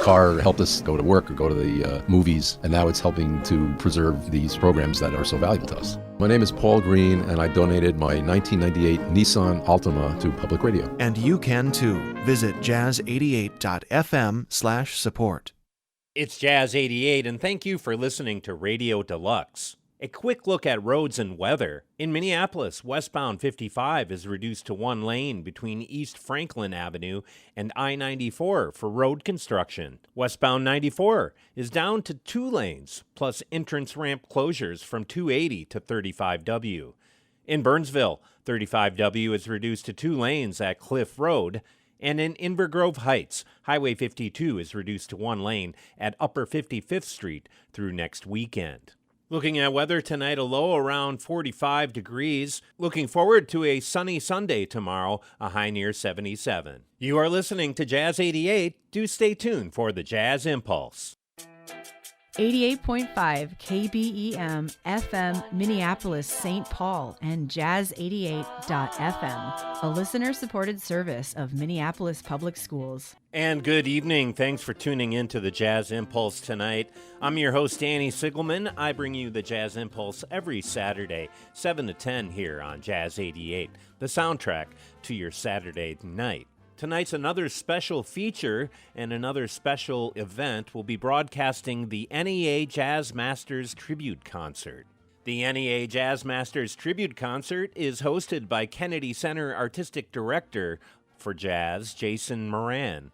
Car helped us go to work or go to the movies, and now it's helping to preserve these programs that are so valuable to us. My name is Paul Green, and I donated my 1998 Nissan Altima to public radio. And you can too. Visit jazz88.fm/support. It's Jazz88, and thank you for listening to Radio Deluxe. A quick look at roads and weather. In Minneapolis, westbound 55 is reduced to one lane between East Franklin Avenue and I-94 for road construction. Westbound 94 is down to 2 lanes, plus entrance ramp closures from 280 to 35W. In Burnsville, 35W is reduced to 2 lanes at Cliff Road. And in Inver Grove Heights, Highway 52 is reduced to 1 lane at Upper 55th Street through next weekend. Looking at weather tonight, a low around 45 degrees. Looking forward to a sunny Sunday tomorrow, a high near 77. You are listening to Jazz 88. Do stay tuned for the Jazz Impulse. 88.5 KBEM FM Minneapolis St. Paul and Jazz88.fm, a listener-supported service of Minneapolis Public Schools. And good evening. Thanks for tuning in to the Jazz Impulse tonight. I'm your host, Danny Sigelman. I bring you the Jazz Impulse every Saturday, 7 to 10 here on Jazz 88, the soundtrack to your Saturday night. Tonight's another special feature and another special event. We'll be broadcasting the NEA Jazz Masters Tribute Concert. The NEA Jazz Masters Tribute Concert is hosted by Kennedy Center Artistic Director for Jazz, Jason Moran.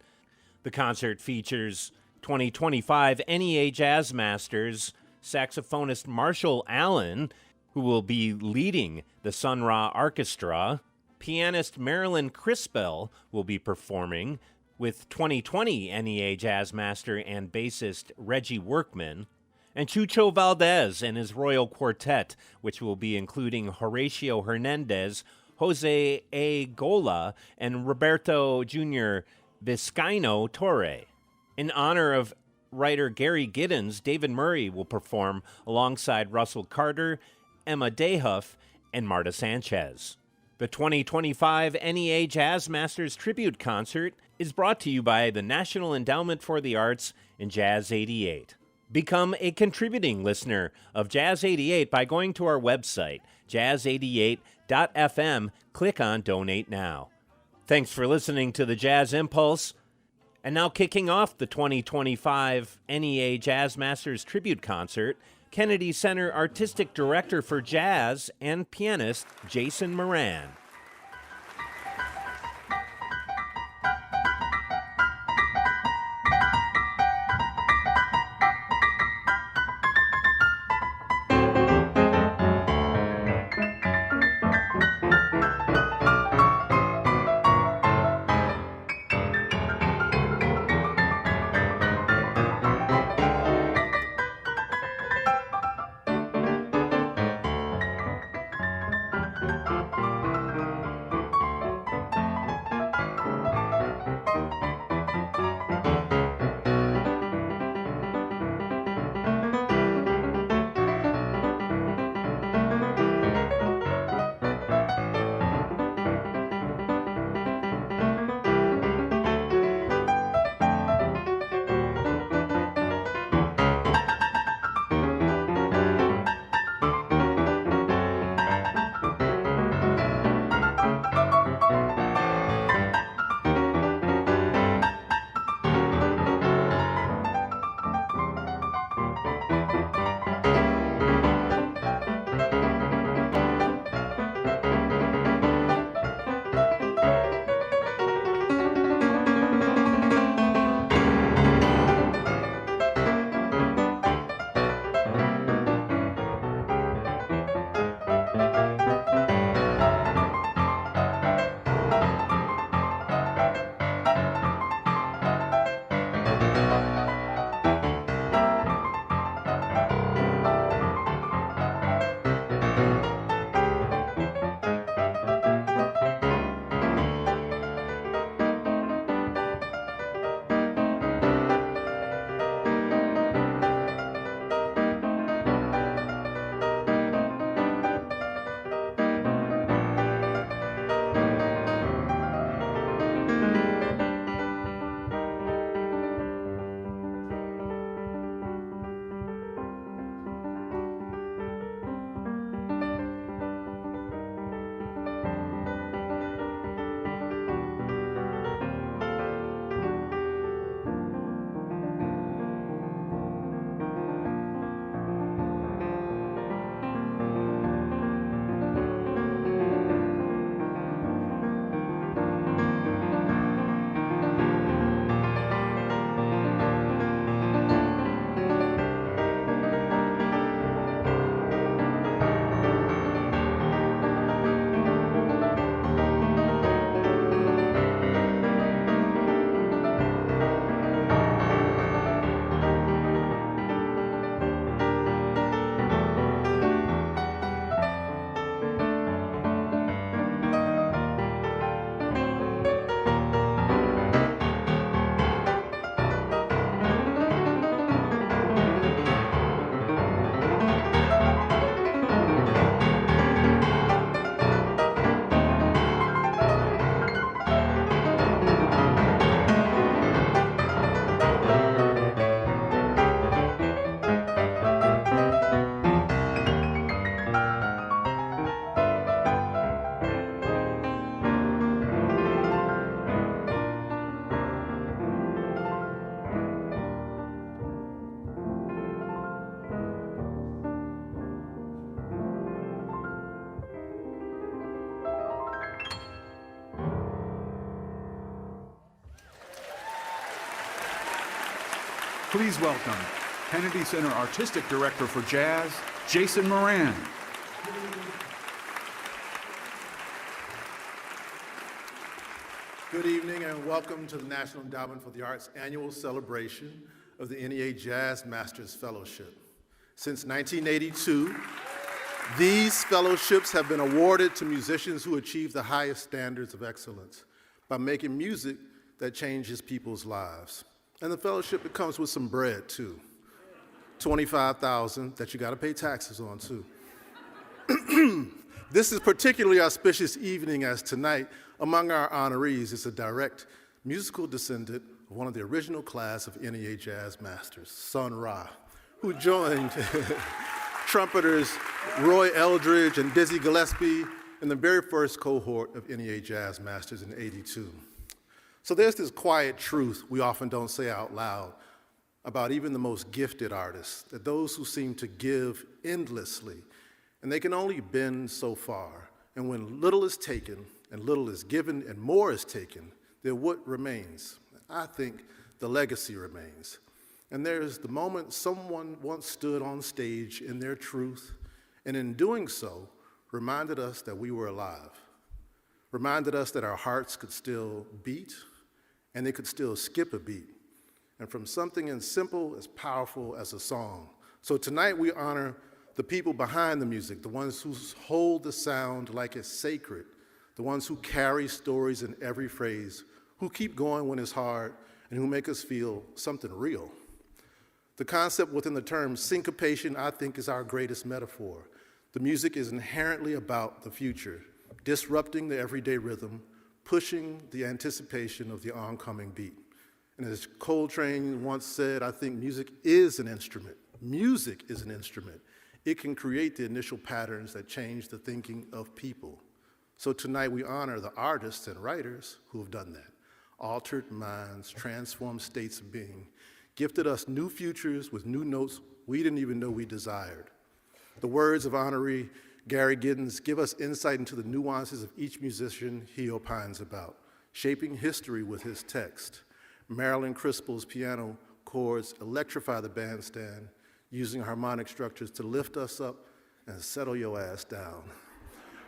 The concert features 2025 NEA Jazz Masters saxophonist Marshall Allen, who will be leading the Sun Ra Orchestra. Pianist Marilyn Crispell will be performing with 2020 NEA Jazz Master and bassist Reggie Workman, and Chucho Valdez and his Royal Quartet, which will be including Horatio Hernandez, Jose A. Gola, and Roberto Jr. Vizcaino Torre. In honor of writer Gary Giddens, David Murray will perform alongside Russell Carter, Emma Dehuff, and Marta Sanchez. The 2025 NEA Jazz Masters Tribute Concert is brought to you by the National Endowment for the Arts and Jazz 88. Become a contributing listener of Jazz 88 by going to our website, jazz88.fm. Click on Donate Now. Thanks for listening to the Jazz Impulse. And now kicking off the 2025 NEA Jazz Masters Tribute Concert, Kennedy Center Artistic Director for Jazz and pianist Jason Moran. Please welcome Kennedy Center Artistic Director for Jazz, Jason Moran. Good evening and welcome to the National Endowment for the Arts annual celebration of the NEA Jazz Masters Fellowship. Since 1982, these fellowships have been awarded to musicians who achieve the highest standards of excellence by making music that changes people's lives. And the fellowship, it comes with some bread too. $25,000 that you gotta pay taxes on too. This is a particularly auspicious evening as tonight, among our honorees is a direct musical descendant of one of the original class of NEA Jazz Masters, Sun Ra, who joined trumpeters Roy Eldridge and Dizzy Gillespie in the very first cohort of NEA Jazz Masters in '82. So there's this quiet truth we often don't say out loud about even the most gifted artists, that those who seem to give endlessly, and they can only bend so far. And when little is taken, and little is given, and more is taken, then what remains? I think the legacy remains. And there's the moment someone once stood on stage in their truth, and in doing so, reminded us that we were alive, reminded us that our hearts could still beat, and they could still skip a beat, and from something as simple as powerful as a song. So tonight we honor the people behind the music, the ones who hold the sound like it's sacred, the ones who carry stories in every phrase, who keep going when it's hard, and who make us feel something real. The concept within the term syncopation, I think, is our greatest metaphor. The music is inherently about the future, disrupting the everyday rhythm, pushing the anticipation of the oncoming beat. And as Coltrane once said, I think music is an instrument. Music is an instrument. It can create the initial patterns that change the thinking of people. So tonight we honor the artists and writers who have done that, altered minds, transformed states of being, gifted us new futures with new notes we didn't even know we desired. The words of honoree Gary Giddens give us insight into the nuances of each musician he opines about, shaping history with his text. Marilyn Crispell's piano chords electrify the bandstand, using harmonic structures to lift us up and settle your ass down.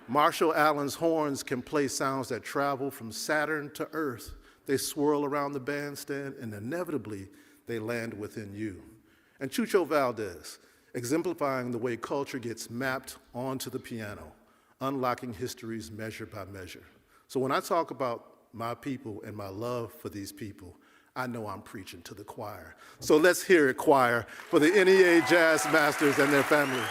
Marshall Allen's horns can play sounds that travel from Saturn to Earth. They swirl around the bandstand and inevitably they land within you. And Chucho Valdez, exemplifying the way culture gets mapped onto the piano, unlocking histories measure by measure. So when I talk about my people and my love for these people, I know I'm preaching to the choir. So let's hear it, choir, for the NEA Jazz Masters and their families.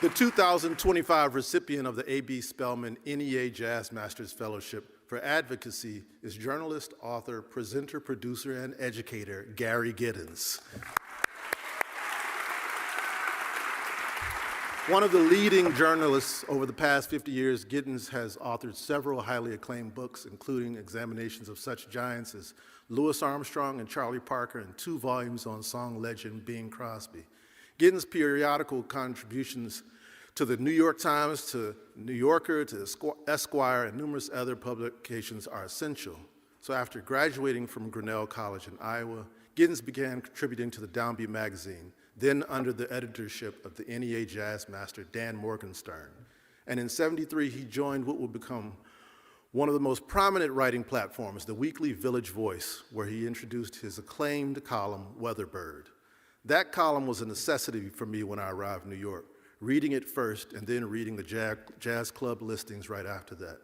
The 2025 recipient of the A.B. Spellman NEA Jazz Masters Fellowship for Advocacy is journalist, author, presenter, producer, and educator Gary Giddens. One of the leading journalists over the past 50 years, Giddens has authored several highly acclaimed books, including examinations of such giants as Louis Armstrong and Charlie Parker, and 2 volumes on song legend Bing Crosby. Giddens' periodical contributions to the New York Times, to New Yorker, to Esquire, and numerous other publications are essential. So after graduating from Grinnell College in Iowa, Giddens began contributing to the Downbeat magazine, then under the editorship of the NEA Jazz Master Dan Morgenstern. And in '73, he joined what would become one of the most prominent writing platforms, the weekly Village Voice, where he introduced his acclaimed column, Weatherbird. That column was a necessity for me when I arrived in New York, reading it first and then reading the jazz club listings right after that.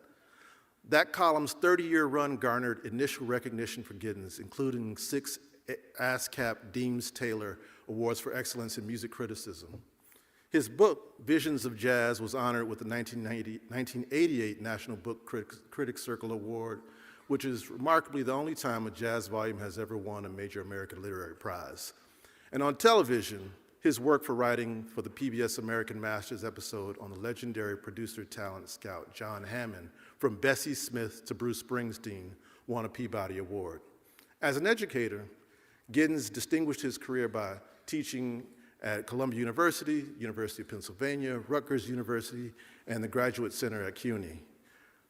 That column's 30-year run garnered initial recognition for Giddens, including 6 ASCAP Deems-Taylor Awards for Excellence in Music Criticism. His book, Visions of Jazz, was honored with the 1988 National Book Critics Circle Award, which is remarkably the only time a jazz volume has ever won a major American literary prize. And on television, his work for writing for the PBS American Masters episode on the legendary producer talent scout John Hammond, From Bessie Smith to Bruce Springsteen, won a Peabody Award. As an educator, Giddens distinguished his career by teaching at Columbia University, University of Pennsylvania, Rutgers University, and the Graduate Center at CUNY.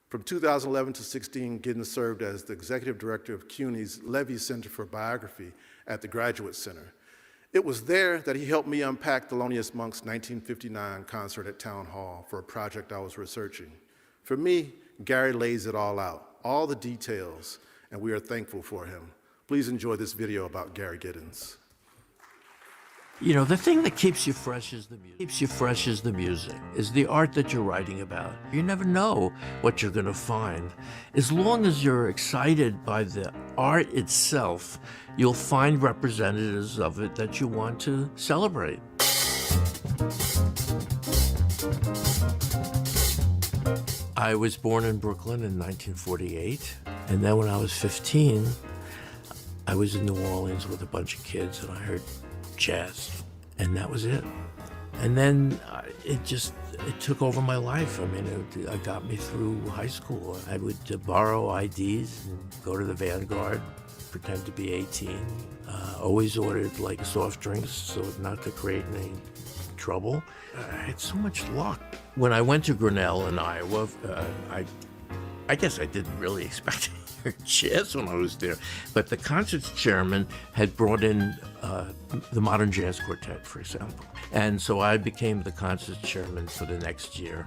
From 2011 to 16, Giddens served as the executive director of CUNY's Levy Center for Biography at the Graduate Center. It was there that he helped me unpack Thelonious Monk's 1959 concert at Town Hall for a project I was researching. For me, Gary lays it all out, all the details, and we are thankful for him. Please enjoy this video about Gary Giddens. You know, the thing that keeps you fresh is the music. Is the art that you're writing about. You never know what you're going to find. As long as you're excited by the art itself, you'll find representatives of it that you want to celebrate. I was born in Brooklyn in 1948, and then when I was 15, I was in New Orleans with a bunch of kids, and I heard jazz, and that was it. And then it took over my life. I mean, it got me through high school. I would borrow IDs and go to the Vanguard, pretend to be 18. Always ordered like soft drinks so not to create any trouble. I had so much luck. When I went to Grinnell in Iowa, I guess I didn't really expect to hear jazz when I was there, but the concerts chairman had brought in the Modern Jazz Quartet, for example. And so I became the concerts chairman for the next year.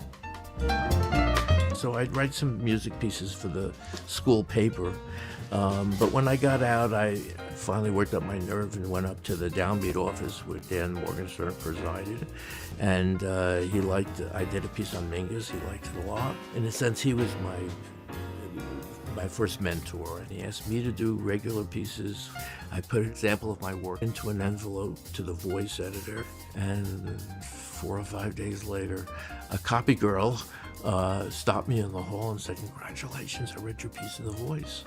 So I'd write some music pieces for the school paper. But when I got out, I finally worked up my nerve and went up to the downbeat office where Dan Morgenstern presided. And I did a piece on Mingus. He liked it a lot. In a sense, he was my first mentor, and he asked me to do regular pieces. I put an example of my work into an envelope to the voice editor, and 4 or 5 days later, a copy girl stopped me in the hall and said, "Congratulations, I read your piece in the Voice."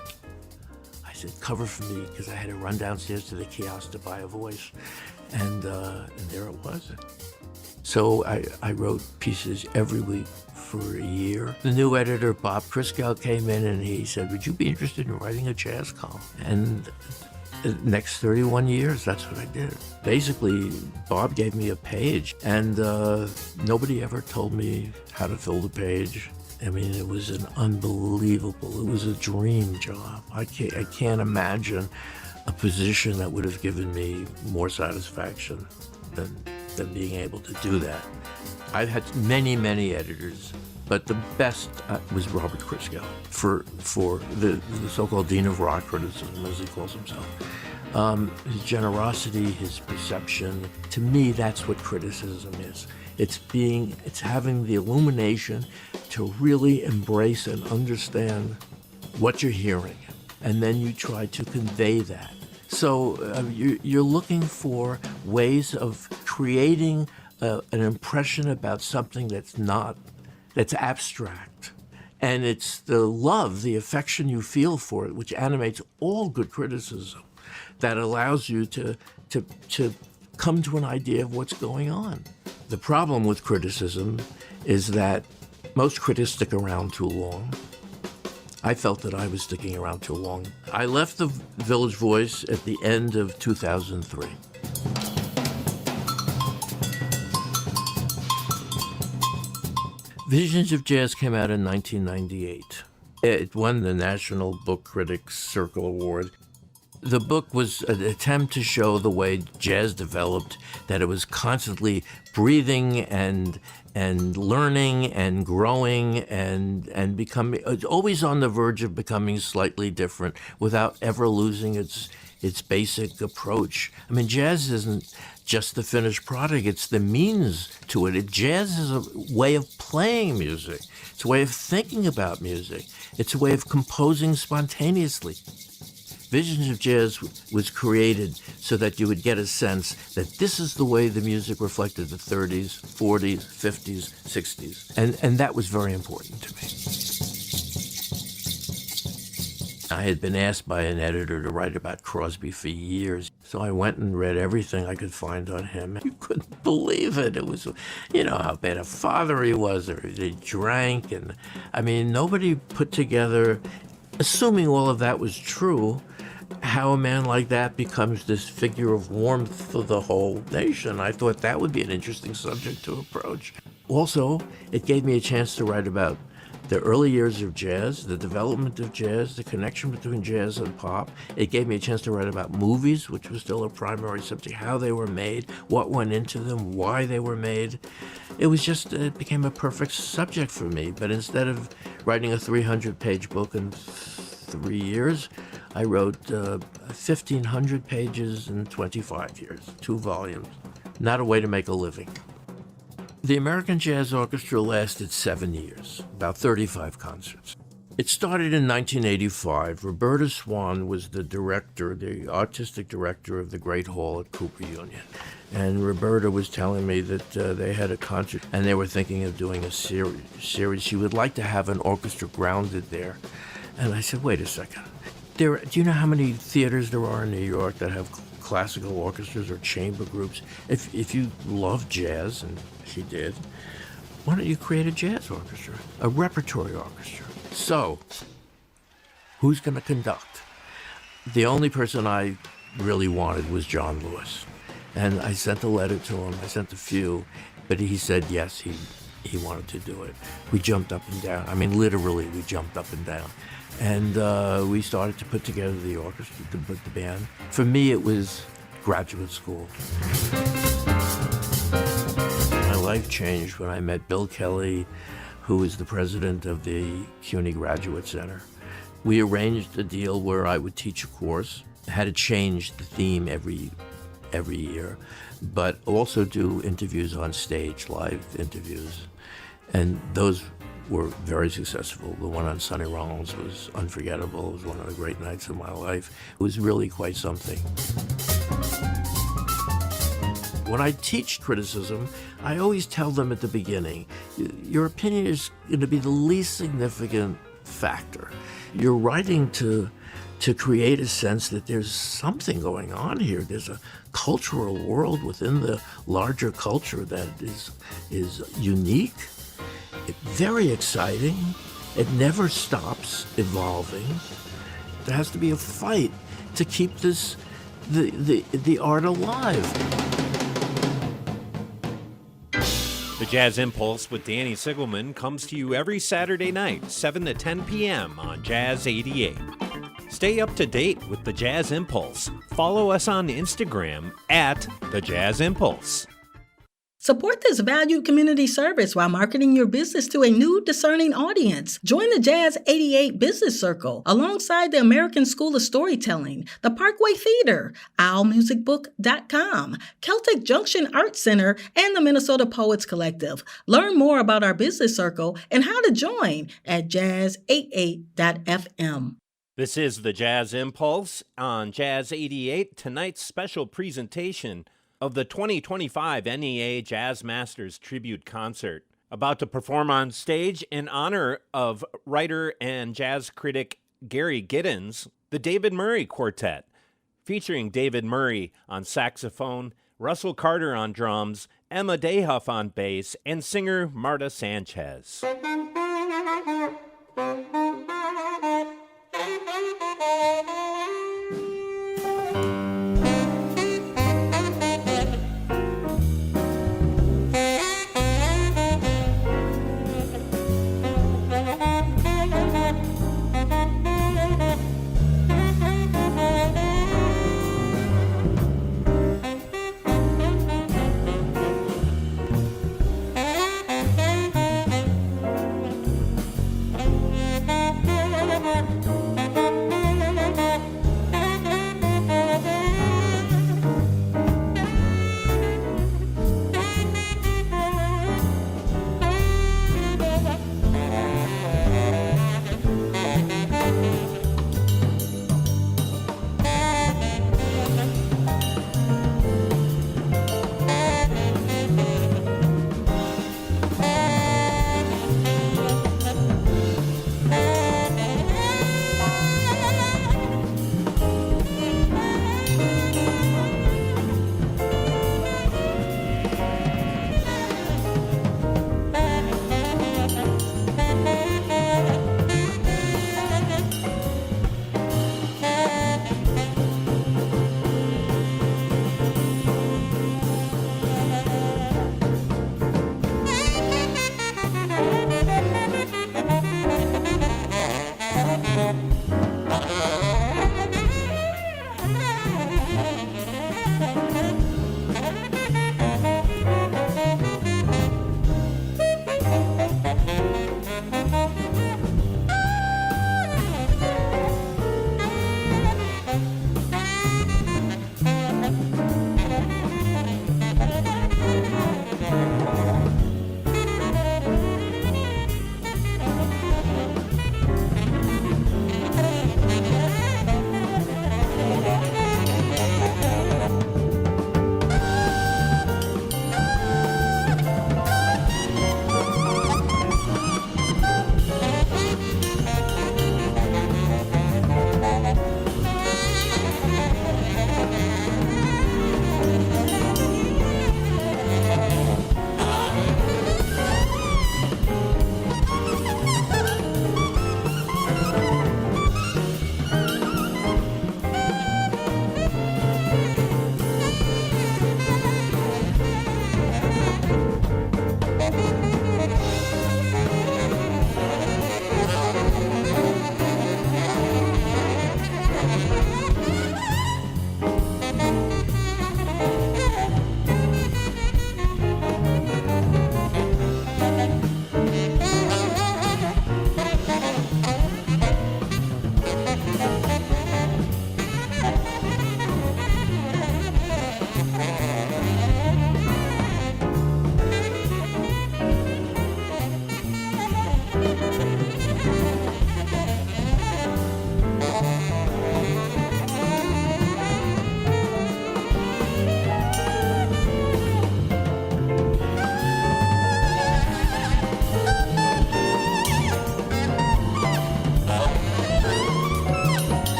I said, "Cover for me," because I had to run downstairs to the kiosk to buy a voice, and there it was. So I wrote pieces every week for a year. The new editor, Bob Christgau, came in and he said, "Would you be interested in writing a jazz column?" And the next 31 years, that's what I did. Basically, Bob gave me a page, and nobody ever told me how to fill the page. I mean, it was it was a dream job. I can't imagine a position that would have given me more satisfaction than being able to do that. I've had many, many editors, but the best was Robert Christgau for the so-called Dean of Rock Criticism, as he calls himself. His generosity, his perception, to me, that's what criticism is. It's having the illumination to really embrace and understand what you're hearing, and then you try to convey that. So you're looking for ways of creating an impression about something that's abstract. And it's the love, the affection you feel for it, which animates all good criticism, that allows you to come to an idea of what's going on. The problem with criticism is that most critics stick around too long. I felt that I was sticking around too long. I left the Village Voice at the end of 2003. Visions of Jazz came out in 1998. It won the National Book Critics Circle Award. The book was an attempt to show the way jazz developed, that it was constantly breathing and learning and growing and becoming, always on the verge of becoming slightly different without ever losing its basic approach. I mean, jazz isn't just the finished product, it's the means to it. Jazz is a way of playing music. It's a way of thinking about music. It's a way of composing spontaneously. Visions of Jazz was created so that you would get a sense that this is the way the music reflected the 30s, 40s, 50s, 60s. And that was very important to me. I had been asked by an editor to write about Crosby for years. So I went and read everything I could find on him. You couldn't believe it. It was, how bad a father he was, or he drank. And I mean, nobody put together, assuming all of that was true, how a man like that becomes this figure of warmth for the whole nation. I thought that would be an interesting subject to approach. Also, it gave me a chance to write about the early years of jazz, the development of jazz, the connection between jazz and pop. It gave me a chance to write about movies, which was still a primary subject, how they were made, what went into them, why they were made. It became a perfect subject for me. But instead of writing a 300-page book in 3 years, I wrote 1,500 pages in 25 years, 2 volumes. Not a way to make a living. The American Jazz Orchestra lasted 7 years, about 35 concerts. It started in 1985. Roberta Swan was the director, the artistic director of the Great Hall at Cooper Union. And Roberta was telling me that they had a concert and they were thinking of doing a series. She would like to have an orchestra grounded there. And I said, wait a second. Do you know how many theaters there are in New York that have classical orchestras or chamber groups? If you love jazz, and she did, why don't you create a jazz orchestra, a repertory orchestra? So, who's going to conduct? The only person I really wanted was John Lewis. And I sent a letter to him. I sent a few, but he said yes, he wanted to do it. We jumped up and down. I mean, literally, we jumped up and down. And we started to put together the orchestra, the band. For me, it was graduate school. My life changed when I met Bill Kelly, who was the president of the CUNY Graduate Center. We arranged a deal where I would teach a course, had to change the theme every year, but also do interviews on stage, live interviews. And those were very successful. The one on Sonny Rollins was unforgettable. It was one of the great nights of my life. It was really quite something. When I teach criticism, I always tell them at the beginning, your opinion is going to be the least significant factor. You're writing to create a sense that there's something going on here. There's a cultural world within the larger culture that is unique, very exciting. It never stops evolving. There has to be a fight to keep the art alive. The Jazz Impulse with Danny Sigelman comes to you every Saturday night, 7 to 10 p.m. on Jazz 88. Stay up to date with the Jazz Impulse. Follow us on Instagram at the Jazz Impulse. Support this valued community service while marketing your business to a new discerning audience. Join the Jazz88 Business Circle alongside the American School of Storytelling, the Parkway Theater, owlmusicbook.com, Celtic Junction Art Center, and the Minnesota Poets Collective. Learn more about our business circle and how to join at jazz88.fm. This is the Jazz Impulse on Jazz 88. Tonight's special presentation of the 2025 NEA Jazz Masters Tribute Concert, about to perform on stage in honor of writer and jazz critic Gary Giddens, the David Murray Quartet, featuring David Murray on saxophone, Russell Carter on drums, Emma Dayhuff on bass, and singer Marta Sanchez.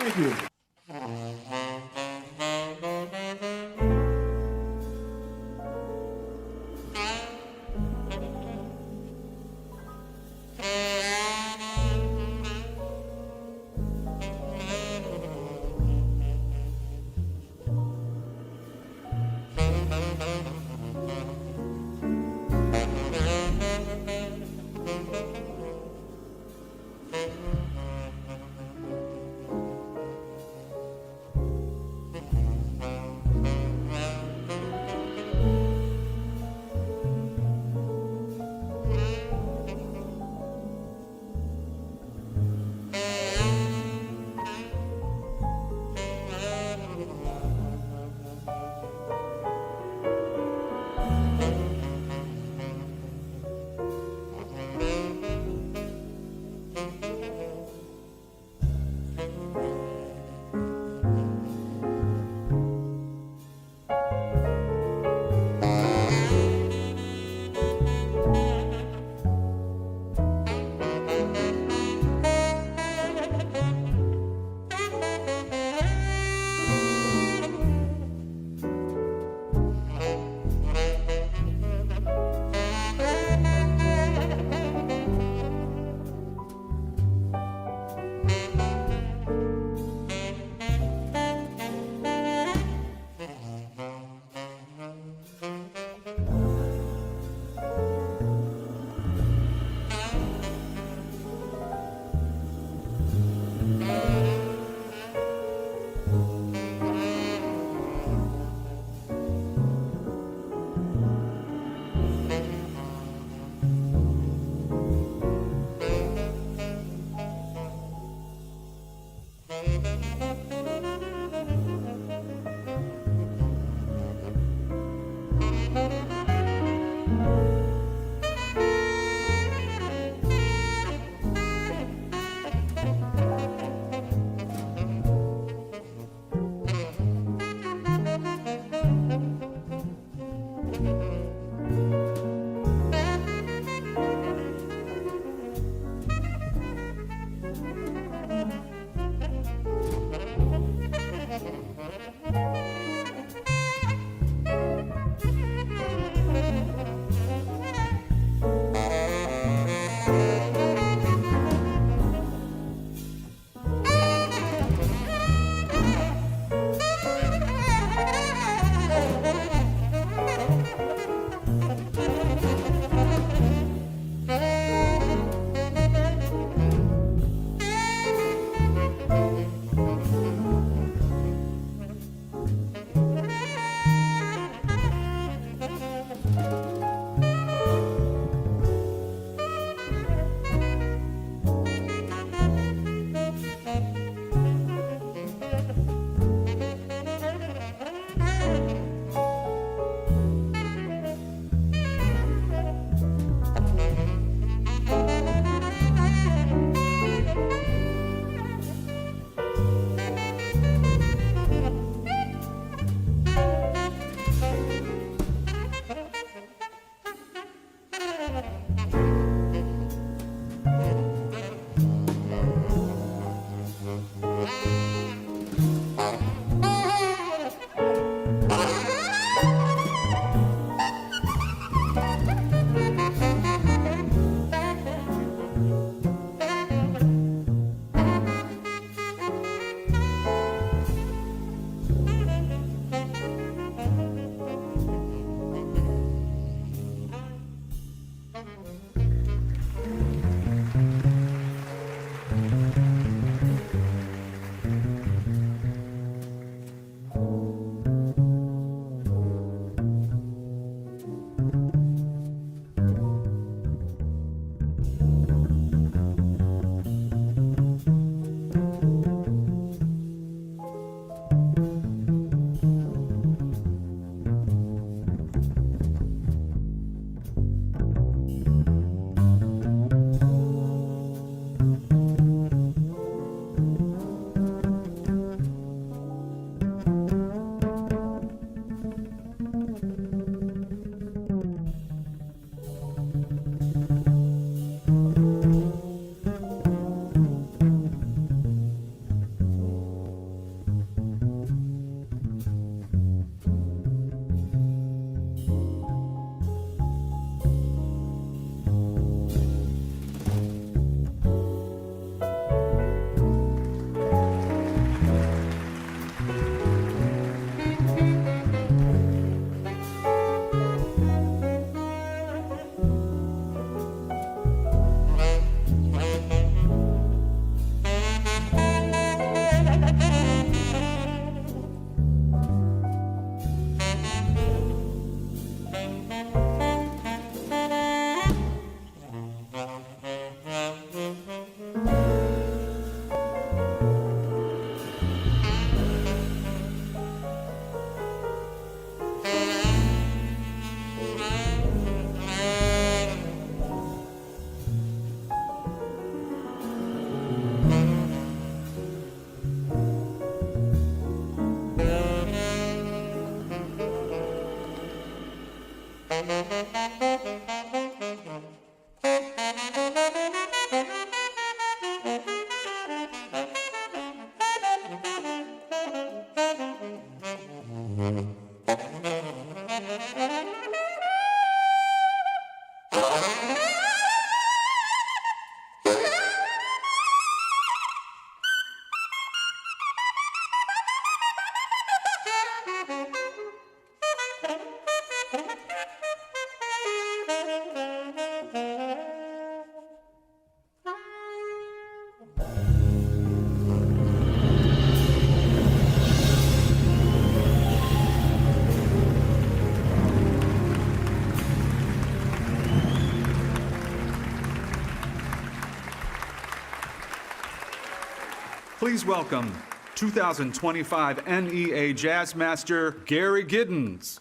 Thank you. Please welcome 2025 NEA Jazz Master Gary Giddens.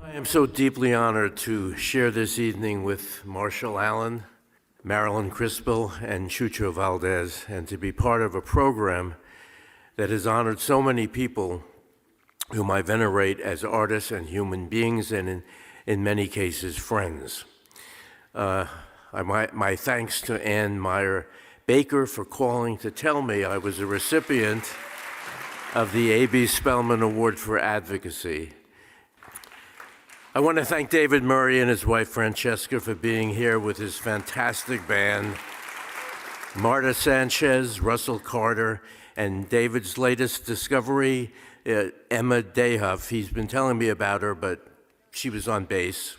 I am so deeply honored to share this evening with Marshall Allen, Marilyn Crispell, and Chucho Valdez, and to be part of a program that has honored so many people whom I venerate as artists and human beings, and in many cases, friends. My thanks to Ann Meyer Baker for calling to tell me I was a recipient of the A.B. Spellman Award for Advocacy. I want to thank David Murray and his wife Francesca for being here with his fantastic band, Marta Sanchez, Russell Carter, and David's latest discovery, Emma Dehuff. He's been telling me about her, but she was on bass.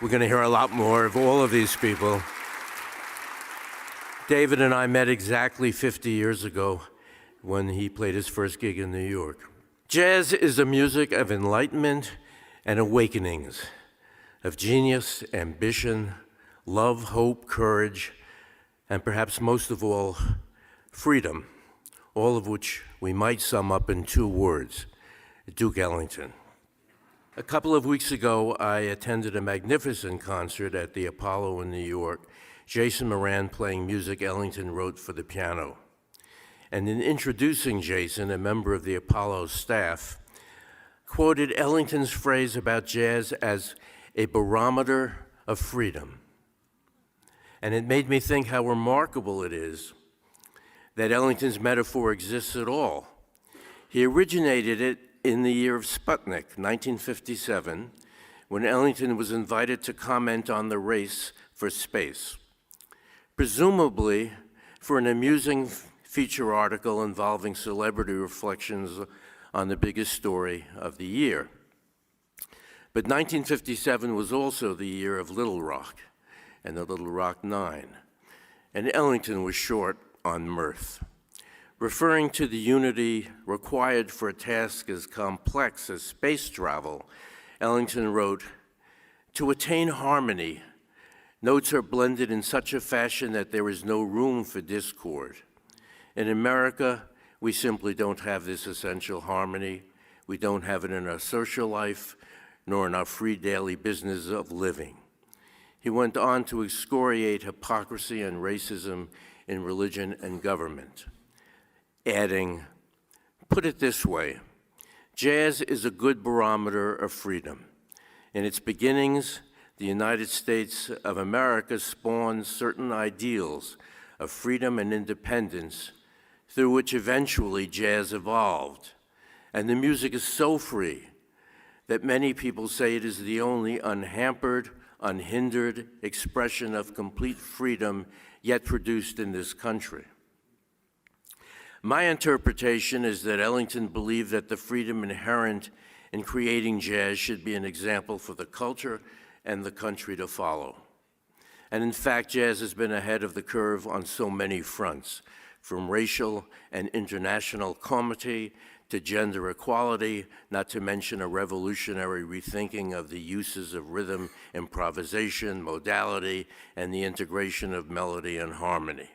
We're going to hear a lot more of all of these people. David and I met exactly 50 years ago when he played his first gig in New York. Jazz is a music of enlightenment and awakenings, of genius, ambition, love, hope, courage, and perhaps most of all, freedom, all of which we might sum up in two words: Duke Ellington. A couple of weeks ago, I attended a magnificent concert at the Apollo in New York, Jason Moran playing music Ellington wrote for the piano. And in introducing Jason, a member of the Apollo staff quoted Ellington's phrase about jazz as a barometer of freedom. And it made me think how remarkable it is that Ellington's metaphor exists at all. He originated it in the year of Sputnik, 1957, when Ellington was invited to comment on the race for space, presumably for an amusing feature article involving celebrity reflections on the biggest story of the year. But 1957 was also the year of Little Rock and the Little Rock Nine, and Ellington was short on mirth. Referring to the unity required for a task as complex as space travel, Ellington wrote, "To attain harmony, notes are blended in such a fashion that there is no room for discord. In America, we simply don't have this essential harmony. We don't have it in our social life, nor in our free daily business of living." He went on to excoriate hypocrisy and racism in religion and government, adding, "Put it this way, jazz is a good barometer of freedom. In its beginnings, the United States of America spawned certain ideals of freedom and independence through which eventually jazz evolved. And the music is so free that many people say it is the only unhampered, unhindered expression of complete freedom yet produced in this country." My interpretation is that Ellington believed that the freedom inherent in creating jazz should be an example for the culture and the country to follow. And in fact, jazz has been ahead of the curve on so many fronts, from racial and international comity to gender equality, not to mention a revolutionary rethinking of the uses of rhythm, improvisation, modality, and the integration of melody and harmony.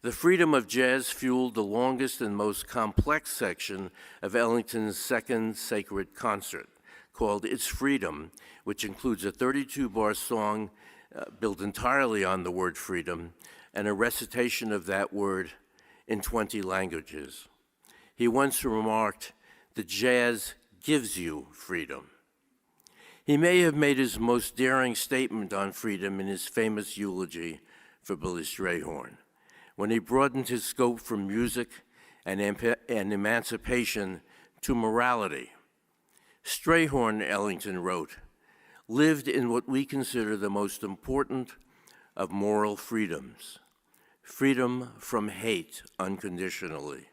The freedom of jazz fueled the longest and most complex section of Ellington's second sacred concert, called It's Freedom, which includes a 32-bar song built entirely on the word freedom and a recitation of that word in 20 languages. He once remarked that jazz gives you freedom. He may have made his most daring statement on freedom in his famous eulogy for Billy Strayhorn, when he broadened his scope from music and emancipation to morality. Strayhorn Ellington wrote, lived in what we consider the most important of moral freedoms, freedom from hate unconditionally,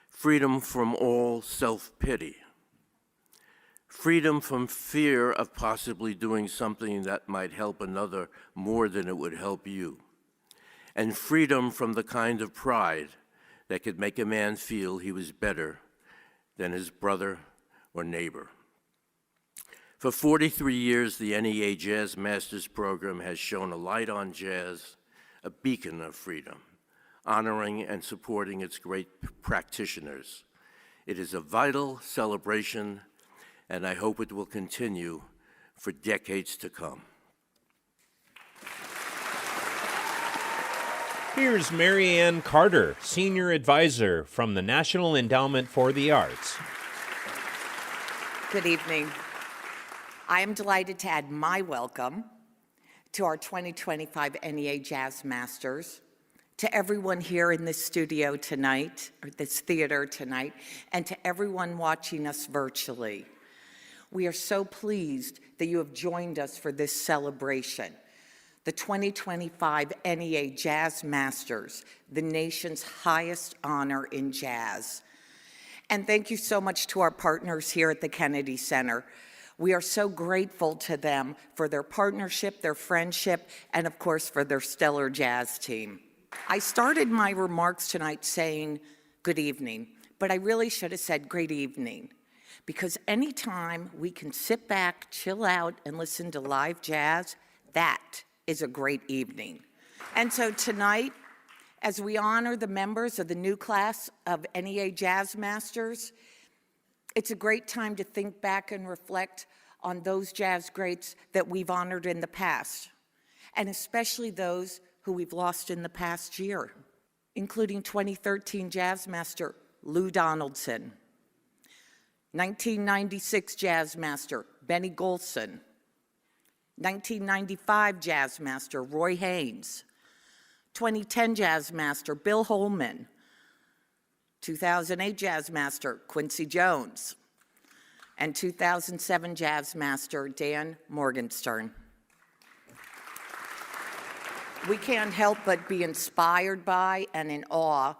freedom from all self-pity, freedom from fear of possibly doing something that might help another more than it would help you, and freedom from the kind of pride that could make a man feel he was better than his brother or neighbor. For 43 years, the NEA Jazz Masters program has shone a light on jazz, a beacon of freedom, honoring and supporting its great practitioners. It is a vital celebration, and I hope it will continue for decades to come. Here's Marianne Carter, Senior Advisor from the National Endowment for the Arts. Good evening. I am delighted to add my welcome to our 2025 NEA Jazz Masters, to everyone here in this studio tonight, or this theater tonight, and to everyone watching us virtually. We are so pleased that you have joined us for this celebration, the 2025 NEA Jazz Masters, the nation's highest honor in jazz. And thank you so much to our partners here at the Kennedy Center. We are so grateful to them for their partnership, their friendship, and of course for their stellar jazz team. I started my remarks tonight saying good evening, but I really should have said great evening, because anytime we can sit back, chill out, and listen to live jazz, that is a great evening. And so tonight, as we honor the members of the new class of NEA Jazz Masters, it's a great time to think back and reflect on those jazz greats that we've honored in the past, and especially those who we've lost in the past year, including 2013 Jazz Master Lou Donaldson, 1996 Jazz Master Benny Golson, 1995 Jazz Master Roy Haynes, 2010 Jazz Master Bill Holman, 2008 Jazz Master Quincy Jones, and 2007 Jazz Master Dan Morgenstern. We can't help but be inspired by and in awe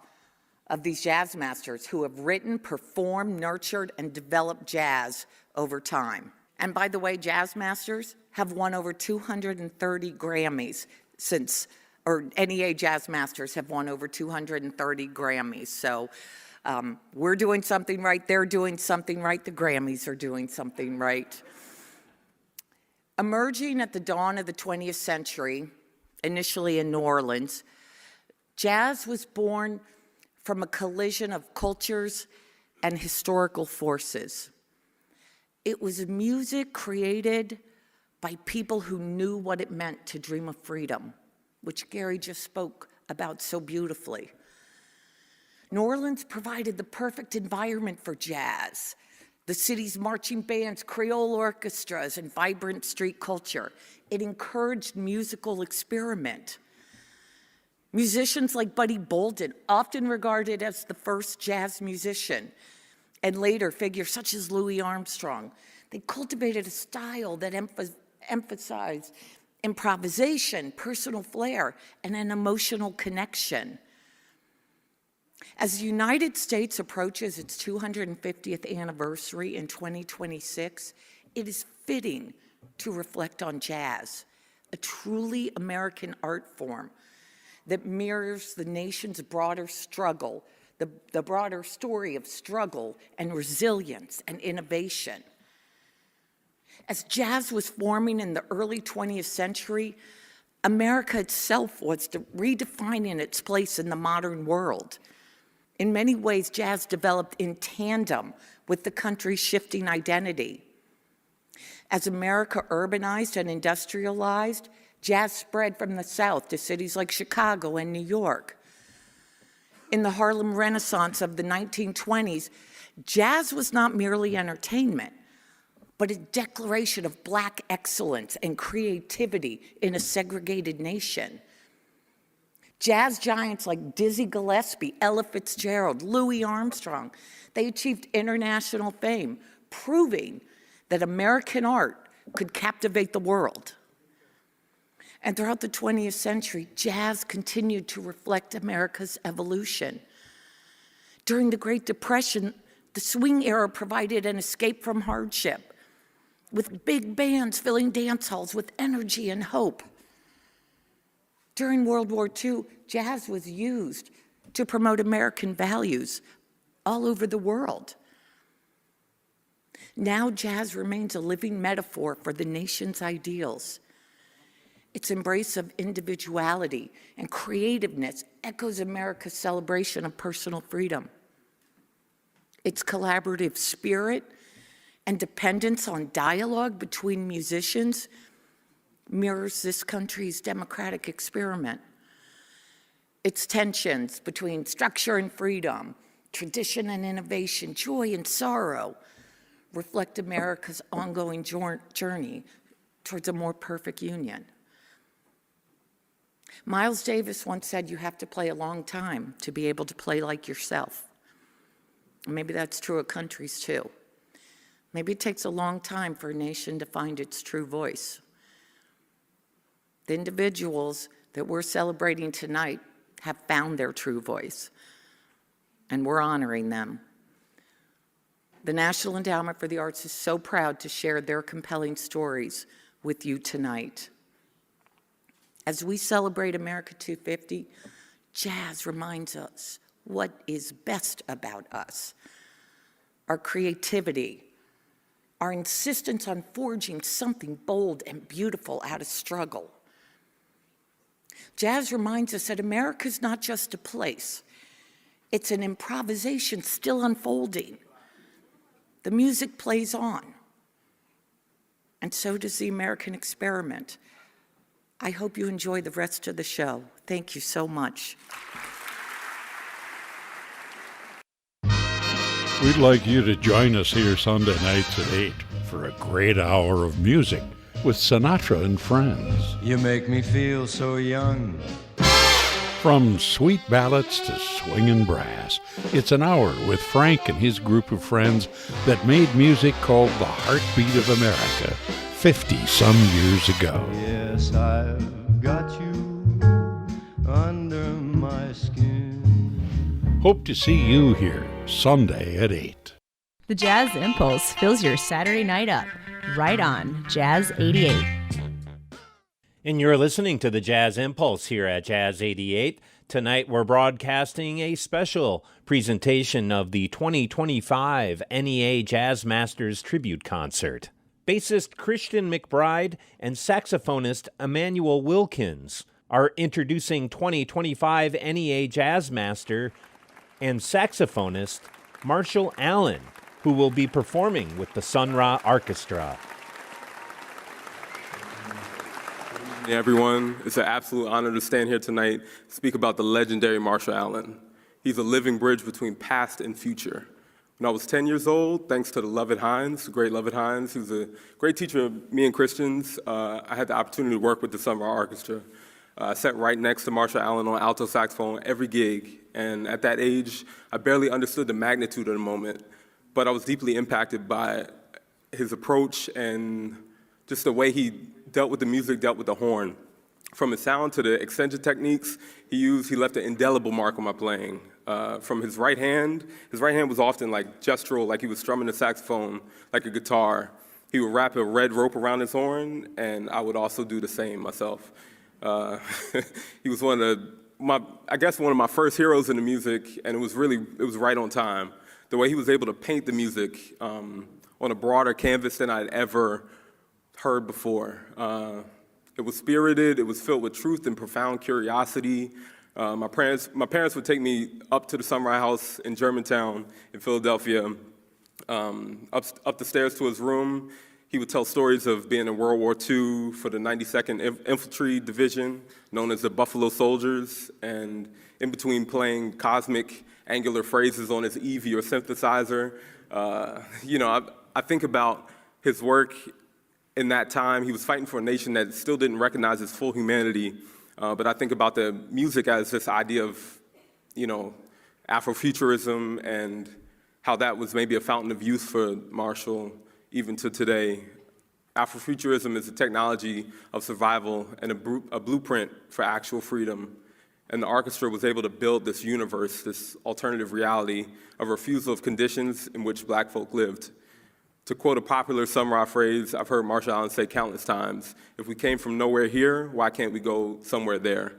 of these jazz masters who have written, performed, nurtured, and developed jazz over time. And by the way, jazz masters have won over 230 Grammys since, or NEA Jazz Masters have won over 230 Grammys. So we're doing something right, they're doing something right, the Grammys are doing something right. Emerging at the dawn of the 20th century, initially in New Orleans, jazz was born from a collision of cultures and historical forces. It was music created by people who knew what it meant to dream of freedom, which Gary just spoke about so beautifully. New Orleans provided the perfect environment for jazz. The city's marching bands, Creole orchestras, and vibrant street culture. It encouraged musical experiment. Musicians like Buddy Bolden, often regarded as the first jazz musician, and later figures such as Louis Armstrong, they cultivated a style that emphasized improvisation, personal flair, and an emotional connection. As the United States approaches its 250th anniversary in 2026, it is fitting to reflect on jazz, a truly American art form that mirrors the nation's broader struggle, the broader story of struggle and resilience and innovation. As jazz was forming in the early 20th century, America itself was redefining its place in the modern world. In many ways, jazz developed in tandem with the country's shifting identity. As America urbanized and industrialized, jazz spread from the South to cities like Chicago and New York. In the Harlem Renaissance of the 1920s, jazz was not merely entertainment, but a declaration of Black excellence and creativity in a segregated nation. Jazz giants like Dizzy Gillespie, Ella Fitzgerald, Louis Armstrong, they achieved international fame, proving that American art could captivate the world. And throughout the 20th century, jazz continued to reflect America's evolution. During the Great Depression, the swing era provided an escape from hardship, with big bands filling dance halls with energy and hope. During World War II, jazz was used to promote American values all over the world. Now jazz remains a living metaphor for the nation's ideals. Its embrace of individuality and creativeness echoes America's celebration of personal freedom. Its collaborative spirit and dependence on dialogue between musicians mirrors this country's democratic experiment. Its tensions between structure and freedom, tradition and innovation, joy and sorrow, reflect America's ongoing journey towards a more perfect union. Miles Davis once said, "You have to play a long time to be able to play like yourself." Maybe that's true of countries too. Maybe it takes a long time for a nation to find its true voice. The individuals that we're celebrating tonight have found their true voice, and we're honoring them. The National Endowment for the Arts is so proud to share their compelling stories with you tonight. As we celebrate America 250, jazz reminds us what is best about us: our creativity, our insistence on forging something bold and beautiful out of struggle. Jazz reminds us that America is not just a place. It's an improvisation still unfolding. The music plays on, and so does the American experiment. I hope you enjoy the rest of the show. Thank you so much. We'd like you to join us here Sunday nights at 8 for a great hour of music with Sinatra and Friends. You make me feel so young. From sweet ballads to swinging brass, it's an hour with Frank and his group of friends that made music called the Heartbeat of America 50-some years ago. Yes, I've got you under my skin. Hope to see you here Sunday at 8. The Jazz Impulse fills your Saturday night up. Right on Jazz88. And you're listening to the Jazz Impulse here at Jazz88. Tonight we're broadcasting a special presentation of the 2025 NEA Jazz Masters Tribute Concert. Bassist Christian McBride and saxophonist Emmanuel Wilkins are introducing 2025 NEA Jazz Master and saxophonist Marshall Allen, who will be performing with the Sun Ra Orchestra. Hey everyone, it's an absolute honor to stand here tonight to speak about the legendary Marshall Allen. He's a living bridge between past and future. When I was 10 years old, thanks to the Lovett Hines, the great Lovett Hines, who's a great teacher of me and Christians, I had the opportunity to work with the Sun Ra Orchestra. I sat right next to Marshall Allen on alto saxophone every gig, and at that age, I barely understood the magnitude of the moment, but I was deeply impacted by his approach and just the way he dealt with the music, dealt with the horn. From his sound to the extension techniques he used, he left an indelible mark on my playing. From his right hand was often like gestural, like he was strumming the saxophone like a guitar. He would wrap a red rope around his horn, and I would also do the same myself. He was one of my first heroes in the music, and it was right on time. The way he was able to paint the music on a broader canvas than I'd ever heard before. It was spirited, it was filled with truth and profound curiosity. My parents would take me up to the Sun Ra House in Germantown in Philadelphia, up the stairs to his room. He would tell stories of being in World War II for the 92nd Infantry Division, known as the Buffalo Soldiers, and in between playing cosmic angular phrases on his Evie or synthesizer. I think about his work in that time. He was fighting for a nation that still didn't recognize his full humanity. But I think about the music as this idea of, Afrofuturism and how that was maybe a fountain of youth for Marshall even to today. Afrofuturism is a technology of survival and a blueprint for actual freedom. And the orchestra was able to build this universe, this alternative reality of refusal of conditions in which Black folk lived. To quote a popular Sun Ra phrase I've heard Marshall Allen say countless times, if we came from nowhere here, why can't we go somewhere there?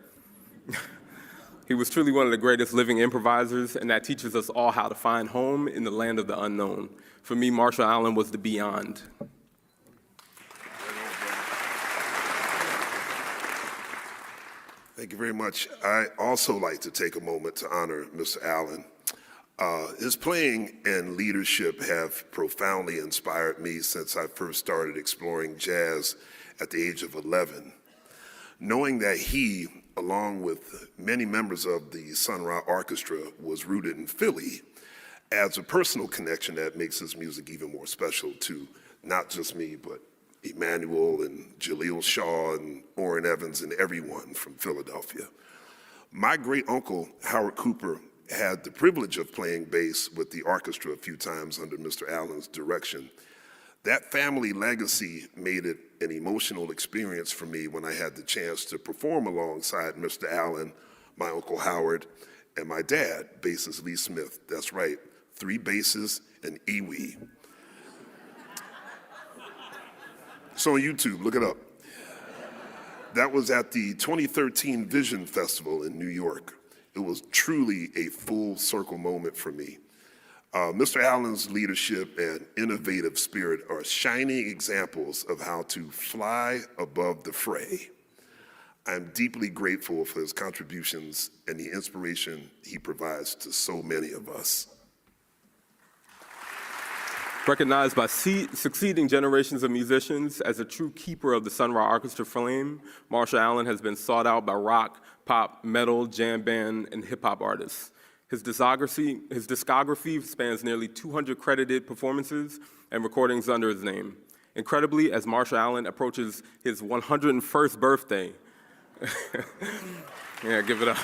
He was truly one of the greatest living improvisers, and that teaches us all how to find home in the land of the unknown. For me, Marshall Allen was the beyond. Thank you very much. I also like to take a moment to honor Mr. Allen. His playing and leadership have profoundly inspired me since I first started exploring jazz at the age of 11. Knowing that he, along with many members of the Sun Ra Orchestra, was rooted in Philly, adds a personal connection that makes his music even more special to not just me, but Emmanuel and Jaleel Shaw and Orrin Evans and everyone from Philadelphia. My great uncle, Howard Cooper, had the privilege of playing bass with the orchestra a few times under Mr. Allen's direction. That family legacy made it an emotional experience for me when I had the chance to perform alongside Mr. Allen, my Uncle Howard, and my dad, bassist Lee Smith. That's right, 3 basses and Iwi. It's on YouTube, look it up. That was at the 2013 Vision Festival in New York. It was truly a full circle moment for me. Mr. Allen's leadership and innovative spirit are shining examples of how to fly above the fray. I'm deeply grateful for his contributions and the inspiration he provides to so many of us. Recognized by succeeding generations of musicians as a true keeper of the Sun Ra Orchestra flame, Marshall Allen has been sought out by rock, pop, metal, jam band, and hip-hop artists. His discography spans nearly 200 credited performances and recordings under his name. Incredibly, as Marshall Allen approaches his 101st birthday, yeah, give it up.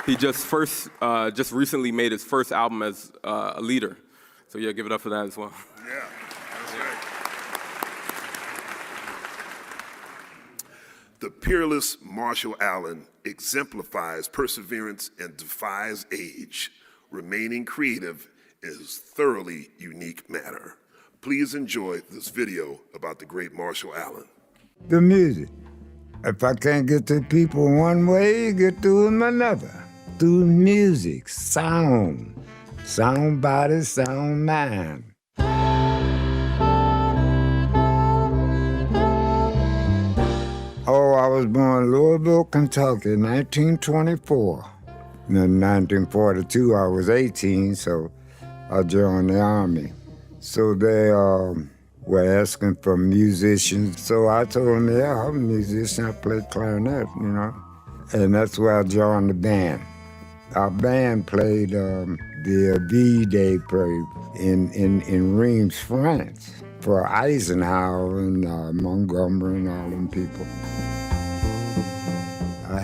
He just recently made his first album as a leader. So yeah, give it up for that as well. Yeah, that's right. The peerless Marshall Allen exemplifies perseverance and defies age. Remaining creative is thoroughly unique matter. Please enjoy this video about the great Marshall Allen. The music. If I can't get to people one way, get to them another. Through music, sound body, sound mind. Oh, I was born in Louisville, Kentucky, 1924. In 1942, I was 18, so I joined the Army. So they were asking for musicians. So I told them, yeah, I'm a musician, I play clarinet, And that's where I joined the band. Our band played the V-Day parade in Reims, France, for Eisenhower and Montgomery and all them people. I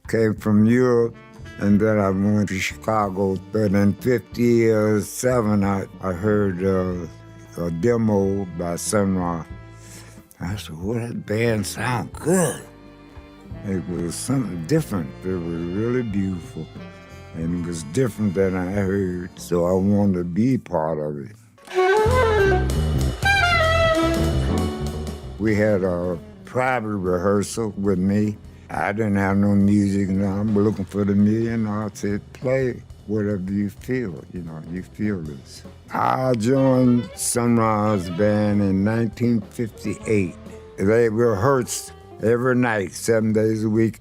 came from Europe, and then I went to Chicago. But in 1957, I heard a demo by Sun Ra. I said, well, that band sound good. It was something different. It was really beautiful. And it was different than I heard, so I wanted to be part of it. We had a private rehearsal with me. I didn't have no music, I'm looking for the million. I said, play whatever you feel, you feel this. I joined Sun Ra's band in 1958. They rehearsed every night, 7 days a week.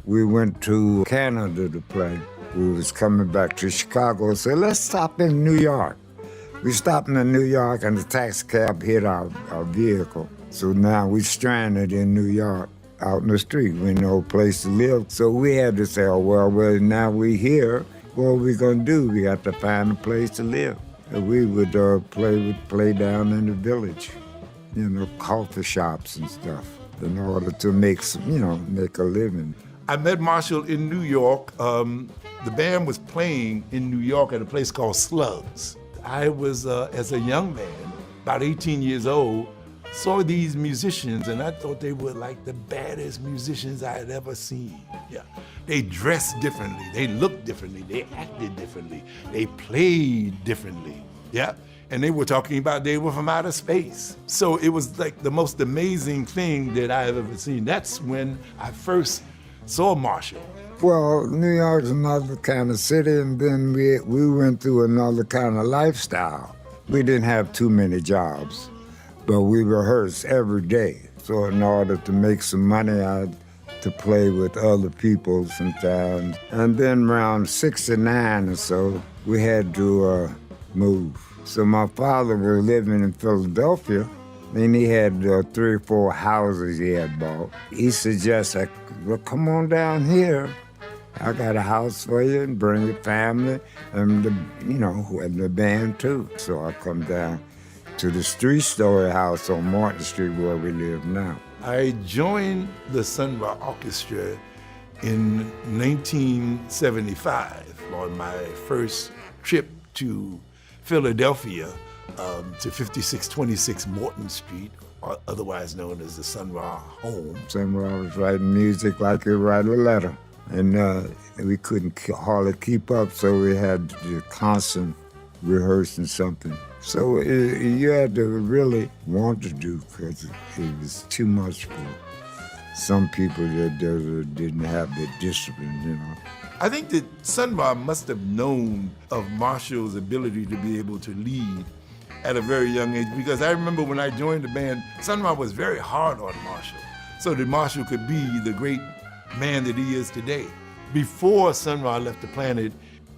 We went to Canada to play. We was coming back to Chicago, so let's stop in New York. We stopped in New York and the taxi cab hit our vehicle. So now we stranded in New York out in the street. We no place to live. So we had to say, well, now we here. What are we gonna do? We got to find a place to live. And we would play down in the village. coffee shops and stuff in order to make a living. I met Marshall in New York. The band was playing in New York at a place called Slugs. I was, as a young man, about 18 years old, saw these musicians, and I thought they were like the baddest musicians I had ever seen. Yeah, they dressed differently, they looked differently, they acted differently, they played differently. Yeah, and they were talking about they were from outer space. So it was like the most amazing thing that I have ever seen. That's when I first saw Marshall. Well, New York's another kind of city, and then we went through another kind of lifestyle. We didn't have too many jobs, but we rehearsed every day. So in order to make some money, I had to play with other people sometimes. And then around 69 or so, we had to move. So my father was living in Philadelphia, and he had 3 or 4 houses he had bought. He suggested, well, come on down here. I got a house for you, and bring your family, and the band too. So I come down to the 3-story house on Martin Street where we live now. I joined the Sun Ra Orchestra in 1975 on my first trip to Philadelphia to 5626 Morton Street, otherwise known as the Sun Ra home. Sun Ra was writing music like he'd write a letter. And we couldn't hardly keep up, so we had to constant rehearsing something. So you had to really want to do, because it was too much for some people that didn't have the discipline, I think that Sun Ra must have known of Marshall's ability to be able to lead at a very young age, because I remember when I joined the band, Sun Ra was very hard on Marshall, so that Marshall could be the great man that he is today. Before Sun Ra left the planet,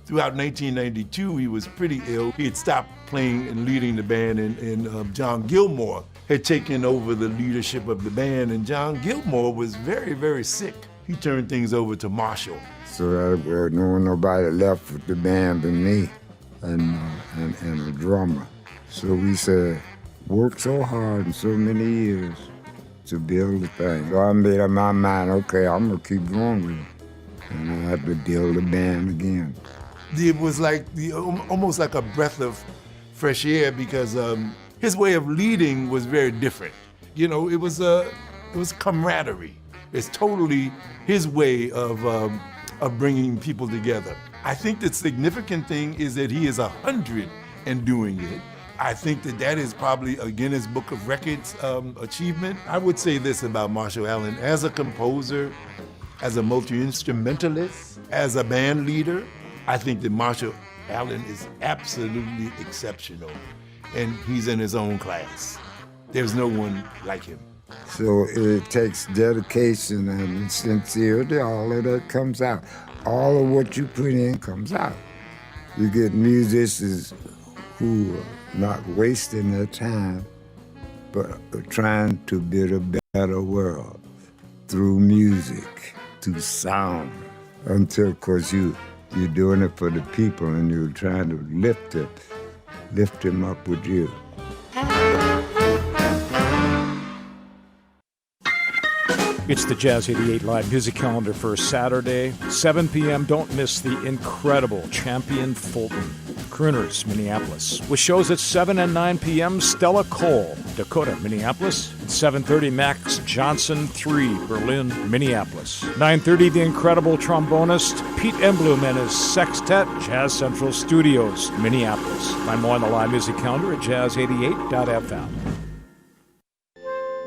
throughout 1992, he was pretty ill. He had stopped playing and leading the band, and John Gilmore had taken over the leadership of the band, and John Gilmore was very, very sick. He turned things over to Marshall. So there was nobody left with the band but me and a drummer. So we said, worked so hard in so many years to build the thing. So I made up my mind, okay, I'm gonna keep going with it. And I had to build the band again. It was like almost like a breath of fresh air, because his way of leading was very different. It was camaraderie. It's totally his way of bringing people together. I think the significant thing is that he is 100 and doing it. I think that is probably a Guinness Book of Records achievement. I would say this about Marshall Allen: as a composer, as a multi-instrumentalist, as a band leader, I think that Marshall Allen is absolutely exceptional, and he's in his own class. There's no one like him. So it takes dedication and sincerity. All of that comes out. All of what you put in comes out. You get musicians who are not wasting their time, but are trying to build a better world through music, through sound. Until, of course, you're doing it for the people, and you're trying to lift them up with you. It's the Jazz 88 live music calendar for Saturday, 7 p.m. Don't miss the incredible Champion Fulton, Crooners, Minneapolis. With shows at 7 and 9 p.m., Stella Cole, Dakota, Minneapolis. At 7:30, Max Johnson 3, Berlin, Minneapolis. 9:30, the incredible trombonist Pete Emblum and his sextet, Jazz Central Studios, Minneapolis. Find more on the live music calendar at jazz88.fm.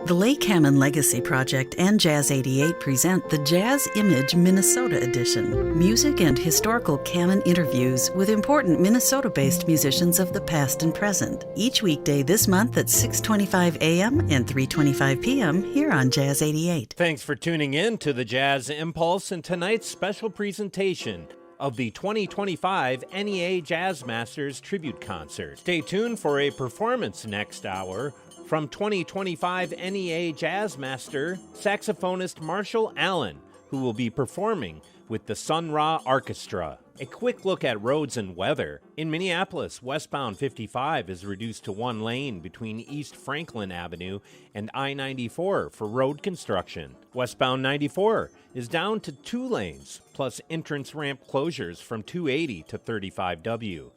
The Lake Hammond Legacy Project and Jazz88 present the Jazz Image Minnesota Edition. Music and historical canon interviews with important Minnesota-based musicians of the past and present. Each weekday this month at 6:25 a.m. and 3:25 p.m. here on Jazz88. Thanks for tuning in to the Jazz Impulse and tonight's special presentation of the 2025 NEA Jazz Masters Tribute Concert. Stay tuned for a performance next hour from 2025 NEA Jazz Master saxophonist Marshall Allen, who will be performing with the Sun Ra Orchestra. A quick look at roads and weather. In Minneapolis, westbound 55 is reduced to one lane between East Franklin Avenue and I-94 for road construction. Westbound 94 is down to 2 lanes, plus entrance ramp closures from 280 to 35W.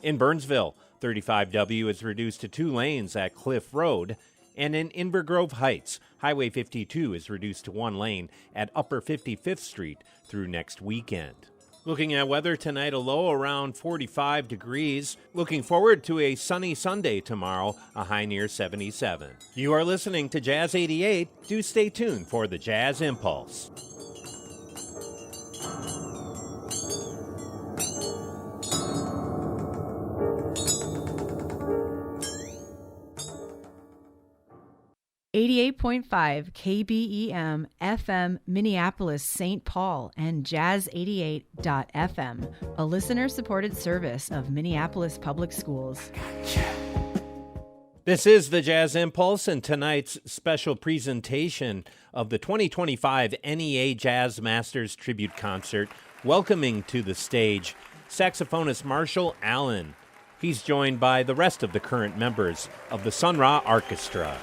In Burnsville, 35W is reduced to 2 lanes at Cliff Road, and in Inver Grove Heights, Highway 52 is reduced to 1 lane at Upper 55th Street through next weekend. Looking at weather tonight, a low around 45 degrees. Looking forward to a sunny Sunday tomorrow, a high near 77. You are listening to Jazz 88. Do stay tuned for the Jazz Impulse. .5 KBEM FM Minneapolis St. Paul and Jazz88.FM, a listener-supported service of Minneapolis Public Schools. This is the Jazz Impulse and tonight's special presentation of the 2025 NEA Jazz Masters Tribute Concert, welcoming to the stage saxophonist Marshall Allen. He's joined by the rest of the current members of the Sun Ra Orchestra.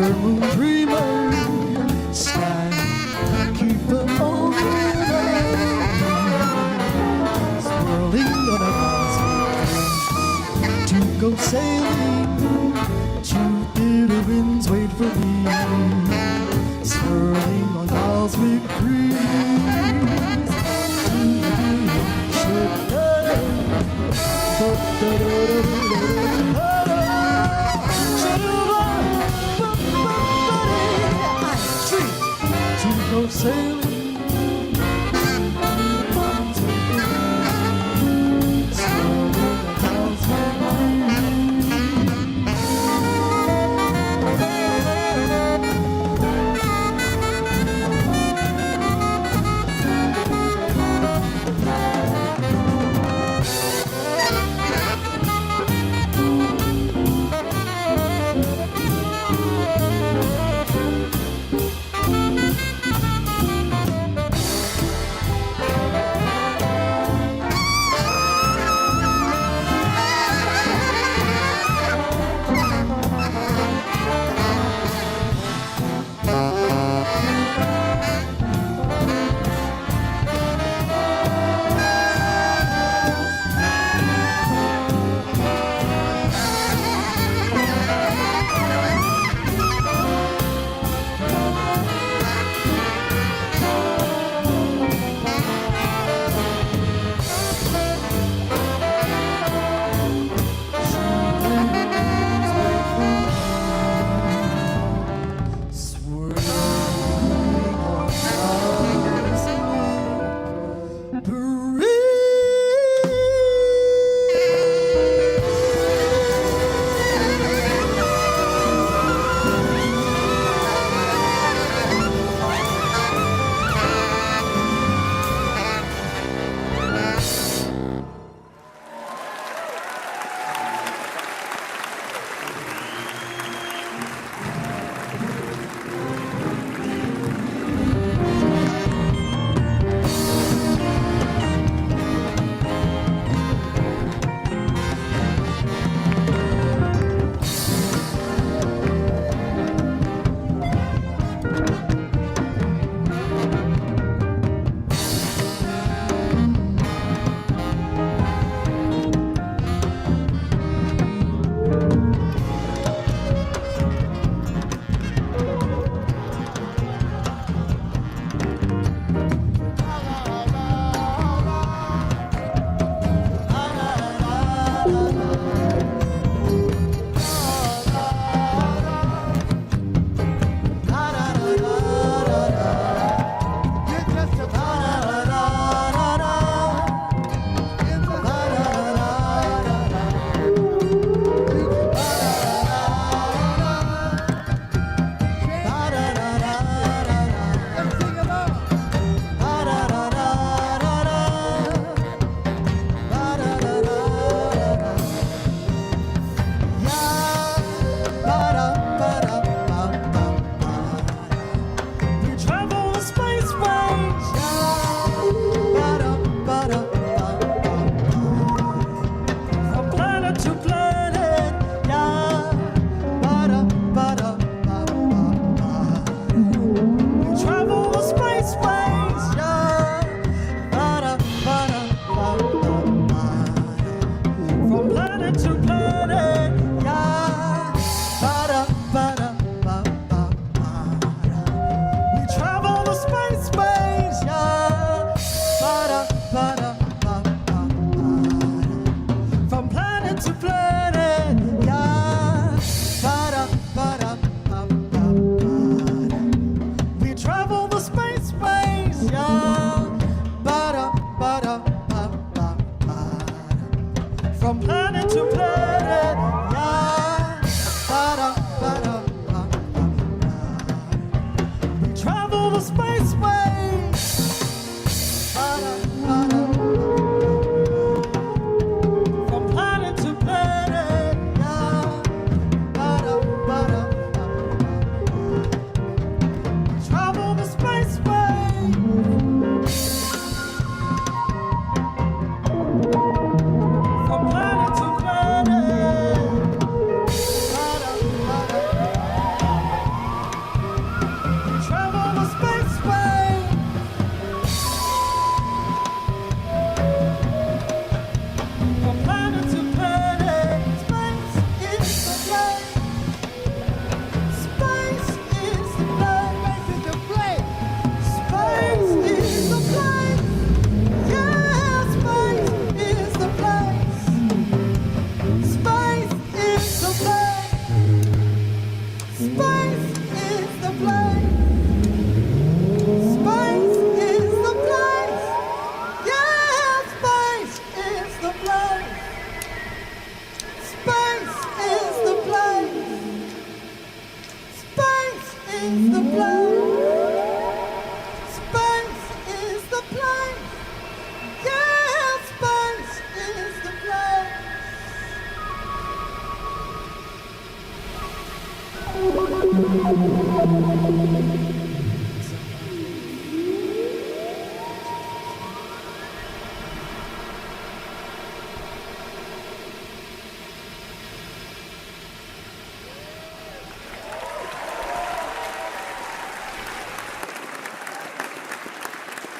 moon dreamer, sky keeper open, swirling on a cosmic to go sailing. Jupiter winds wait for me, swirling on cosmic breeze. To go sailing.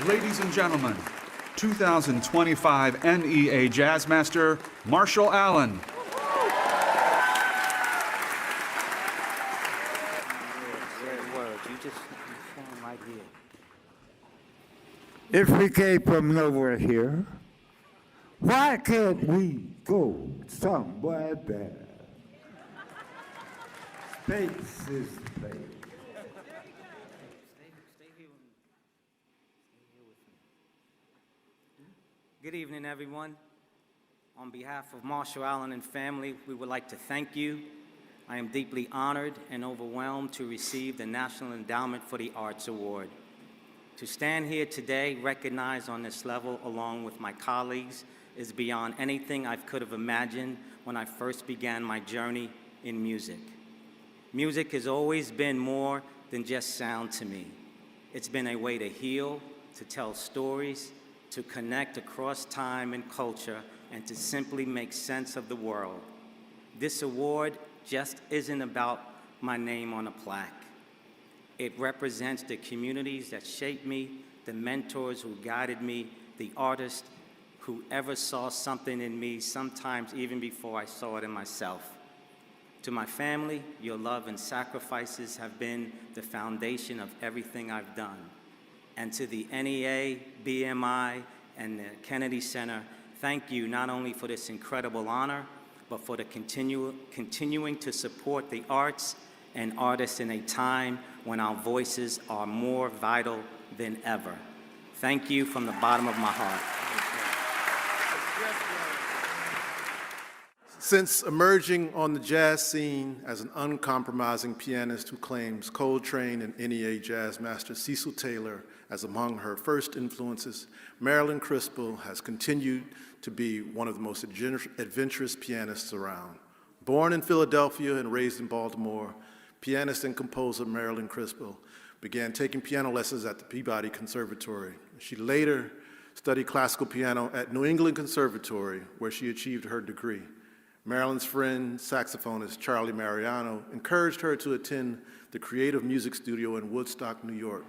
Ladies and gentlemen, 2025 NEA Jazz Master, Marshall Allen. If we came from nowhere here, why can't we go somewhere there? Space is the place. Good evening, everyone. On behalf of Marshall Allen and family, we would like to thank you. I am deeply honored and overwhelmed to receive the National Endowment for the Arts Award. To stand here today, recognized on this level along with my colleagues, is beyond anything I could have imagined when I first began my journey in music. Music has always been more than just sound to me. It's been a way to heal, to tell stories, to connect across time and culture, and to simply make sense of the world. This award just isn't about my name on a plaque. It represents the communities that shaped me, the mentors who guided me, the artists who ever saw something in me, sometimes even before I saw it in myself. To my family, your love and sacrifices have been the foundation of everything I've done. And to the NEA, BMI, and the Kennedy Center, thank you not only for this incredible honor, but for the continuing to support the arts and artists in a time when our voices are more vital than ever. Thank you from the bottom of my heart. Since emerging on the jazz scene as an uncompromising pianist who claims Coltrane and NEA jazz master Cecil Taylor as among her first influences, Marilyn Crispell has continued to be one of the most adventurous pianists around. Born in Philadelphia and raised in Baltimore, pianist and composer Marilyn Crispell began taking piano lessons at the Peabody Conservatory. She later studied classical piano at New England Conservatory, where she achieved her degree. Marilyn's friend, saxophonist Charlie Mariano, encouraged her to attend the Creative Music Studio in Woodstock, New York,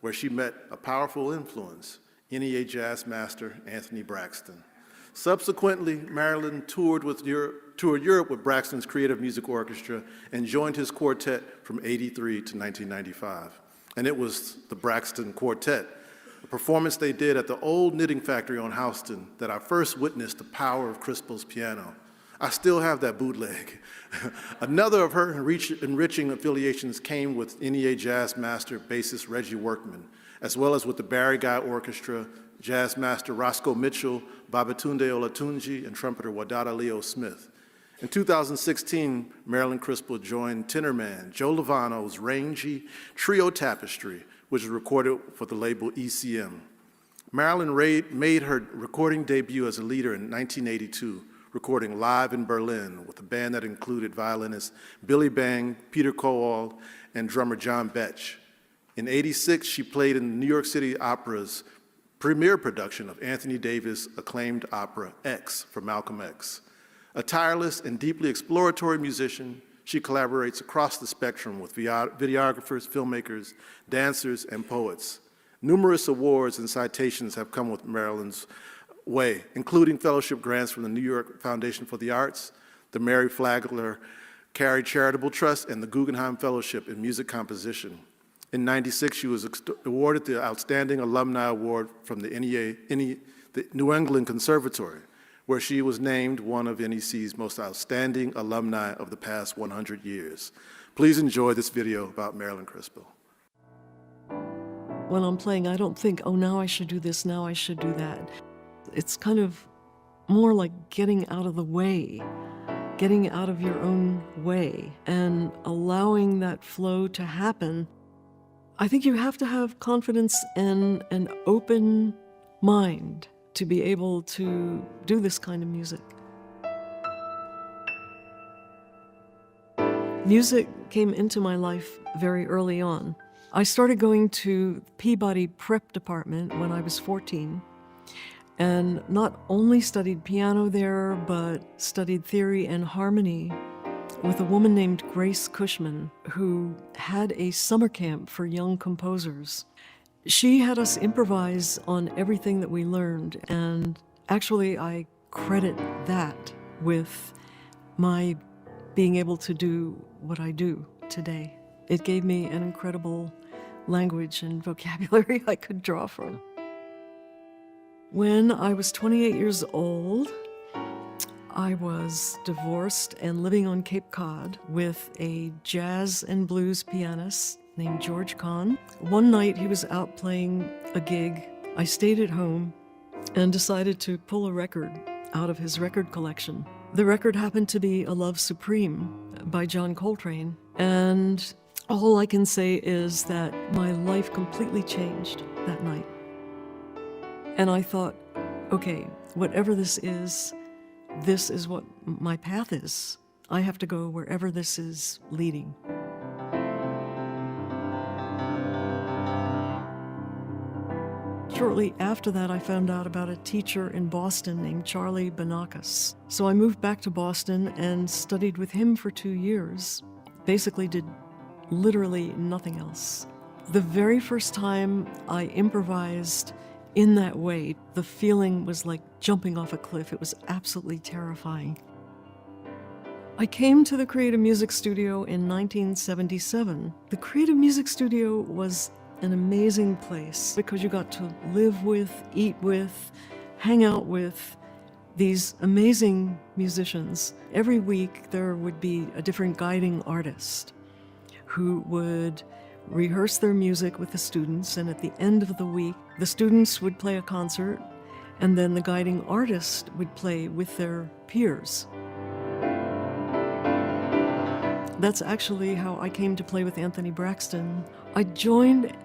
where she met a powerful influence, NEA jazz master Anthony Braxton. Subsequently, Marilyn toured Europe with Braxton's Creative Music Orchestra and joined his quartet from '83 to 1995. And it was the Braxton Quartet, a performance they did at the old Knitting Factory on Houston, that I first witnessed the power of Crispell's piano. I still have that bootleg. Another of her enriching affiliations came with NEA jazz master bassist Reggie Workman, as well as with the Barry Guy Orchestra, jazz master Roscoe Mitchell, Babatunde Olatunji, and trumpeter Wadada Leo Smith. In 2016, Marilyn Crispell joined tenor man Joe Lovano's rangy trio Tapestry, which was recorded for the label ECM. Marilyn made her recording debut as a leader in 1982, recording live in Berlin with a band that included violinist Billy Bang, Peter Kowal, and drummer John Betch. In '86, she played in the New York City Opera's premiere production of Anthony Davis' acclaimed opera X for Malcolm X. A tireless and deeply exploratory musician, she collaborates across the spectrum with videographers, filmmakers, dancers, and poets. Numerous awards and citations have come with Marilyn's way, including fellowship grants from the New York Foundation for the Arts, the Mary Flagler Carey Charitable Trust, and the Guggenheim Fellowship in Music Composition. In '96, she was awarded the Outstanding Alumni Award from the New England Conservatory, where she was named one of NEC's most outstanding alumni of the past 100 years. Please enjoy this video about Marilyn Crispell. When I'm playing, I don't think, oh, now I should do this, now I should do that. It's kind of more like getting out of the way, getting out of your own way and allowing that flow to happen. I think you have to have confidence and an open mind to be able to do this kind of music. Music came into my life very early on. I started going to Peabody Prep Department when I was 14, and not only studied piano there, but studied theory and harmony with a woman named Grace Cushman, who had a summer camp for young composers. She had us improvise on everything that we learned, and actually I credit that with my being able to do what I do today. It gave me an incredible language and vocabulary I could draw from. When I was 28 years old, I was divorced and living on Cape Cod with a jazz and blues pianist named George Kahn. One night he was out playing a gig. I stayed at home and decided to pull a record out of his record collection. The record happened to be A Love Supreme by John Coltrane, and all I can say is that my life completely changed that night. And I thought, okay, whatever this is what my path is. I have to go wherever this is leading. Shortly after that, I found out about a teacher in Boston named Charlie Banakis. So I moved back to Boston and studied with him for 2 years. Basically did literally nothing else. The very first time I improvised in that way, the feeling was like jumping off a cliff. It was absolutely terrifying. I came to the Creative Music Studio in 1977. The Creative Music Studio was an amazing place because you got to live with, eat with, hang out with these amazing musicians. Every week there would be a different guiding artist who would rehearse their music with the students, and at the end of the week, the students would play a concert, and then the guiding artist would play with their peers. That's actually how I came to play with Anthony Braxton. I joined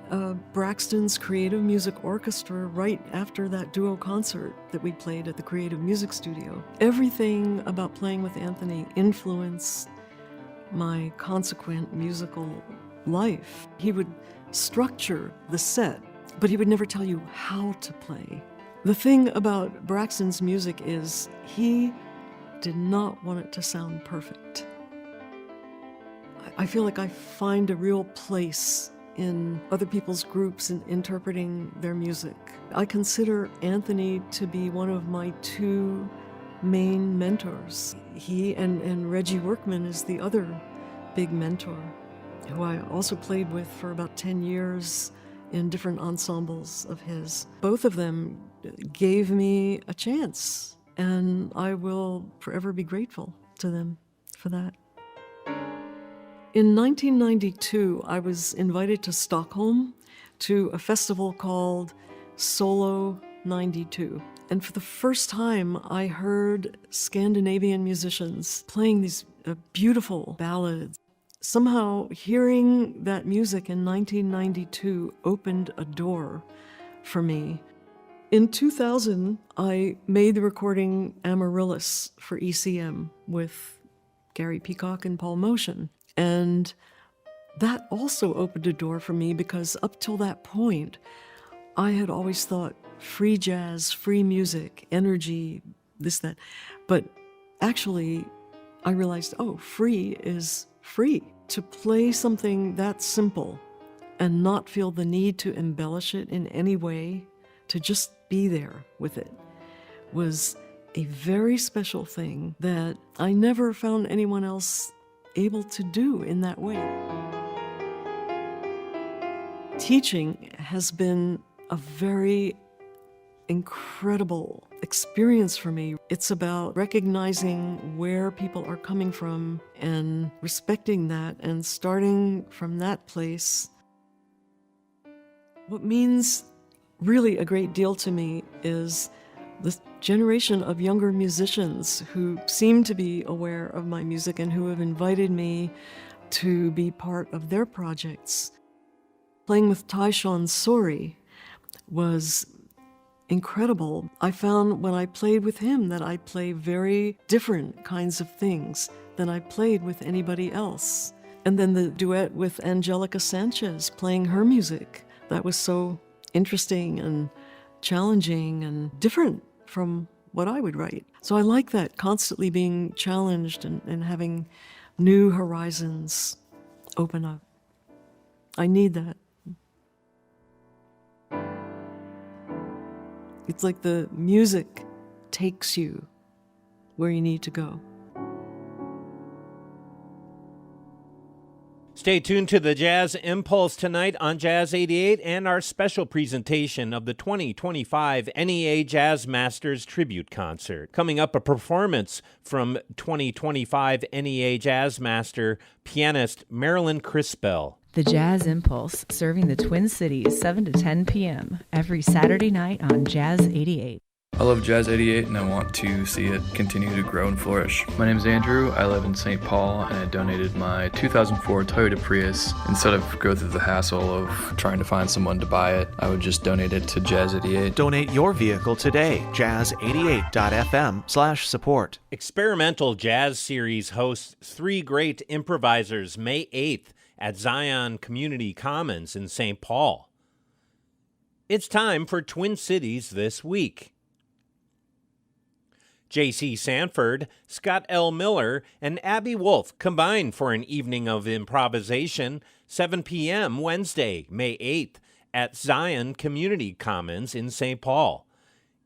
Braxton's Creative Music Orchestra right after that duo concert that we played at the Creative Music Studio. Everything about playing with Anthony influenced my consequent musical life. He would structure the set, but he would never tell you how to play. The thing about Braxton's music is he did not want it to sound perfect. I feel like I find a real place in other people's groups and interpreting their music. I consider Anthony to be one of my two main mentors. He and Reggie Workman is the other big mentor, who I also played with for about 10 years in different ensembles of his. Both of them gave me a chance, and I will forever be grateful to them for that. In 1992, I was invited to Stockholm to a festival called Solo 92. And for the first time, I heard Scandinavian musicians playing these beautiful ballads. Somehow, hearing that music in 1992 opened a door for me. In 2000, I made the recording Amaryllis for ECM with Gary Peacock and Paul Motion. And that also opened a door for me because up till that point, I had always thought free jazz, free music, energy, this, that. But actually, I realized, oh, free is free. To play something that simple and not feel the need to embellish it in any way, to just be there with it, was a very special thing that I never found anyone else able to do in that way. Teaching has been a very incredible experience for me. It's about recognizing where people are coming from and respecting that and starting from that place. What means really a great deal to me is the generation of younger musicians who seem to be aware of my music and who have invited me to be part of their projects. Playing with Tyshawn Sori was incredible. I found when I played with him that I play very different kinds of things than I played with anybody else. And then the duet with Angelica Sanchez, playing her music, that was so interesting and challenging and different from what I would write. So I like that, constantly being challenged and having new horizons open up. I need that. It's like the music takes you where you need to go. Stay tuned to the Jazz Impulse tonight on Jazz 88 and our special presentation of the 2025 NEA Jazz Masters Tribute Concert. Coming up, a performance from 2025 NEA Jazz Master pianist Marilyn Crispell. The Jazz Impulse, serving the Twin Cities 7 to 10 p.m. every Saturday night on Jazz 88. I love Jazz 88 and I want to see it continue to grow and flourish. My name is Andrew, I live in St. Paul, and I donated my 2004 Toyota Prius. Instead of go through the hassle of trying to find someone to buy it, I would just donate it to Jazz 88. Donate your vehicle today. Jazz88.fm/support. Experimental Jazz Series hosts 3 great improvisers May 8th at Zion Community Commons in St. Paul. It's time for Twin Cities This Week. J.C. Sanford, Scott L. Miller, and Abby Wolf combine for an evening of improvisation, 7 p.m. Wednesday, May 8th, at Zion Community Commons in St. Paul.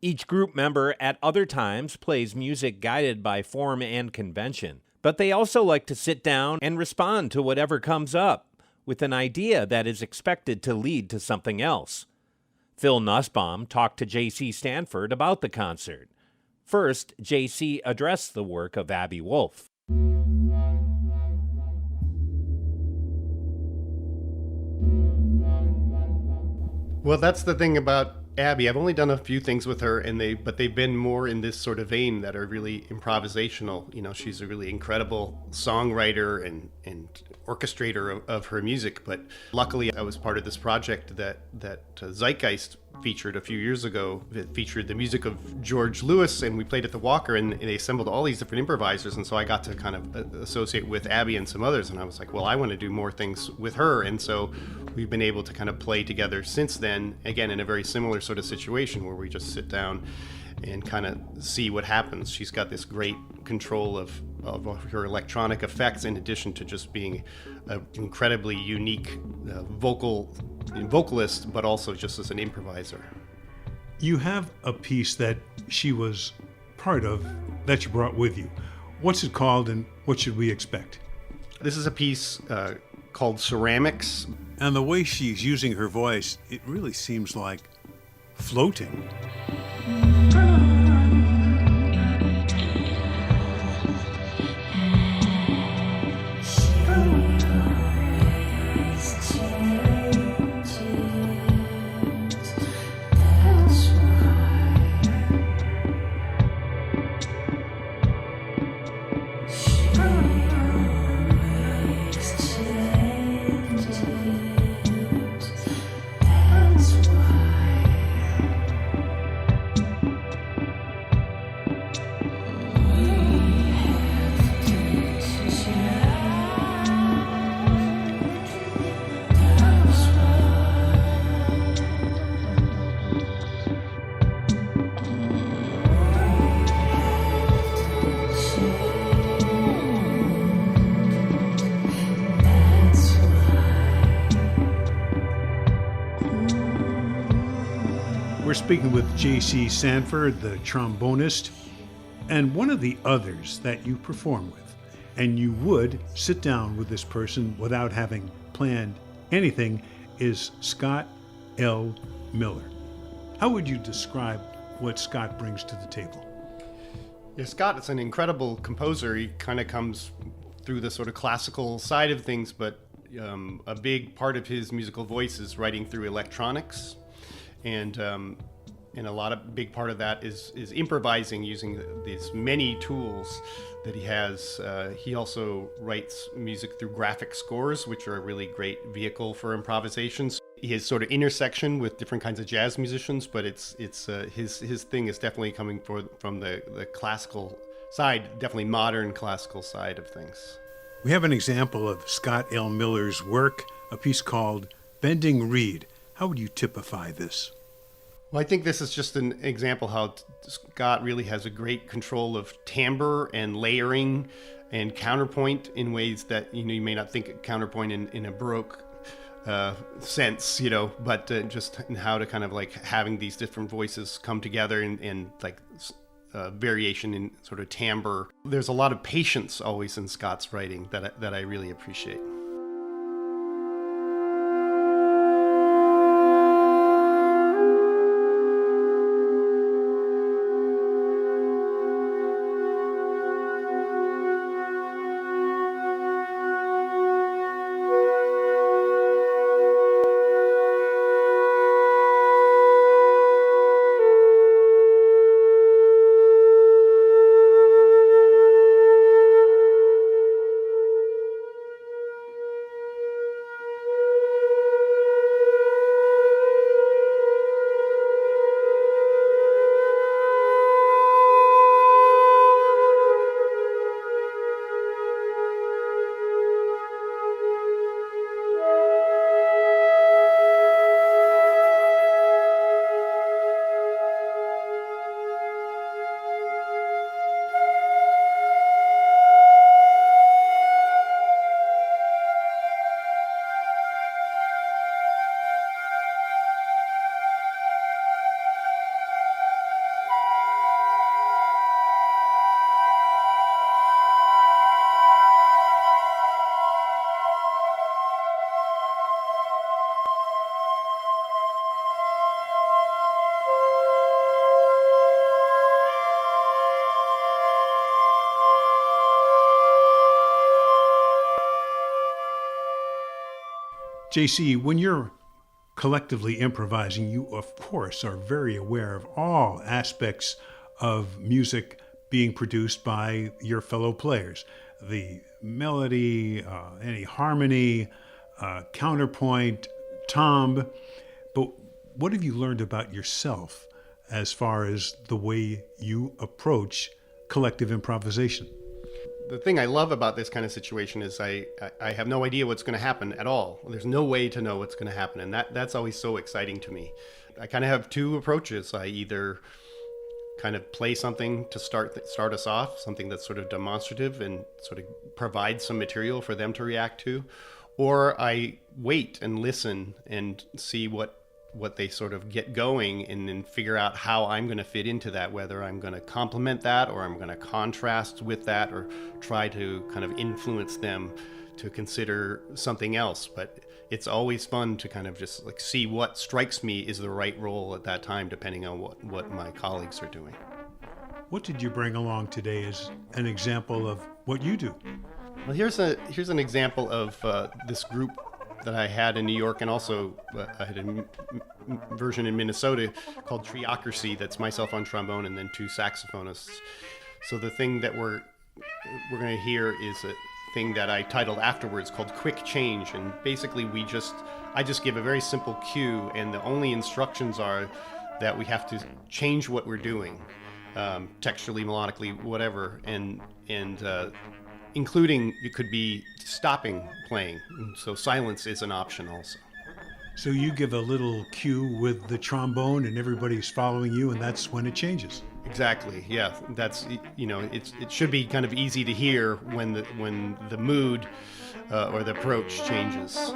Each group member at other times plays music guided by form and convention, but they also like to sit down and respond to whatever comes up, with an idea that is expected to lead to something else. Phil Nussbaum talked to J.C. Stanford about the concert. First, J.C. addressed the work of Abby Wolf. Well, that's the thing about Abby. I've only done a few things with her, but they've been more in this sort of vein that are really improvisational. You know, she's a really incredible songwriter and orchestrator of her music. But luckily, I was part of this project that Zeitgeist featured a few years ago. It featured the music of George Lewis, and we played at the Walker, and they assembled all these different improvisers. And so I got to kind of associate with Abby and some others, and I was like, well, I want to do more things with her. And so we've been able to kind of play together since then, again, in a very similar sort of situation where we just sit down and kind of see what happens. She's got this great control of her electronic effects, in addition to just being an incredibly unique vocalist, but also just as an improviser. You have a piece that she was part of that you brought with you. What's it called, and what should we expect? This is a piece called Ceramics. And the way she's using her voice, it really seems like floating. Speaking with J.C. Sanford, the trombonist, and one of the others that you perform with. And you would sit down with this person without having planned anything, is Scott L. Miller. How would you describe what Scott brings to the table? Yeah, Scott is an incredible composer. He kind of comes through the sort of classical side of things, but a big part of his musical voice is writing through electronics, and a big part of that is improvising using these many tools that he has. He also writes music through graphic scores, which are a really great vehicle for improvisations. His sort of intersection with different kinds of jazz musicians, but his thing is definitely coming from the classical side, definitely modern classical side of things. We have an example of Scott L. Miller's work, a piece called Bending Reed. How would you typify this? Well, I think this is just an example how Scott really has a great control of timbre and layering and counterpoint in ways that you may not think of counterpoint in a Baroque sense, but just in how to kind of like having these different voices come together and like variation in sort of timbre. There's a lot of patience always in Scott's writing that I really appreciate. JC, when you're collectively improvising, you of course are very aware of all aspects of music being produced by your fellow players. The melody, any harmony, counterpoint, timbre. But what have you learned about yourself as far as the way you approach collective improvisation? The thing I love about this kind of situation is I have no idea what's going to happen at all. There's no way to know what's going to happen, and that's always so exciting to me. I kind of have two approaches. I either kind of play something to start us off, something that's sort of demonstrative and sort of provide some material for them to react to, or I wait and listen and see what they sort of get going and then figure out how I'm going to fit into that, whether I'm going to complement that or I'm going to contrast with that or try to kind of influence them to consider something else. But it's always fun to kind of just like see what strikes me is the right role at that time, depending on what my colleagues are doing. What did you bring along today as an example of what you do? Well, here's an example of this group that I had in New York, and also I had a version in Minnesota called Triocracy. That's myself on trombone and then two saxophonists. So the thing that we're going to hear is a thing that I titled afterwards called Quick Change, and basically I just give a very simple cue, and the only instructions are that we have to change what we're doing, texturally, melodically, whatever, and including it could be stopping playing. And so silence is an option also. So you give a little cue with the trombone and everybody's following you, and that's when it changes. Exactly. Yeah. That's, it should be kind of easy to hear when the mood or the approach changes.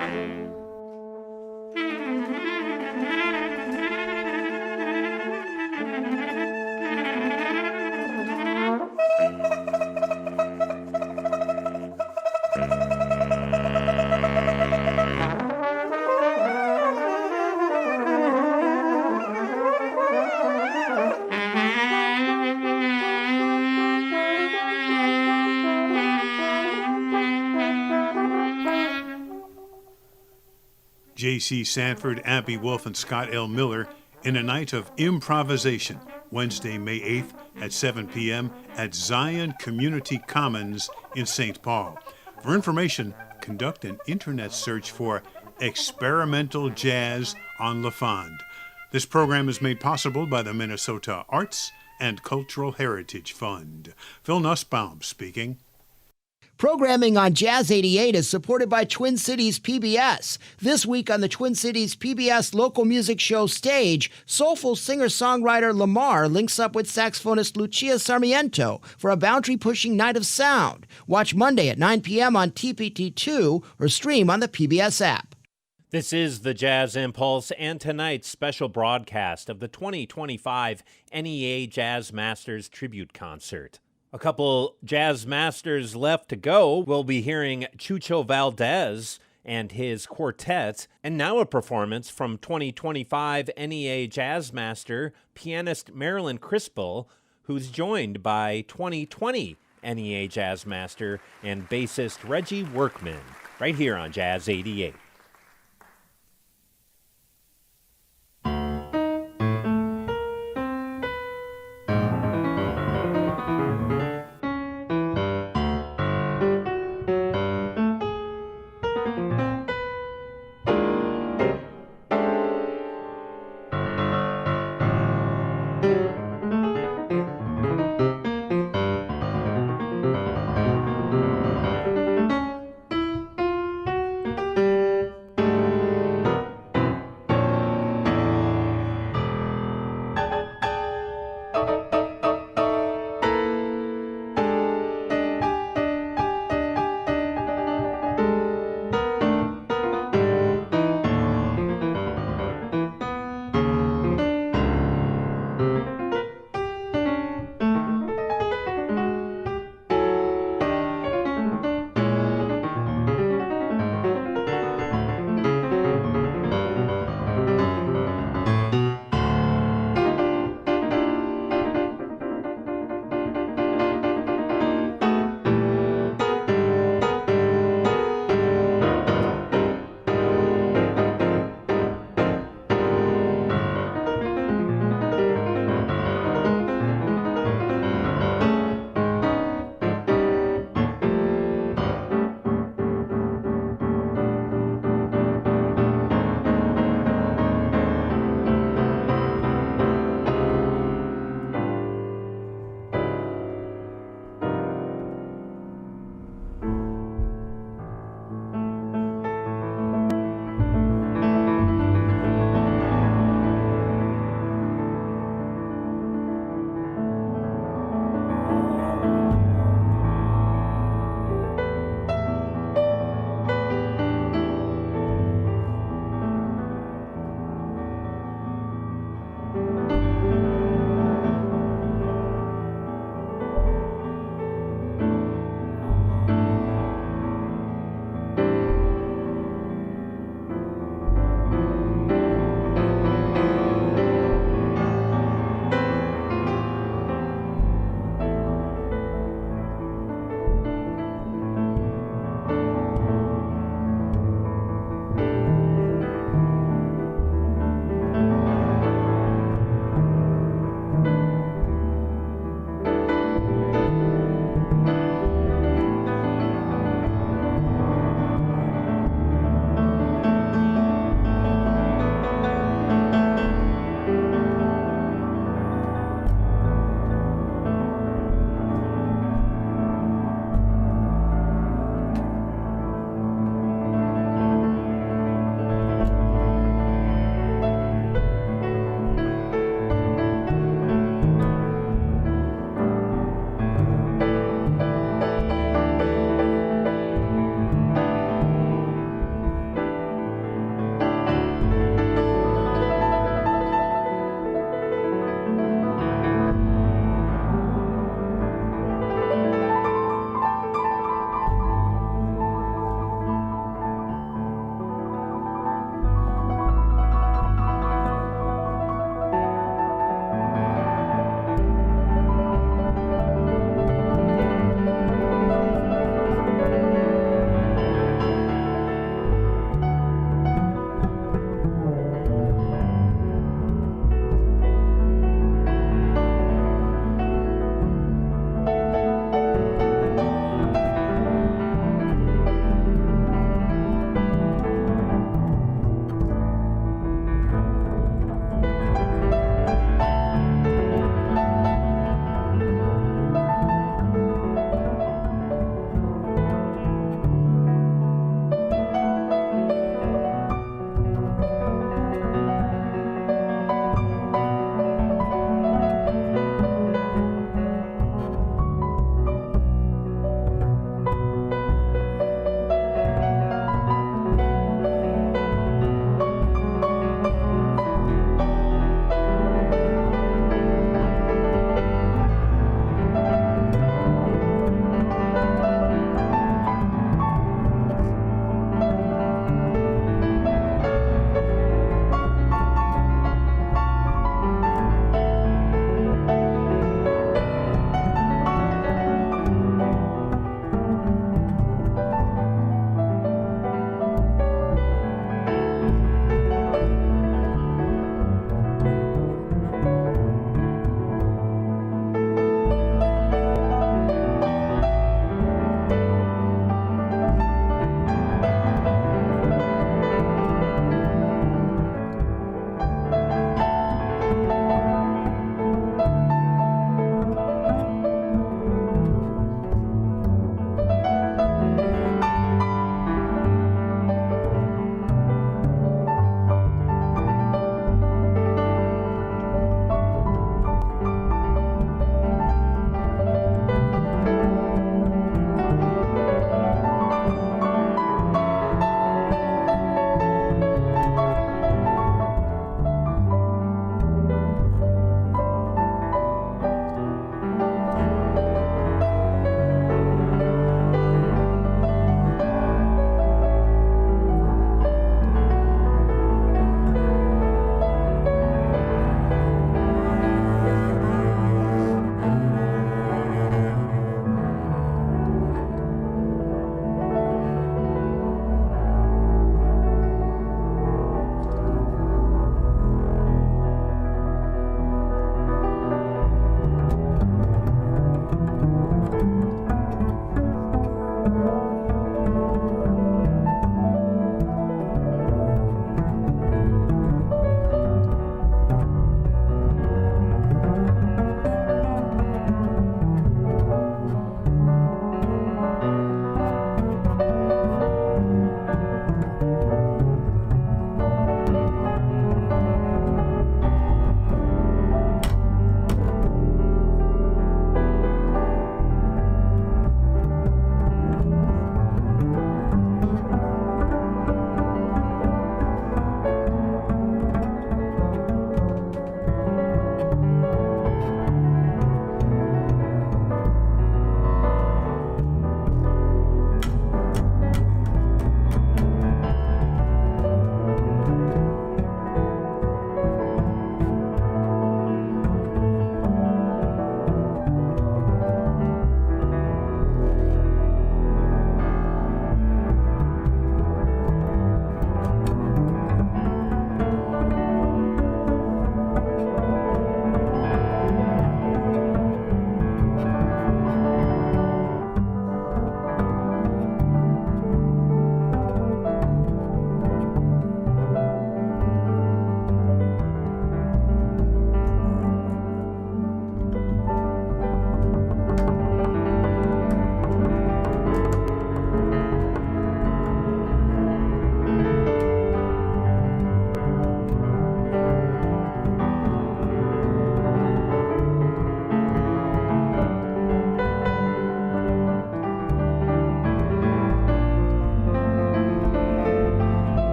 J.C. Sanford, Abby Wolf, and Scott L. Miller in a night of improvisation, Wednesday, May 8th at 7 p.m. at Zion Community Commons in St. Paul. For information, conduct an internet search for Experimental Jazz on LaFond. This program is made possible by the Minnesota Arts and Cultural Heritage Fund. Phil Nussbaum speaking. Programming on Jazz 88 is supported by Twin Cities PBS. This week on the Twin Cities PBS local music show Stage, soulful singer-songwriter Lamar links up with saxophonist Lucia Sarmiento for a boundary-pushing night of sound. Watch Monday at 9 p.m. on TPT2 or stream on the PBS app. This is the Jazz Impulse and tonight's special broadcast of the 2025 NEA Jazz Masters Tribute Concert. A couple Jazz Masters left to go. We'll be hearing Chucho Valdez and his quartet, and now a performance from 2025 NEA Jazz Master pianist Marilyn Crispell, who's joined by 2020 NEA Jazz Master and bassist Reggie Workman, right here on Jazz 88.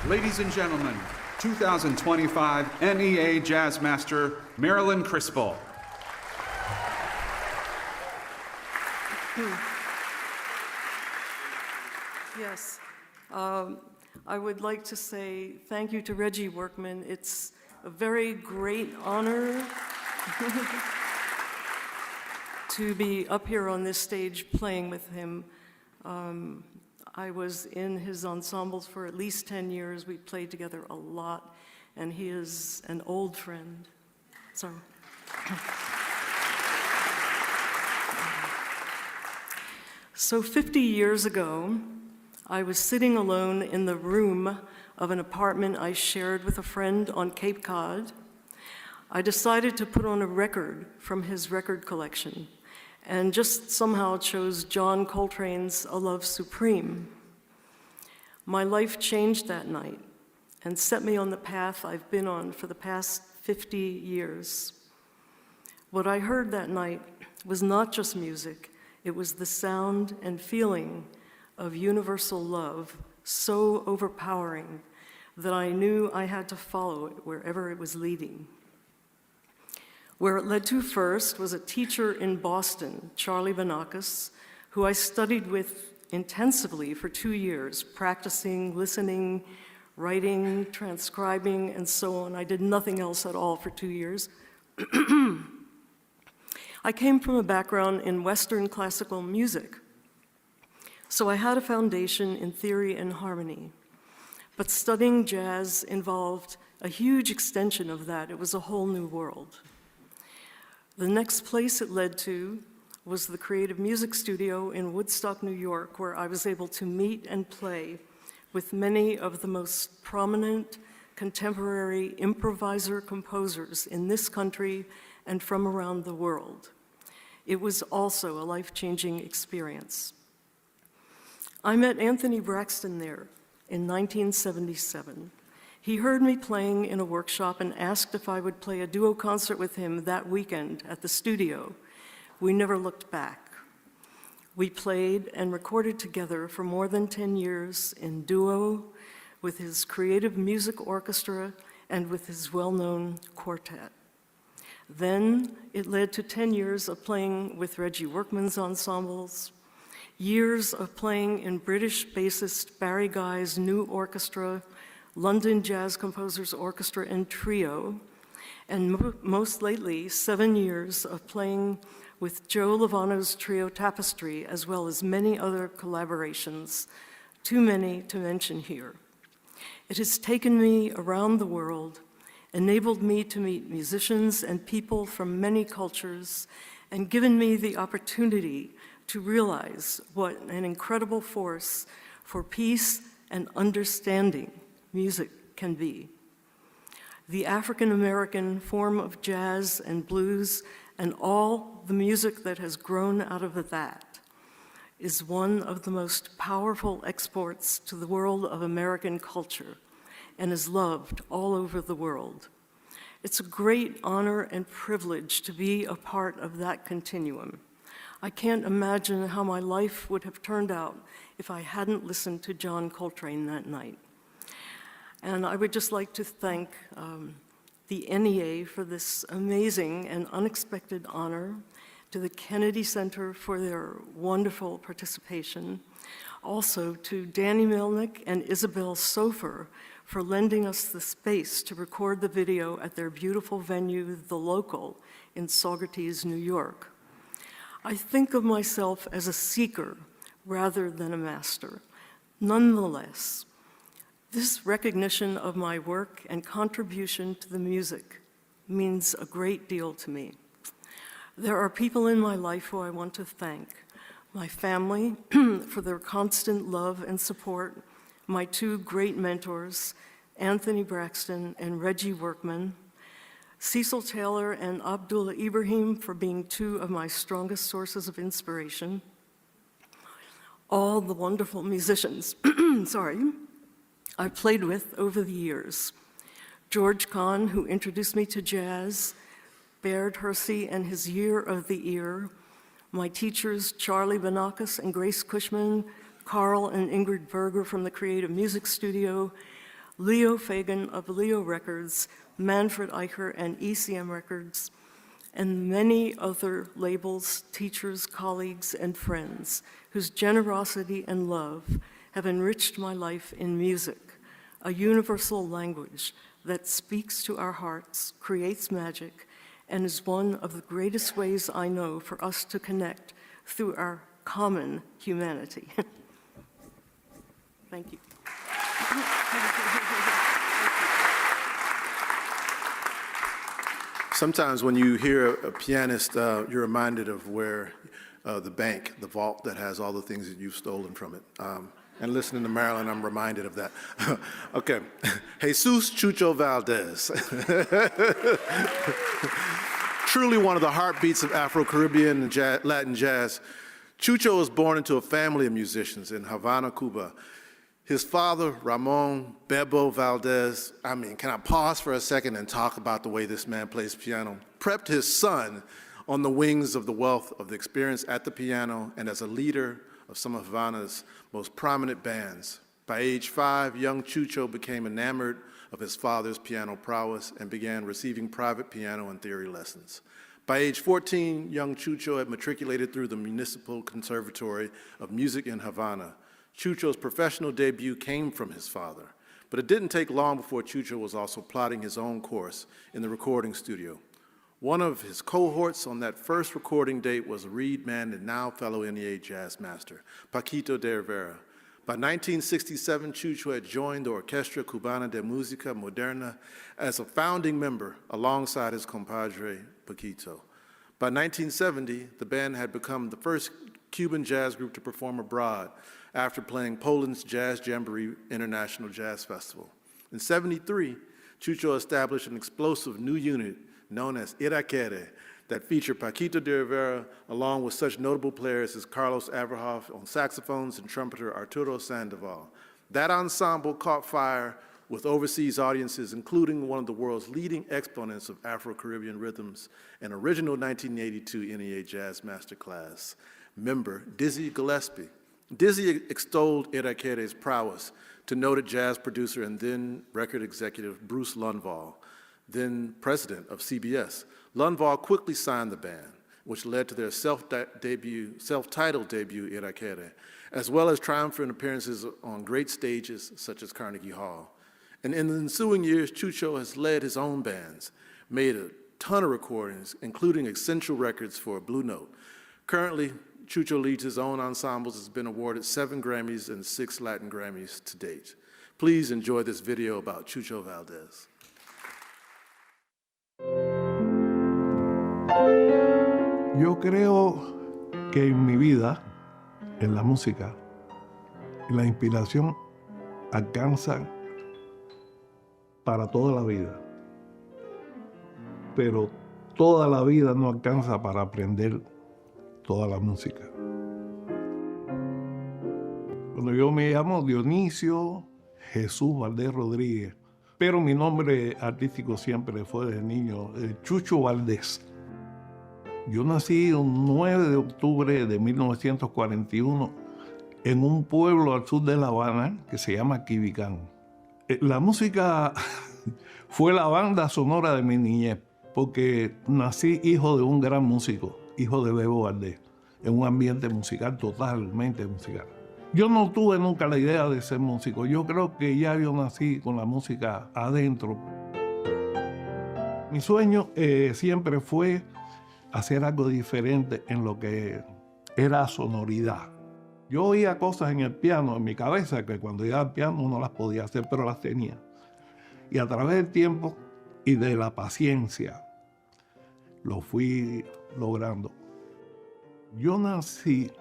Ladies and gentlemen, 2025 NEA Jazz Master, Marilyn Crispell. Yes. I would like to say thank you to Reggie Workman. It's a very great honor to be up here on this stage playing with him. I was in his ensembles for at least 10 years. We played together a lot, and he is an old friend. So. So 50 years ago, I was sitting alone in the room of an apartment I shared with a friend on Cape Cod. I decided to put on a record from his record collection and just somehow chose John Coltrane's A Love Supreme. My life changed that night and set me on the path I've been on for the past 50 years. What I heard that night was not just music, it was the sound and feeling of universal love so overpowering that I knew I had to follow it wherever it was leading. Where it led to first was a teacher in Boston, Charlie Banakis, who I studied with intensively for 2 years, practicing, listening, writing, transcribing, and so on. I did nothing else at all for 2 years. I came from a background in Western classical music, so I had a foundation in theory and harmony. But studying jazz involved a huge extension of that. It was a whole new world. The next place it led to was the Creative Music Studio in Woodstock, New York, where I was able to meet and play with many of the most prominent contemporary improviser composers in this country and from around the world. It was also a life-changing experience. I met Anthony Braxton there in 1977. He heard me playing in a workshop and asked if I would play a duo concert with him that weekend at the studio. We never looked back. We played and recorded together for more than 10 years in duo with his creative music orchestra and with his well-known quartet. Then it led to 10 years of playing with Reggie Workman's ensembles, years of playing in British bassist Barry Guy's new orchestra, London Jazz Composers Orchestra and Trio, and most lately, 7 years of playing with Joe Lovano's Trio Tapestry, as well as many other collaborations, too many to mention here. It has taken me around the world, enabled me to meet musicians and people from many cultures, and given me the opportunity to realize what an incredible force for peace and understanding music can be. The African American form of jazz and blues and all the music that has grown out of that is one of the most powerful exports to the world of American culture and is loved all over the world. It's a great honor and privilege to be a part of that continuum. I can't imagine how my life would have turned out if I hadn't listened to John Coltrane that night. And I would just like to thank the NEA for this amazing and unexpected honor, to the Kennedy Center for their wonderful participation, also to Danny Melnick and Isabel Sofer for lending us the space to record the video at their beautiful venue, The Local, in Saugerties, New York. I think of myself as a seeker rather than a master. Nonetheless, this recognition of my work and contribution to the music means a great deal to me. There are people in my life who I want to thank. My family for their constant love and support, my two great mentors, Anthony Braxton and Reggie Workman, Cecil Taylor and Abdullah Ibrahim for being two of my strongest sources of inspiration, all the wonderful musicians, I've played with over the years. George Kahn, who introduced me to jazz, Baird Hersey and his Year of the Ear, my teachers Charlie Banakis and Grace Cushman, Carl and Ingrid Berger from the Creative Music Studio, Leo Fagan of Leo Records, Manfred Eicher and ECM Records, and many other labels, teachers, colleagues, and friends whose generosity and love have enriched my life in music, a universal language that speaks to our hearts, creates magic, and is one of the greatest ways I know for us to connect through our common humanity. Thank you. Sometimes when you hear a pianist, you're reminded of where the bank, the vault that has all the things that you've stolen from it. And listening to Marilyn, I'm reminded of that. Okay, Jesus Chucho Valdez. Truly one of the heartbeats of Afro-Caribbean and Latin jazz. Chucho was born into a family of musicians in Havana, Cuba. His father, Ramon Bebo Valdez, can I pause for a second and talk about the way this man plays piano? Prepped his son on the wings of the wealth of the experience at the piano and as a leader of some of Havana's most prominent bands. By age 5, young Chucho became enamored of his father's piano prowess and began receiving private piano and theory lessons. By age 14, young Chucho had matriculated through the Municipal Conservatory of Music in Havana. Chucho's professional debut came from his father, but it didn't take long before Chucho was also plotting his own course in the recording studio. One of his cohorts on that first recording date was a reed man and now fellow NEA jazz master, Paquito de Rivera. By 1967, Chucho had joined the Orquesta Cubana de Música Moderna as a founding member alongside his compadre, Paquito. By 1970, the band had become the first Cuban jazz group to perform abroad after playing Poland's Jazz Jamboree International Jazz Festival. In '73, Chucho established an explosive new unit known as Irakere that featured Paquito de Rivera along with such notable players as Carlos Averhoff on saxophones and trumpeter Arturo Sandoval. That ensemble caught fire with overseas audiences, including one of the world's leading exponents of Afro-Caribbean rhythms, an original 1982 NEA Jazz Masterclass member, Dizzy Gillespie. Dizzy extolled Iraquere's prowess to noted jazz producer and then record executive Bruce Lundvall, then president of CBS. Lundvall quickly signed the band, which led to their self-titled debut, Irakere, as well as triumphant appearances on great stages such as Carnegie Hall. And in the ensuing years, Chucho has led his own bands, made a ton of recordings, including essential records for Blue Note. Currently, Chucho leads his own ensembles, has been awarded 7 Grammys and 6 Latin Grammys to date. Please enjoy this video about Chucho Valdez. Yo creo que en mi vida, en la música, la inspiración alcanza para toda la vida, pero toda la vida no alcanza para aprender toda la música. Bueno, yo me llamo Dionisio Jesús Valdés Rodríguez, pero mi nombre artístico siempre fue desde niño Chucho Valdés. Yo nací un 9 de octubre de 1941 en un pueblo al sur de La Habana que se llama Quibicán. La música fue la banda sonora de mi niñez, porque nací hijo de un gran músico, hijo de Bebo Valdés, en un ambiente musical totalmente musical. Yo no tuve nunca la idea de ser músico. Yo creo que ya yo nací con la música adentro. Mi sueño siempre fue hacer algo diferente en lo que era sonoridad. Yo oía cosas en el piano, en mi cabeza, que cuando iba al piano no las podía hacer, pero las tenía. Y a través del tiempo y de la paciencia, lo fui logrando. Yo nací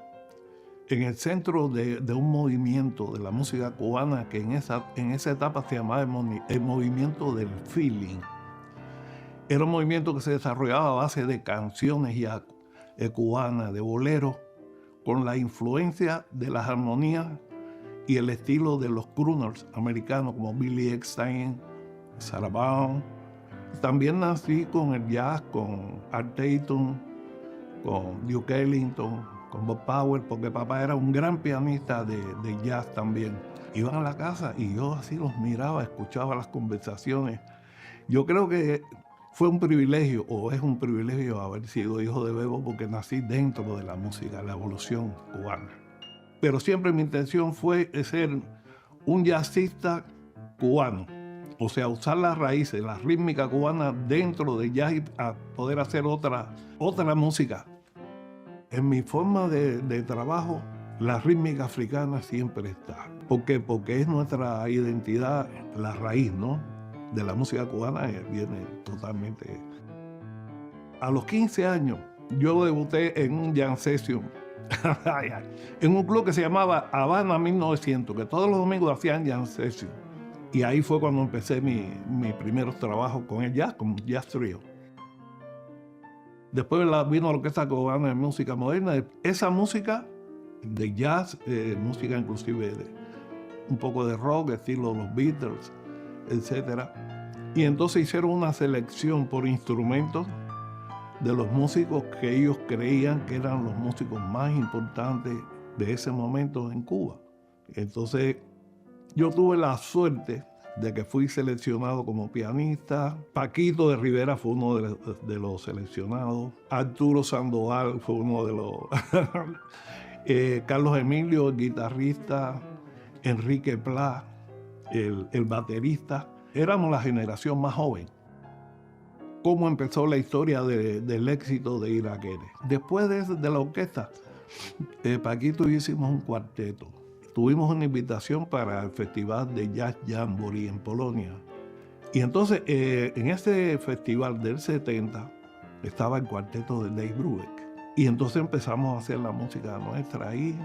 en el centro de un movimiento de la música cubana que en esa etapa se llamaba el movimiento del feeling. Era un movimiento que se desarrollaba a base de canciones ya cubanas, de boleros, con la influencia de las armonías y el estilo de los crooners americanos como Billy Eckstine, Sarah Vaughan. También nací con el jazz, con Art Tatum, con Duke Ellington, con Bob Powell, porque papá era un gran pianista de jazz también. iban a la casa y yo así los miraba, escuchaba las conversaciones. Yo creo que fue un privilegio, o es un privilegio, haber sido hijo de Bebo porque nací dentro de la música, la evolución cubana. Pero siempre mi intención fue ser un jazzista cubano. O sea, usar las raíces, la rítmica cubana dentro de jazz y a poder hacer otra música. En mi forma de trabajo, la rítmica africana siempre está. ¿Por qué? Porque es nuestra identidad, la raíz, ¿no? De la música cubana viene totalmente. A los 15 años, yo debuté en un jam session, en un club que se llamaba Habana 1900, que todos los domingos hacían jam session. Y ahí fue cuando empecé mi primeros trabajos con el jazz, con Jazz Trio. Después vino la Orquesta Cubana de Música Moderna. Esa música de jazz, música inclusive un poco de rock, estilo los Beatles, etc. Y entonces hicieron una selección por instrumentos de los músicos que ellos creían que eran los músicos más importantes de ese momento en Cuba. Entonces yo tuve la suerte de que fui seleccionado como pianista. Paquito de Rivera fue uno de los seleccionados. Arturo Sandoval fue uno de los... Carlos Emilio, el guitarrista. Enrique Pla, el baterista. Éramos la generación más joven. ¿Cómo empezó la historia del éxito de Iraquere? Después de la orquesta, Paquito y yo hicimos un cuarteto. Tuvimos una invitación para el Festival de Jazz Jamboree en Polonia. Y entonces, en ese festival del 70, estaba el cuarteto de Dave Brubeck. Y entonces empezamos a hacer la música nuestra ahí.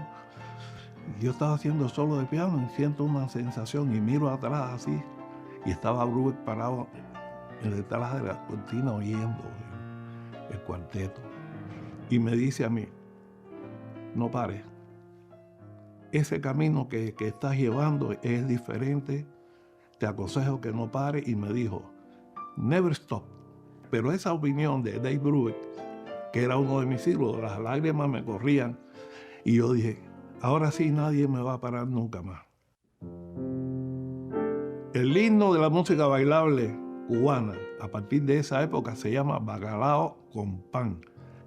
Yo estaba haciendo solo de piano y siento una sensación y miro atrás así. Y estaba Brubeck parado detrás de la cortina oyendo el cuarteto. Y me dice a mí, no pares. Ese camino que estás llevando es diferente, te aconsejo que no pares. Y me dijo, never stop. Pero esa opinión de Dave Brubeck, que era uno de mis ídolos, las lágrimas me corrían. Y yo dije, ahora sí nadie me va a parar nunca más. El himno de la música bailable cubana, a partir de esa época, se llama Bacalao con Pan,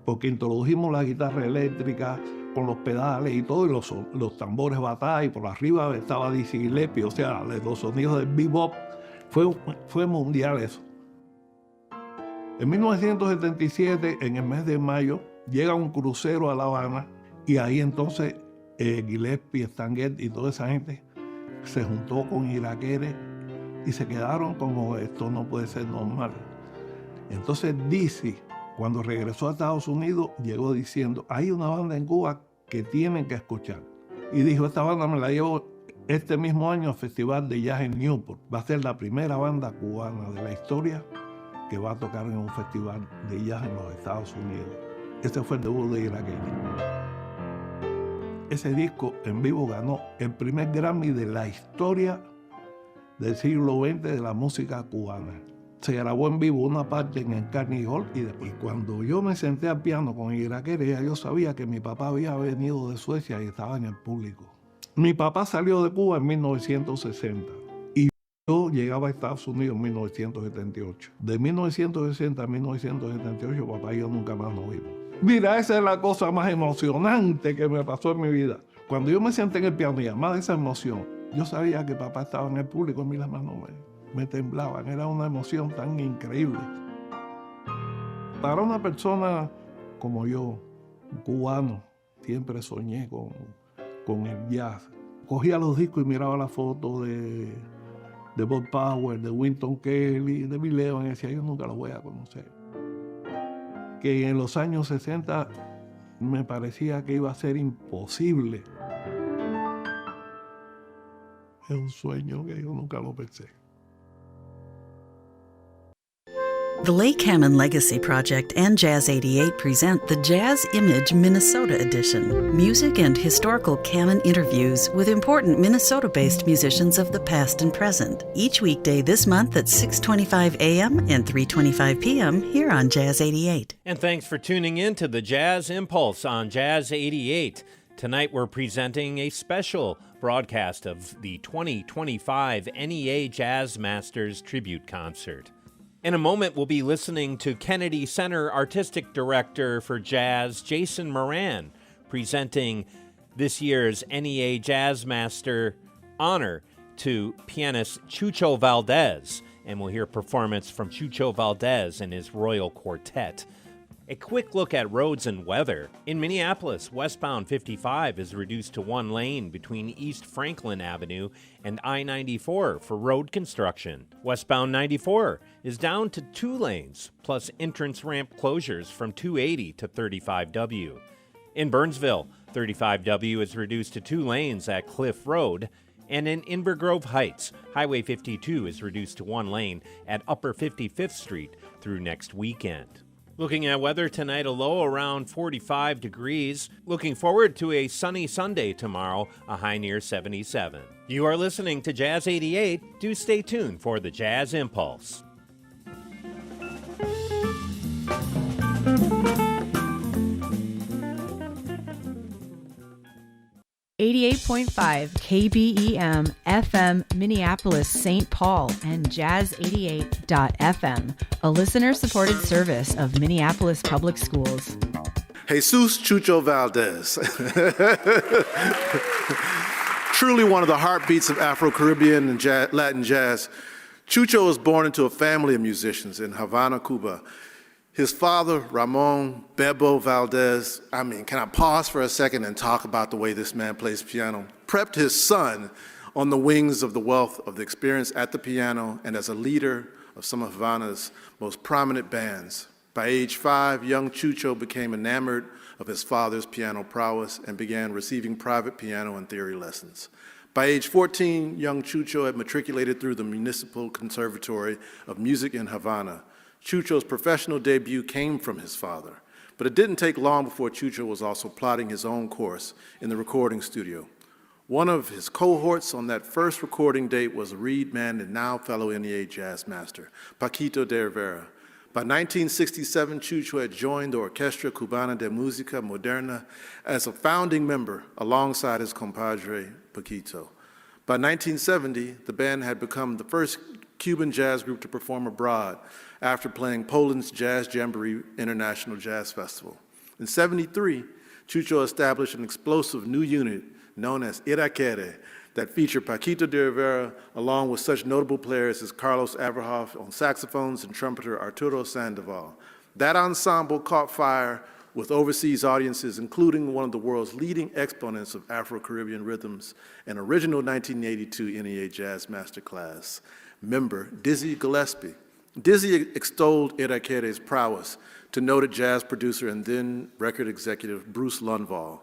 porque introdujimos la guitarra eléctrica, con los pedales y todo, y los tambores batá, y por arriba estaba Dizzy Gillespie, o sea, los sonidos del bebop. Fue mundial eso. En 1977, en el mes de mayo, llega un crucero a La Habana, y ahí entonces Gillespie, Stan Getz y toda esa gente se juntó con Iraquere y se quedaron como, esto no puede ser normal. Entonces Dizzy, cuando regresó a Estados Unidos, llegó diciendo, hay una banda en Cuba que tienen que escuchar. Y dijo, esta banda me la llevo este mismo año al Festival de Jazz en Newport. Va a ser la primera banda cubana de la historia que va a tocar en un festival de jazz en los Estados Unidos. Ese fue el debut de Iraquere. Ese disco en vivo ganó el primer Grammy de la historia del siglo XX de la música cubana. Se grabó en vivo una parte en el Carnegie Hall y después cuando yo me senté al piano con Iraquere, ya yo sabía que mi papá había venido de Suecia y estaba en el público. Mi papá salió de Cuba en 1960 y yo llegaba a Estados Unidos en 1978. De 1960 a 1978, papá y yo nunca más nos vimos. Mira, esa es la cosa más emocionante que me pasó en mi vida. Cuando yo me senté en el piano y además de esa emoción, yo sabía que papá estaba en el público, a mí las manos me temblaban, era una emoción tan increíble. Para una persona como yo, un cubano, siempre soñé con el jazz. Cogía los discos y miraba las fotos de Bob Powell, de Wynton Kelly, de Bill Evans, y decía, yo nunca los voy a conocer. Que en los años 60 me parecía que iba a ser imposible. Es un sueño que yo nunca lo pensé. The Lake Hammond Legacy Project and Jazz88 present the Jazz Image Minnesota Edition. Music and historical Hammond interviews with important Minnesota-based musicians of the past and present. Each weekday this month at 6:25 a.m. and 3:25 p.m. here on Jazz88. And thanks for tuning in to the Jazz Impulse on Jazz88. Tonight we're presenting a special broadcast of the 2025 NEA Jazz Masters Tribute Concert. In a moment, we'll be listening to Kennedy Center Artistic Director for Jazz, Jason Moran, presenting this year's NEA Jazz Master honor to pianist Chucho Valdez, and we'll hear a performance from Chucho Valdez and his Royal Quartet. A quick look at roads and weather. In Minneapolis, westbound 55 is reduced to one lane between East Franklin Avenue and I-94 for road construction. Westbound 94 is down to 2 lanes, plus entrance ramp closures from 280 to 35W. In Burnsville, 35W is reduced to 2 lanes at Cliff Road, and in Inver Grove Heights, Highway 52 is reduced to 1 lane at Upper 55th Street through next weekend. Looking at weather tonight, a low around 45 degrees. Looking forward to a sunny Sunday tomorrow, a high near 77. You are listening to Jazz 88. Do stay tuned for the Jazz Impulse. 88.5 KBEM FM Minneapolis St. Paul and Jazz88.FM, a listener-supported service of Minneapolis Public Schools. Jesus Chucho Valdez. Truly one of the heartbeats of Afro-Caribbean and Latin jazz. Chucho was born into a family of musicians in Havana, Cuba. His father, Ramon Bebo Valdez, can I pause for a second and talk about the way this man plays piano? Prepped his son on the wings of the wealth of the experience at the piano and as a leader of some of Havana's most prominent bands. By age 5, young Chucho became enamored of his father's piano prowess and began receiving private piano and theory lessons. By age 14, young Chucho had matriculated through the Municipal Conservatory of Music in Havana. Chucho's professional debut came from his father, but it didn't take long before Chucho was also plotting his own course in the recording studio. One of his cohorts on that first recording date was a Reed man and now fellow NEA jazz master, Paquito de Rivera. By 1967, Chucho had joined the Orquesta Cubana de Música Moderna as a founding member alongside his compadre, Paquito. By 1970, the band had become the first Cuban jazz group to perform abroad after playing Poland's Jazz Jamboree International Jazz Festival. In '73, Chucho established an explosive new unit known as Irakere that featured Paquito de Rivera along with such notable players as Carlos Averhoff on saxophones and trumpeter Arturo Sandoval. That ensemble caught fire with overseas audiences, including one of the world's leading exponents of Afro-Caribbean rhythms, an original 1982 NEA Jazz Masterclass member, Dizzy Gillespie. Dizzy extolled Irakere's prowess to noted jazz producer and then record executive Bruce Lundvall,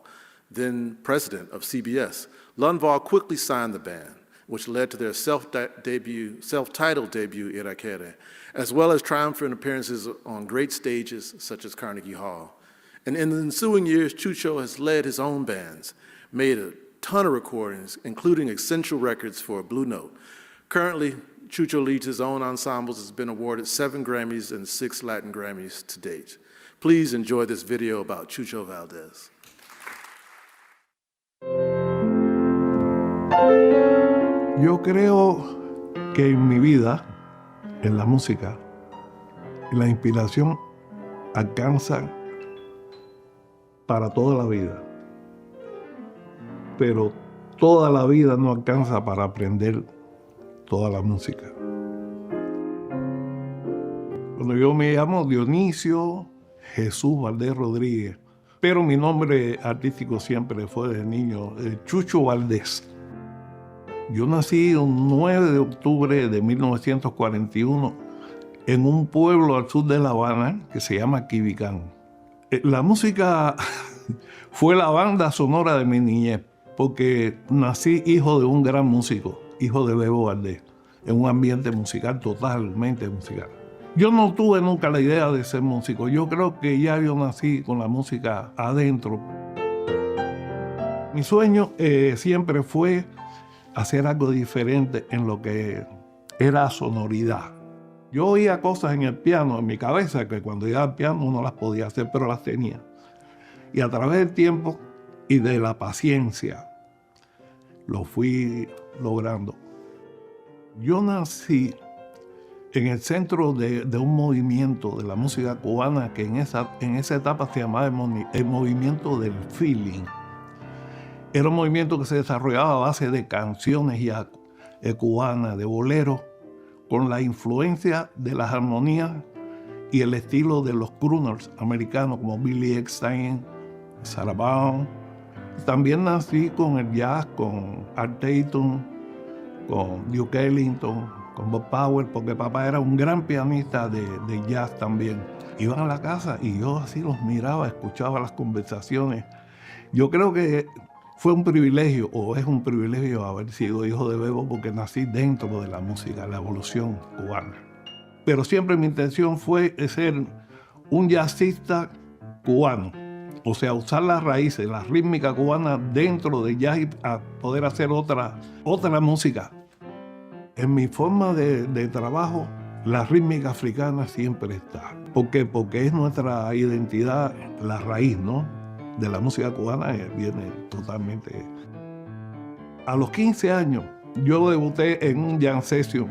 then president of CBS. Lundvall quickly signed the band, which led to their self-titled debut, Irakere, as well as triumphant appearances on great stages such as Carnegie Hall. And in the ensuing years, Chucho has led his own bands, made a ton of recordings, including essential records for Blue Note. Currently, Chucho leads his own ensembles, has been awarded 7 Grammys and 6 Latin Grammys to date. Please enjoy this video about Chucho Valdez. Yo creo que en mi vida, en la música, la inspiración alcanza para toda la vida, pero toda la vida no alcanza para aprender toda la música. Bueno, yo me llamo Dionisio Jesús Valdés Rodríguez, pero mi nombre artístico siempre fue desde niño Chucho Valdés. Yo nací un 9 de octubre de 1941 en un pueblo al sur de La Habana que se llama Quibicán. La música fue la banda sonora de mi niñez, porque nací hijo de un gran músico, hijo de Bebo Valdés, en un ambiente musical, totalmente musical. Yo no tuve nunca la idea de ser músico. Yo creo que ya yo nací con la música adentro. Mi sueño siempre fue hacer algo diferente en lo que era sonoridad. Yo oía cosas en el piano, en mi cabeza, que cuando iba al piano no las podía hacer, pero las tenía. Y a través del tiempo y de la paciencia, lo fui logrando. Yo nací en el centro de un movimiento de la música cubana que en esa etapa se llamaba el movimiento del feeling. Era un movimiento que se desarrollaba a base de canciones ya cubanas, de boleros, con la influencia de las armonías y el estilo de los crooners americanos como Billy Eckstine, Sarah Vaughan. También nací con el jazz, con Art Tatum, con Duke Ellington, con Bob Powell, porque papá era un gran pianista de jazz también. Iban a la casa y yo así los miraba, escuchaba las conversaciones. Yo creo que fue un privilegio, o es un privilegio haber sido hijo de Bebo, porque nací dentro de la música, la evolución cubana. Pero siempre mi intención fue ser un jazzista cubano. O sea, usar las raíces, la rítmica cubana dentro de jazz y a poder hacer otra música. En mi forma de trabajo, la rítmica africana siempre está. ¿Por qué? Porque es nuestra identidad, la raíz, ¿no?, de la música cubana viene totalmente. A los 15 años, yo debuté en un jam session,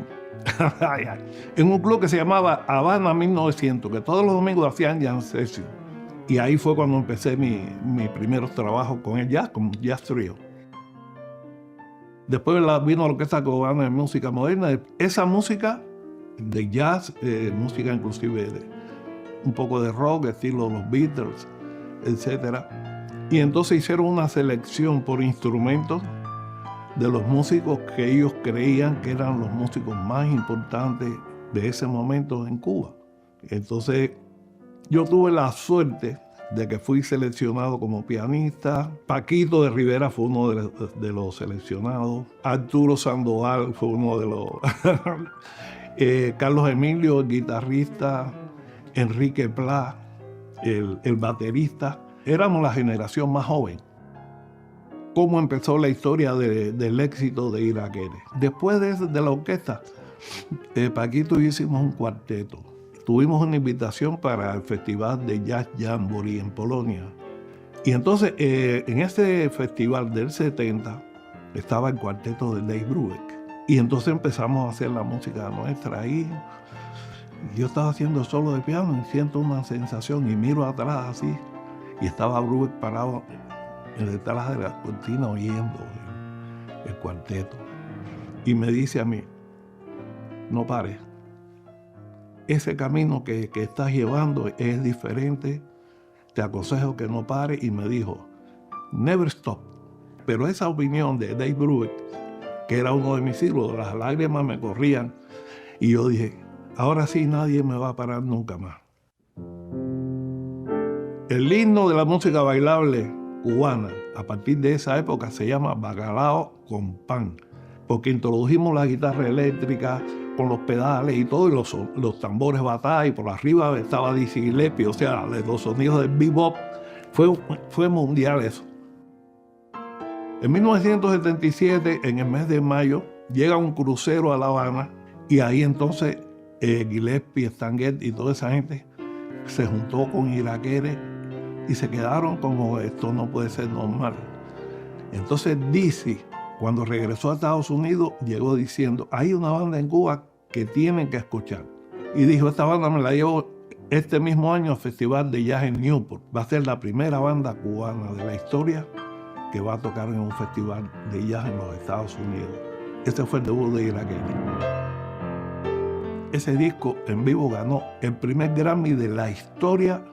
en un club que se llamaba Habana 1900, que todos los domingos hacían jam session. Y ahí fue cuando empecé mi primeros trabajos con el jazz, con Jazz Trio. Después vino la Orquesta Cubana de Música Moderna. Esa música de jazz, música inclusive un poco de rock, estilo los Beatles, etc. Y entonces hicieron una selección por instrumentos de los músicos que ellos creían que eran los músicos más importantes de ese momento en Cuba. Entonces yo tuve la suerte de que fui seleccionado como pianista. Paquito de Rivera fue uno de los seleccionados. Arturo Sandoval fue uno de los... Carlos Emilio, el guitarrista. Enrique Pla, el baterista. Éramos la generación más joven. ¿Cómo empezó la historia del éxito de Iraquere? Después de la orquesta, Paquito y yo hicimos un cuarteto. Tuvimos una invitación para el Festival de Jazz Jamboree en Polonia. Y entonces, en ese festival del 70, estaba el cuarteto de Dave Brubeck. Y entonces empezamos a hacer la música nuestra ahí. Yo estaba haciendo solo de piano y siento una sensación y miro atrás así. Y estaba Brubeck parado detrás de la cortina oyendo el cuarteto. Y me dice a mí, no pares. Ese camino que estás llevando es diferente, te aconsejo que no pares. Y me dijo, never stop. Pero esa opinión de Dave Brubeck, que era uno de mis ídolos, las lágrimas me corrían. Y yo dije, ahora sí nadie me va a parar nunca más. El himno de la música bailable cubana, a partir de esa época, se llama Bacalao con Pan, porque introdujimos la guitarra eléctrica con los pedales y todo, y los tambores batá, y por arriba estaba Dizzy Gillespie, o sea, los sonidos del bebop. Fue mundial eso. En 1977, en el mes de mayo, llega un crucero a La Habana, y ahí entonces Gillespie, Stan Getz y toda esa gente se juntó con Iraquere y se quedaron como, esto no puede ser normal. Entonces Dizzy, cuando regresó a Estados Unidos, llegó diciendo, hay una banda en Cuba que tienen que escuchar. Y dijo, esta banda me la llevo este mismo año al Festival de Jazz en Newport. Va a ser la primera banda cubana de la historia que va a tocar en un festival de jazz en los Estados Unidos. Ese fue el debut de Iraquere. Ese disco en vivo ganó el primer Grammy de la historia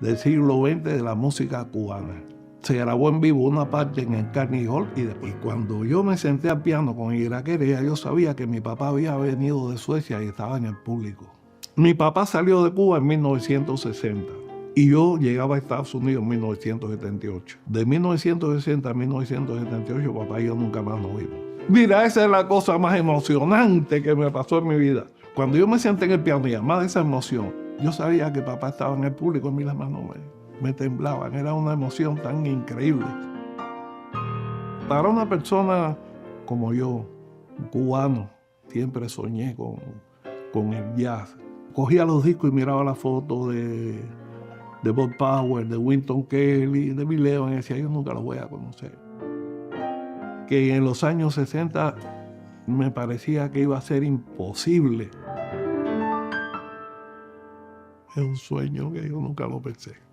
del siglo XX de la música cubana. Se grabó en vivo una parte en el Carnegie Hall y cuando yo me senté al piano con Iraquere, ya yo sabía que mi papá había venido de Suecia y estaba en el público. Mi papá salió de Cuba en 1960 y yo llegaba a Estados Unidos en 1978. De 1960 a 1978, papá y yo nunca más nos vimos. Mira, esa es la cosa más emocionante que me pasó en mi vida. Cuando yo me senté en el piano y además de esa emoción, yo sabía que papá estaba en el público, a mí las manos me temblaban. Era una emoción tan increíble. Para una persona como yo, un cubano, siempre soñé con el jazz. Cogía los discos y miraba las fotos de Bob Powell, de Wynton Kelly, de Bill Evans, y decía, yo nunca los voy a conocer. que en los años 60 me parecía que iba a ser imposible. Es un sueño que yo nunca lo pensé.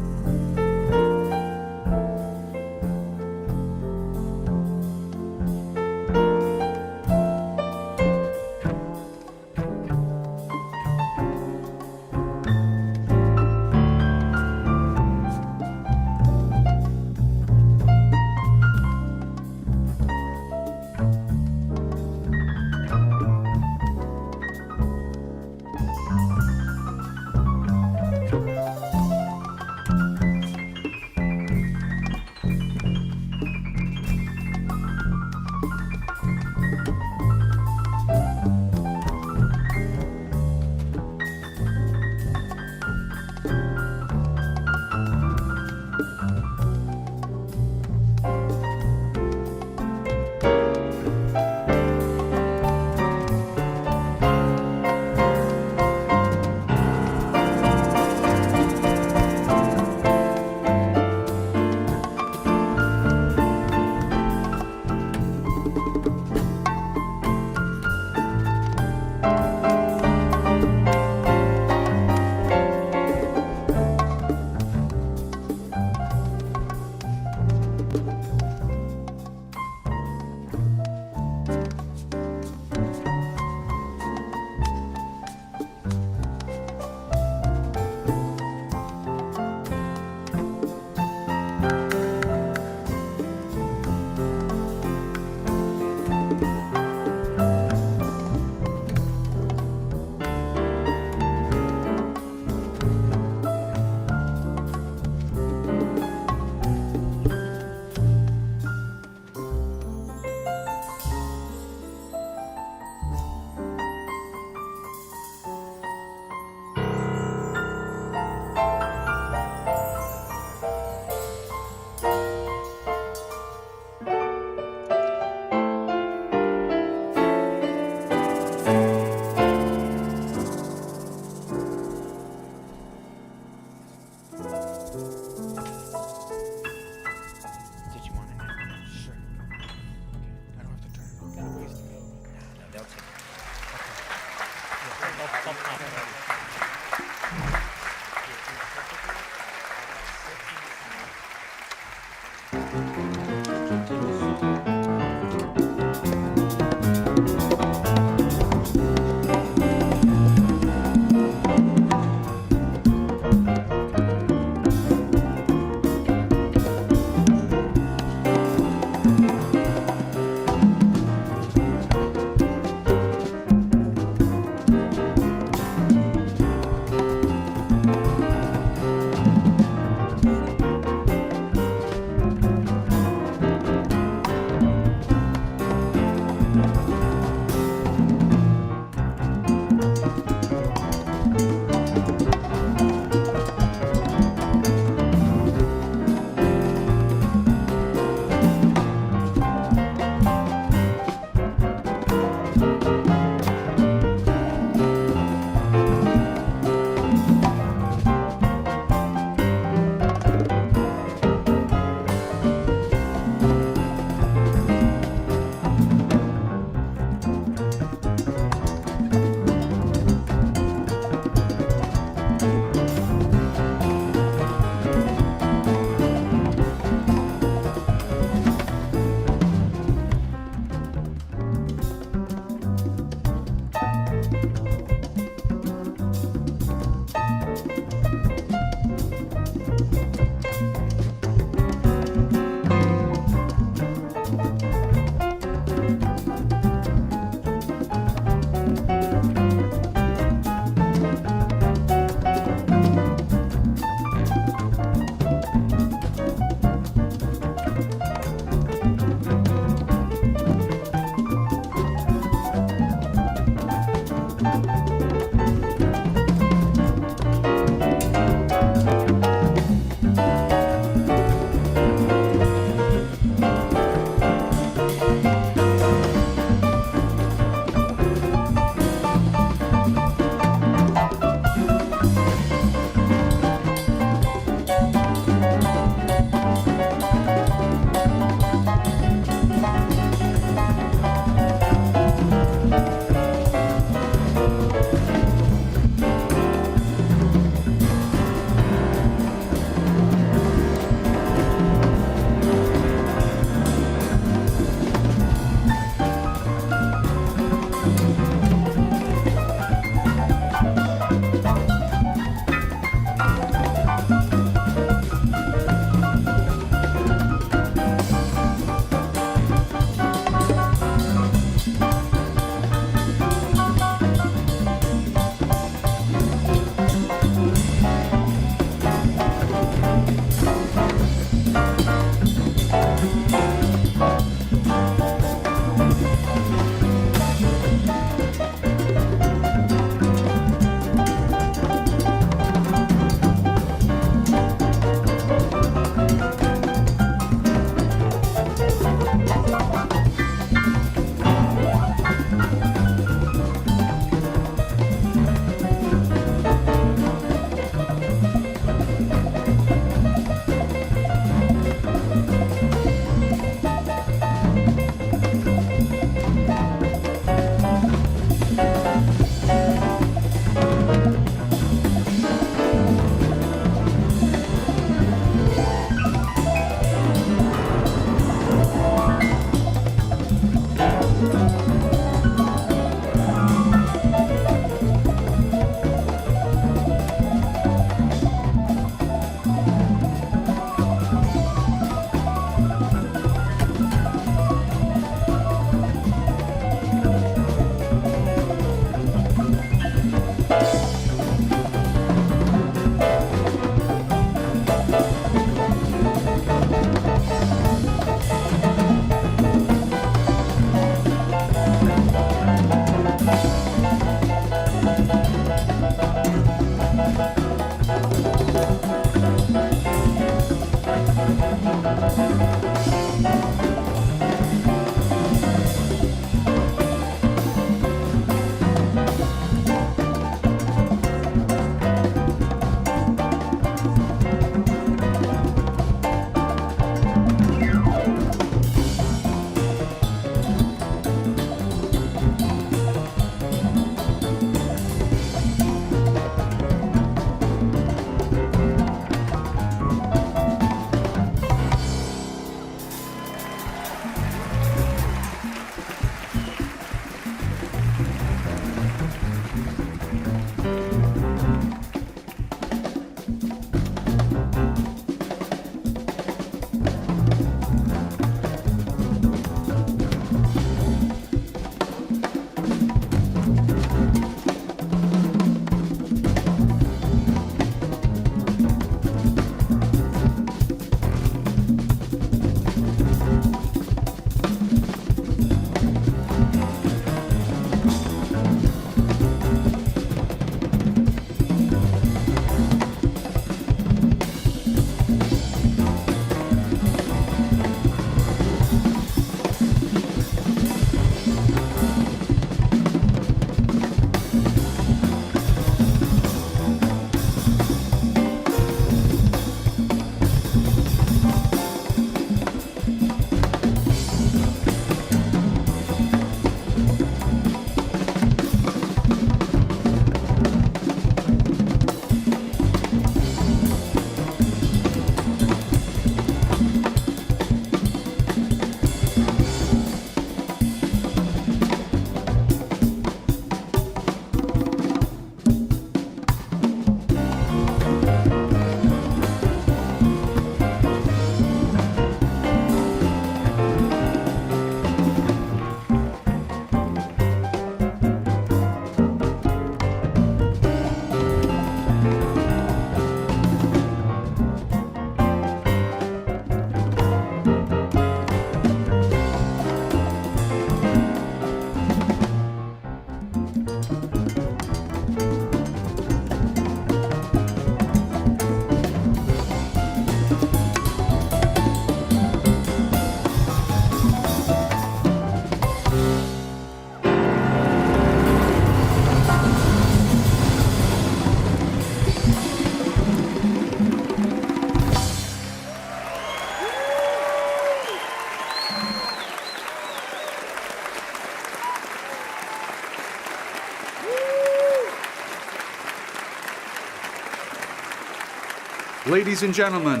Ladies and gentlemen,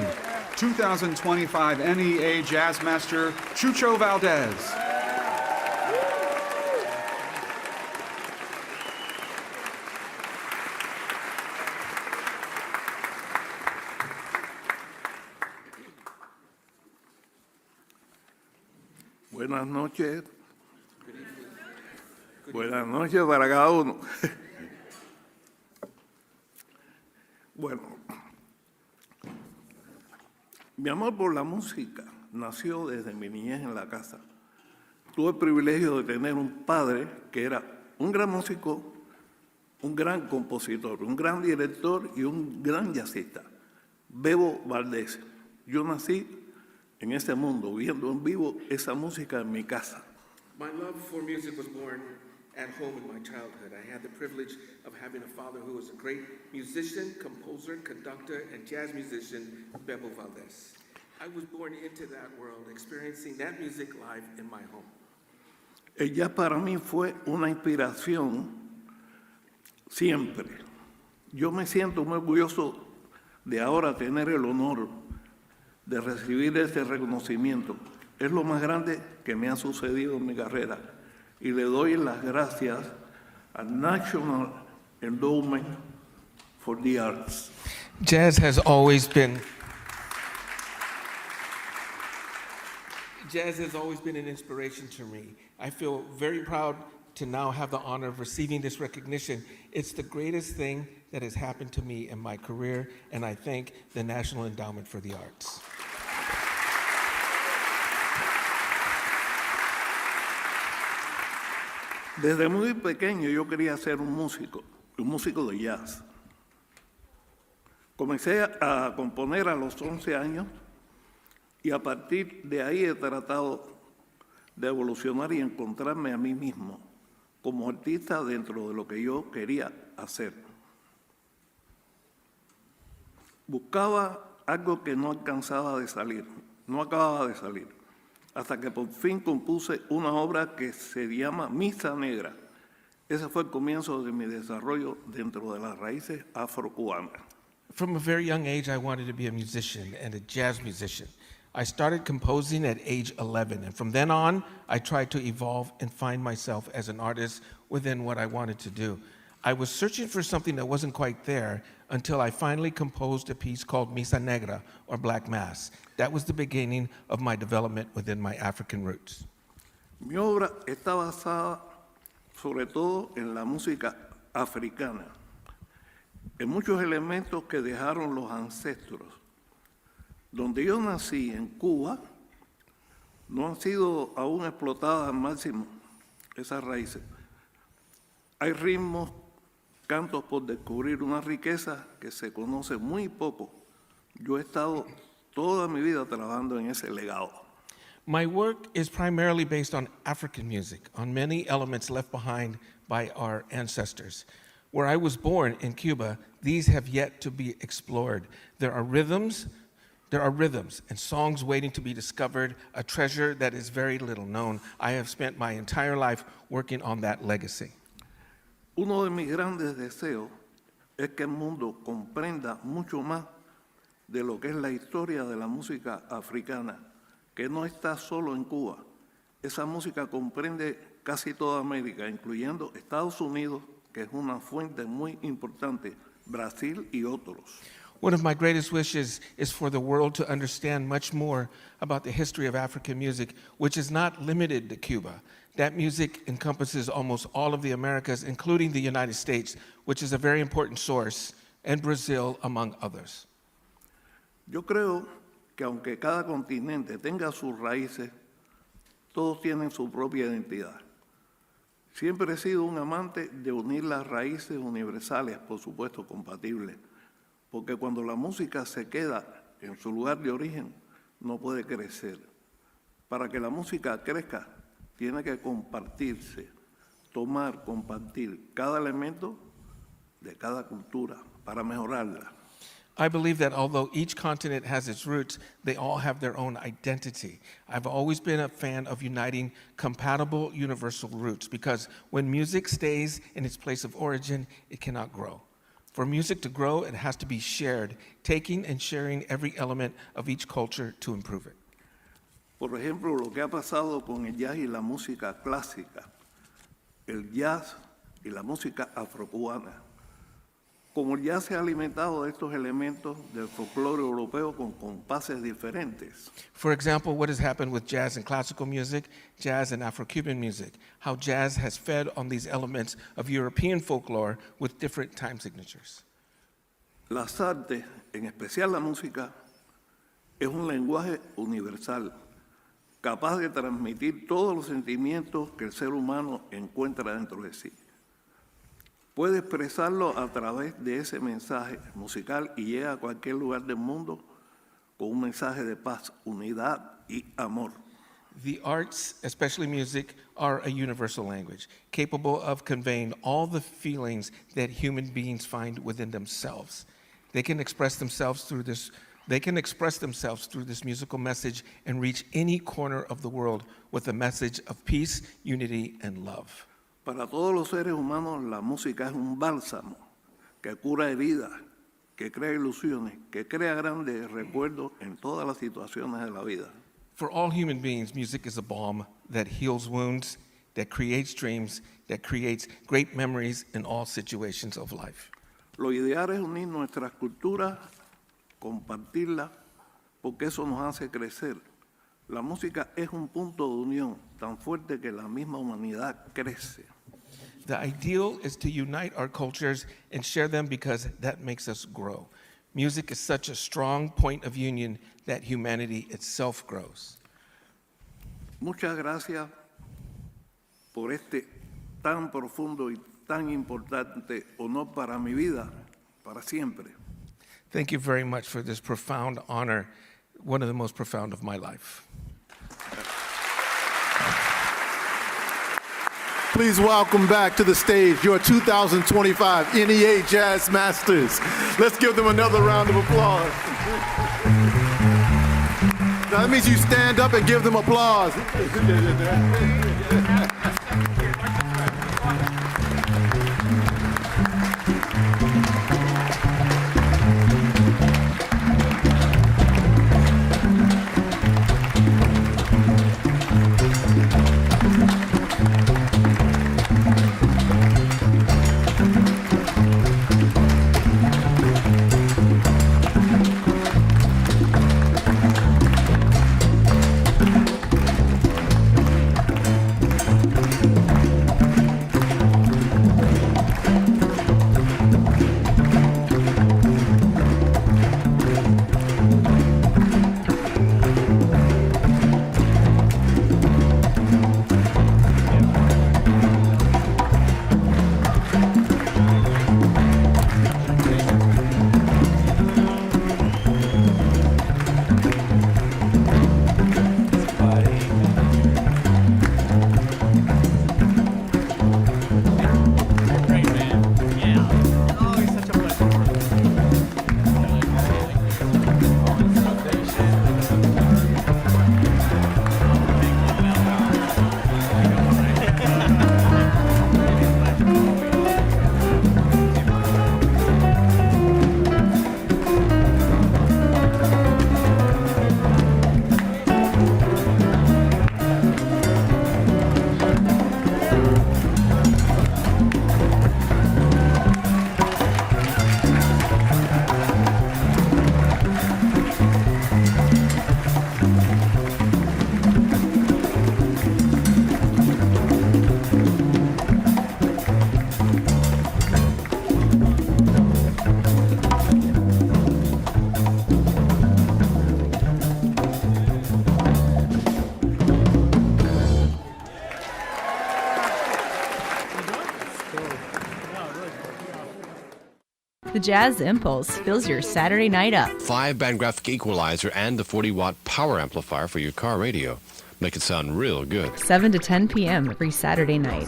2025 NEA Jazz Master Chucho Valdez. Buenas noches. Buenas noches para cada uno. Bueno, mi amor por la música nació desde mi niñez en la casa. Tuve el privilegio de tener un padre que era un gran músico, un gran compositor, un gran director y un gran jazzista, Bebo Valdés. Yo nací en este mundo, viendo en vivo esa música en mi casa. My love for music was born at home in my childhood. I had the privilege of having a father who was a great musician, composer, conductor, and jazz musician, Bebo Valdez. I was born into that world, experiencing that music live in my home. Ella para mí fue una inspiración siempre. Yo me siento muy orgulloso de ahora tener el honor de recibir este reconocimiento. Es lo más grande que me ha sucedido en mi carrera y le doy las gracias al National Endowment for the Arts. Jazz has always been an inspiration to me. I feel very proud to now have the honor of receiving this recognition. It's the greatest thing that has happened to me in my career, and I thank the National Endowment for the Arts. Desde muy pequeño yo quería ser un músico de jazz. Comencé a componer a los 11 años y a partir de ahí he tratado de evolucionar y encontrarme a mí mismo como artista dentro de lo que yo quería hacer. Buscaba algo que no acababa de salir, hasta que por fin compuse una obra que se llama Misa Negra. Ese fue el comienzo de mi desarrollo dentro de las raíces afrocubanas. From a very young age, I wanted to be a musician and a jazz musician. I started composing at age 11, and from then on, I tried to evolve and find myself as an artist within what I wanted to do. I was searching for something that wasn't quite there until I finally composed a piece called Misa Negra, or Black Mass. That was the beginning of my development within my African roots. Mi obra está basada sobre todo en la música africana, en muchos elementos que dejaron los ancestros. Donde yo nací, en Cuba, no han sido aún explotadas al máximo esas raíces. Hay ritmos, cantos por descubrir, una riqueza que se conoce muy poco. Yo he estado toda mi vida trabajando en ese legado. My work is primarily based on African music, on many elements left behind by our ancestors. Where I was born in Cuba, these have yet to be explored. There are rhythms and songs waiting to be discovered, a treasure that is very little known. I have spent my entire life working on that legacy. Uno de mis grandes deseos es que el mundo comprenda mucho más de lo que es la historia de la música africana, que no está solo en Cuba. Esa música comprende casi toda América, incluyendo Estados Unidos, que es una fuente muy importante, Brasil y otros. One of my greatest wishes is for the world to understand much more about the history of African music, which is not limited to Cuba. That music encompasses almost all of the Americas, including the United States, which is a very important source, and Brazil, among others. Yo creo que aunque cada continente tenga sus raíces, todos tienen su propia identidad. Siempre he sido un amante de unir las raíces universales, por supuesto compatibles, porque cuando la música se queda en su lugar de origen, no puede crecer. Para que la música crezca, tiene que compartirse, compartir cada elemento de cada cultura para mejorarla. I believe that although each continent has its roots, they all have their own identity. I've always been a fan of uniting compatible universal roots because when music stays in its place of origin, it cannot grow. For music to grow, it has to be shared, taking and sharing every element of each culture to improve it. Por ejemplo, lo que ha pasado con el jazz y la música clásica, el jazz y la música afrocubana. Como el jazz se ha alimentado de estos elementos del folclore europeo con compases diferentes. For example, what has happened with jazz and classical music, jazz and Afro-Cuban music, how jazz has fed on these elements of European folklore with different time signatures. Las artes, en especial la música, es un lenguaje universal, capaz de transmitir todos los sentimientos que el ser humano encuentra dentro de sí. Puede expresarlo a través de ese mensaje musical y llega a cualquier lugar del mundo con un mensaje de paz, unidad y amor. The arts, especially music, are a universal language, capable of conveying all the feelings that human beings find within themselves. They can express themselves through this musical message and reach any corner of the world with a message of peace, unity, and love. Para todos los seres humanos, la música es un bálsamo que cura heridas, que crea ilusiones, que crea grandes recuerdos en todas las situaciones de la vida. For all human beings, music is a balm that heals wounds, that creates dreams, that creates great memories in all situations of life. Lo ideal es unir nuestras culturas, compartirlas, porque eso nos hace crecer. La música es un punto de unión tan fuerte que la misma humanidad crece. The ideal is to unite our cultures and share them because that makes us grow. Music is such a strong point of union that humanity itself grows. Muchas gracias por este tan profundo y tan importante honor para mi vida, para siempre. Thank you very much for this profound honor, one of the most profound of my life. Please welcome back to the stage your 2025 NEA Jazz Masters. Let's give them another round of applause. Now that means you stand up and give them applause. The Jazz Impulse fills your Saturday night up. 5-band graphic equalizer and the 40-watt power amplifier for your car radio. Make it sound real good. 7 to 10 p.m. every Saturday night.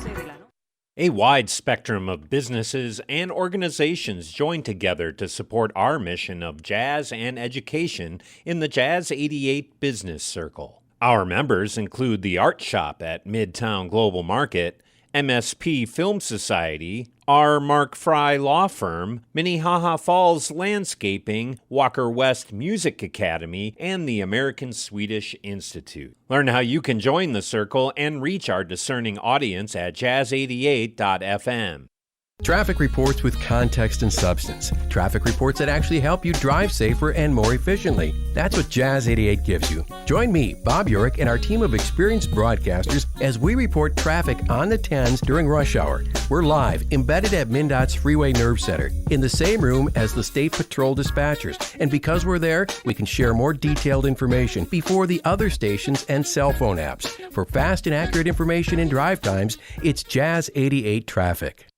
A wide spectrum of businesses and organizations join together to support our mission of jazz and education in the Jazz88 Business Circle. Our members include the Art Shop at Midtown Global Market, MSP Film Society, R. Mark Fry Law Firm, Minnehaha Falls Landscaping, Walker West Music Academy, and the American Swedish Institute. Learn how you can join the circle and reach our discerning audience at jazz88.fm. Traffic reports with context and substance. Traffic reports that actually help you drive safer and more efficiently. That's what Jazz 88 gives you. Join me, Bob Urich, and our team of experienced broadcasters as we report traffic on the 10s during rush hour. We're live, embedded at MnDOT's Freeway Nerve Center, in the same room as the State Patrol dispatchers. And because we're there, we can share more detailed information before the other stations and cell phone apps. For fast and accurate information in drive times, it's Jazz 88 Traffic.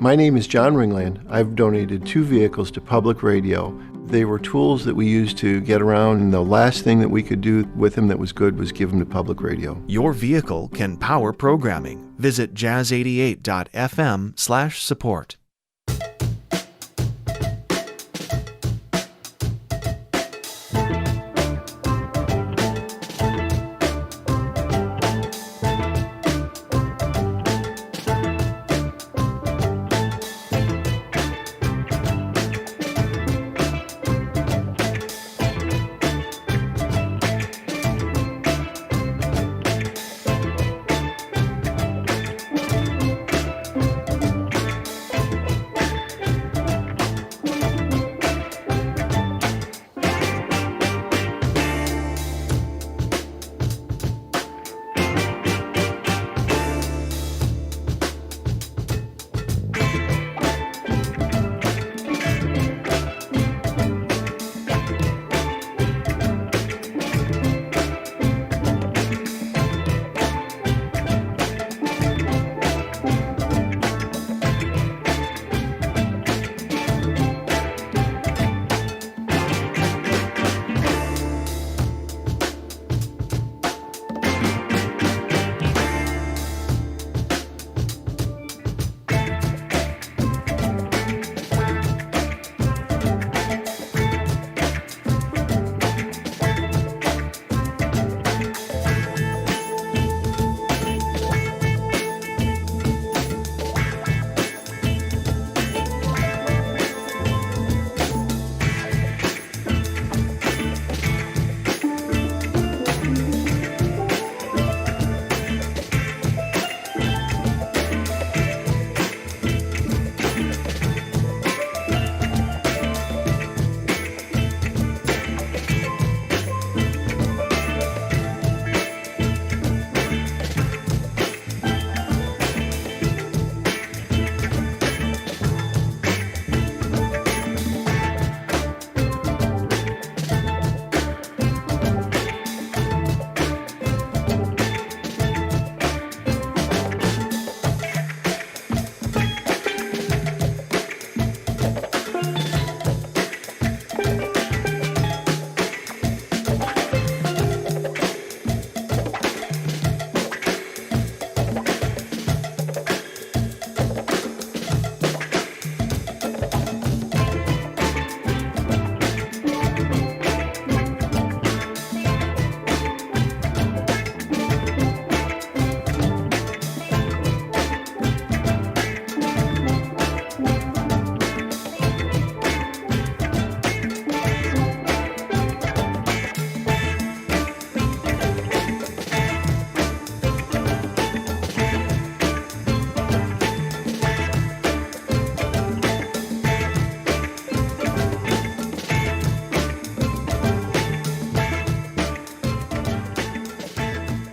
My name is John Ringland. I've donated 2 vehicles to public radio. They were tools that we used to get around, and the last thing that we could do with them that was good was give them to public radio. Your vehicle can power programming. Visit jazz88.fm/support.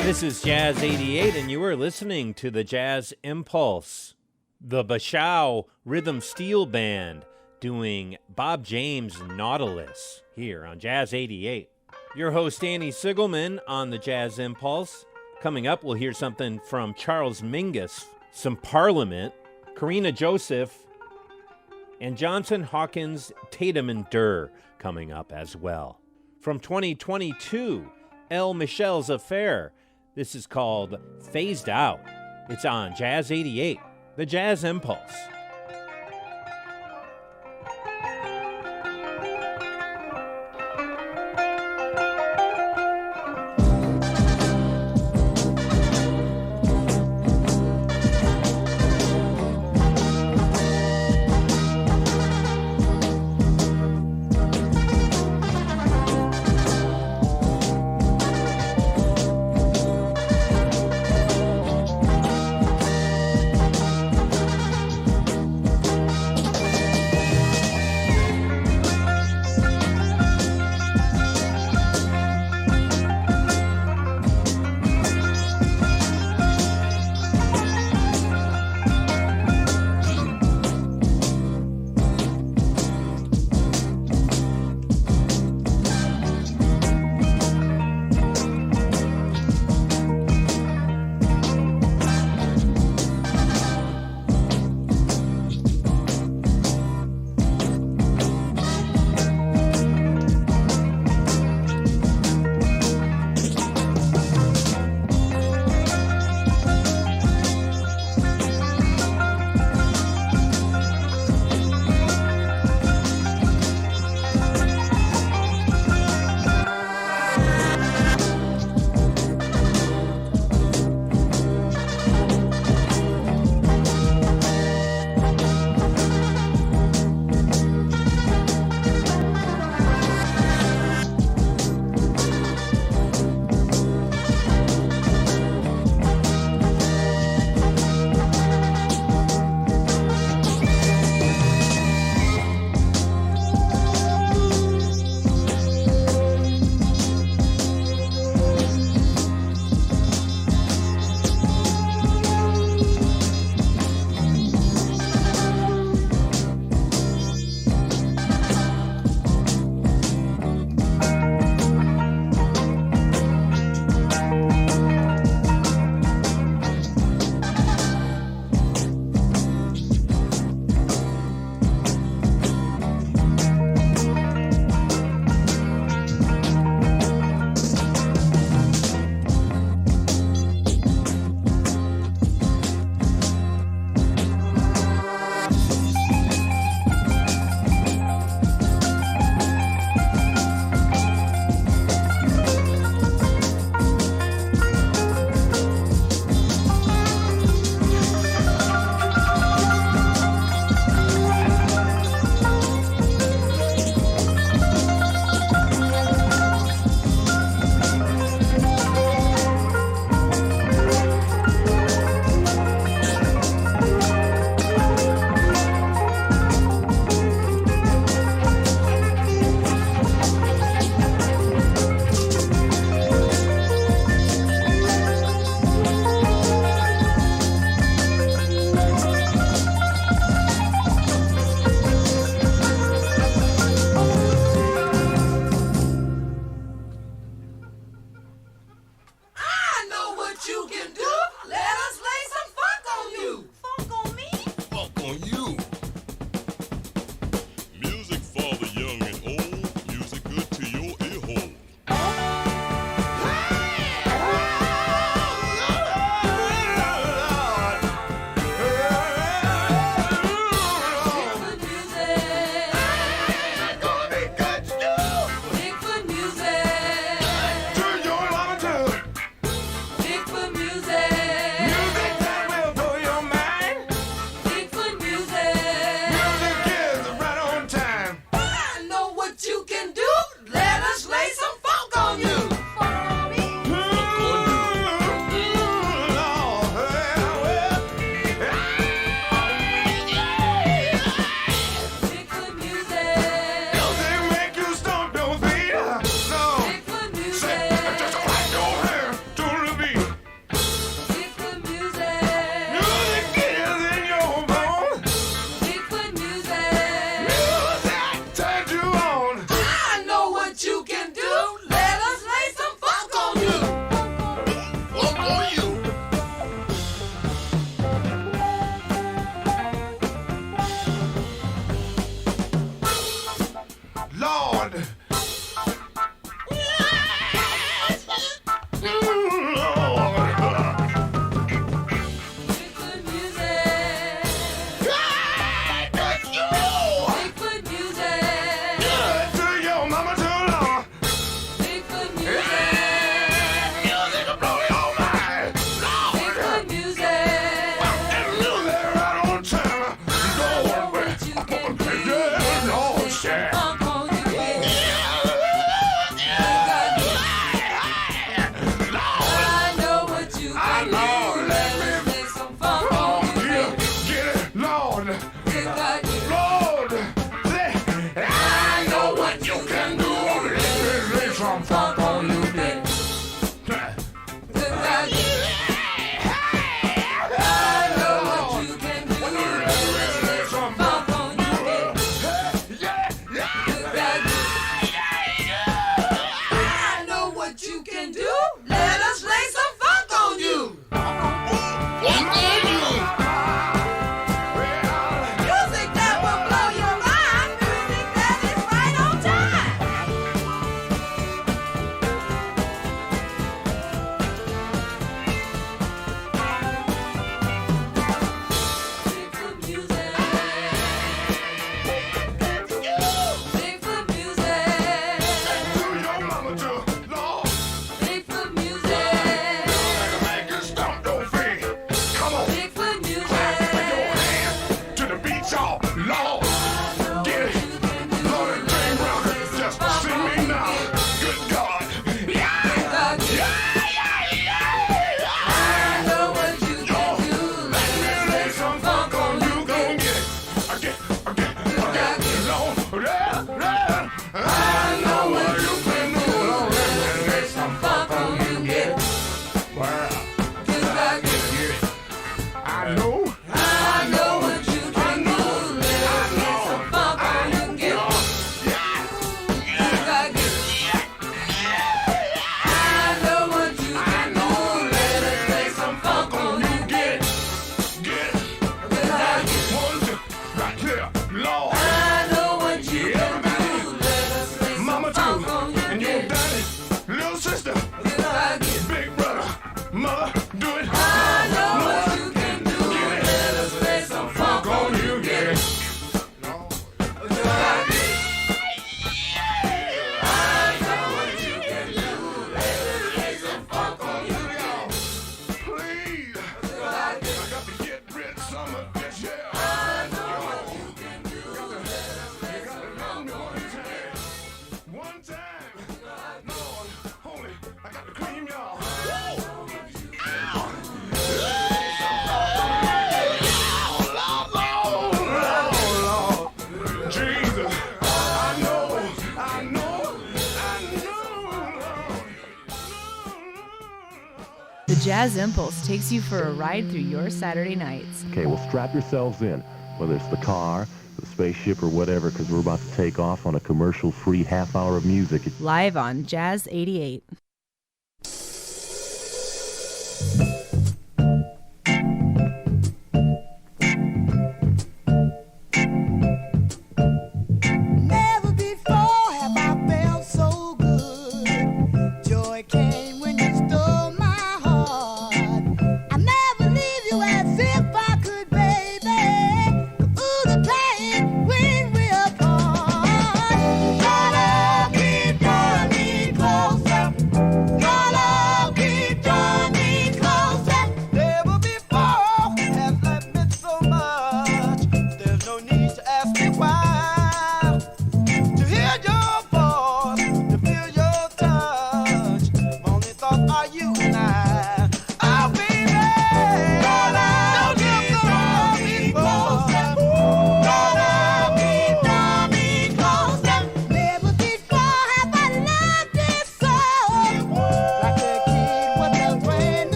This is Jazz 88, and you are listening to the Jazz Impulse. The Bashow Rhythm Steel Band doing Bob James' Nautilus here on Jazz 88. Your host, Annie Sigelman, on the Jazz Impulse. Coming up, we'll hear something from Charles Mingus, some Parliament, Karina Joseph, and Johnson, Hawkins, Tatum, and Durr coming up as well. From 2022, El Michel's Affair. This is called Phased Out. It's on Jazz 88, the Jazz Impulse. The Jazz Impulse takes you for a ride through your Saturday nights. Okay, well, strap yourselves in, whether it's the car, the spaceship, or whatever, because we're about to take off on a commercial-free half hour of music. Live on Jazz88. Never before have I felt so good. Joy came when you stole my heart. I never leave you as if I could, baby. Ooh, the pain when we're apart. Your love keep drawing me closer.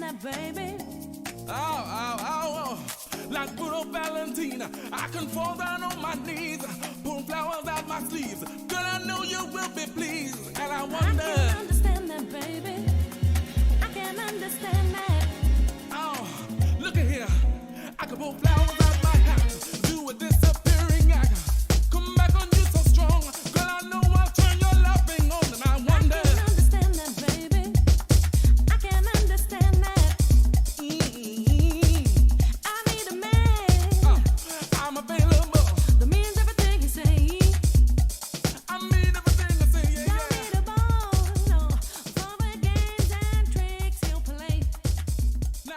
that, baby. Oh, like good old Valentina, I can fall down on my knees, pull flowers out my sleeves. Girl, I know you will be pleased, and I wonder. I can't understand that, baby. I can't understand that. Oh, look at here. I can pull flowers out my hat, do a disappearing act. Come back on you so strong, girl, I know I'll turn your loving on, and I wonder. I can't understand that, baby. I can't understand that. I need a man. I'm available. That means everything you say. I mean everything I say, yeah, Don't need a ball, no, for the games and tricks you'll play. No.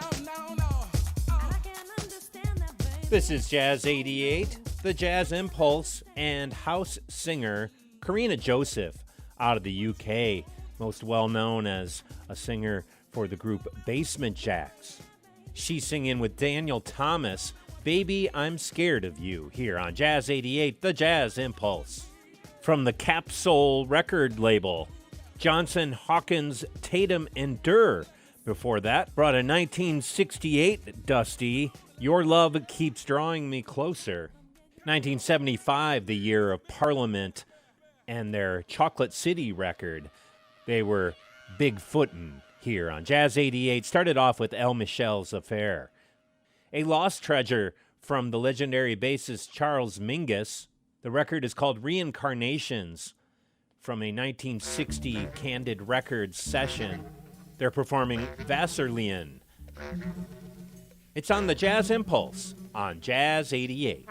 I can't understand that, baby. This is Jazz 88, the Jazz Impulse, and house singer Karina Joseph out of the UK, most well known as a singer for the group Basement Jacks. She's singing with Daniel Thomas, Baby, I'm Scared of You, here on Jazz 88, the Jazz Impulse. From the Capsule record label, Johnson Hawkins Tatum and Durr. Before that, brought a 1968 Dusty, Your Love Keeps Drawing Me Closer. 1975, the year of Parliament and their Chocolate City record. They were Bigfootin' here on Jazz 88. Started off with El Michel's Affair. A lost treasure from the legendary bassist Charles Mingus. The record is called Reincarnations from a 1960 Candid Records session. They're performing Wasserlien. It's on the Jazz Impulse on Jazz 88.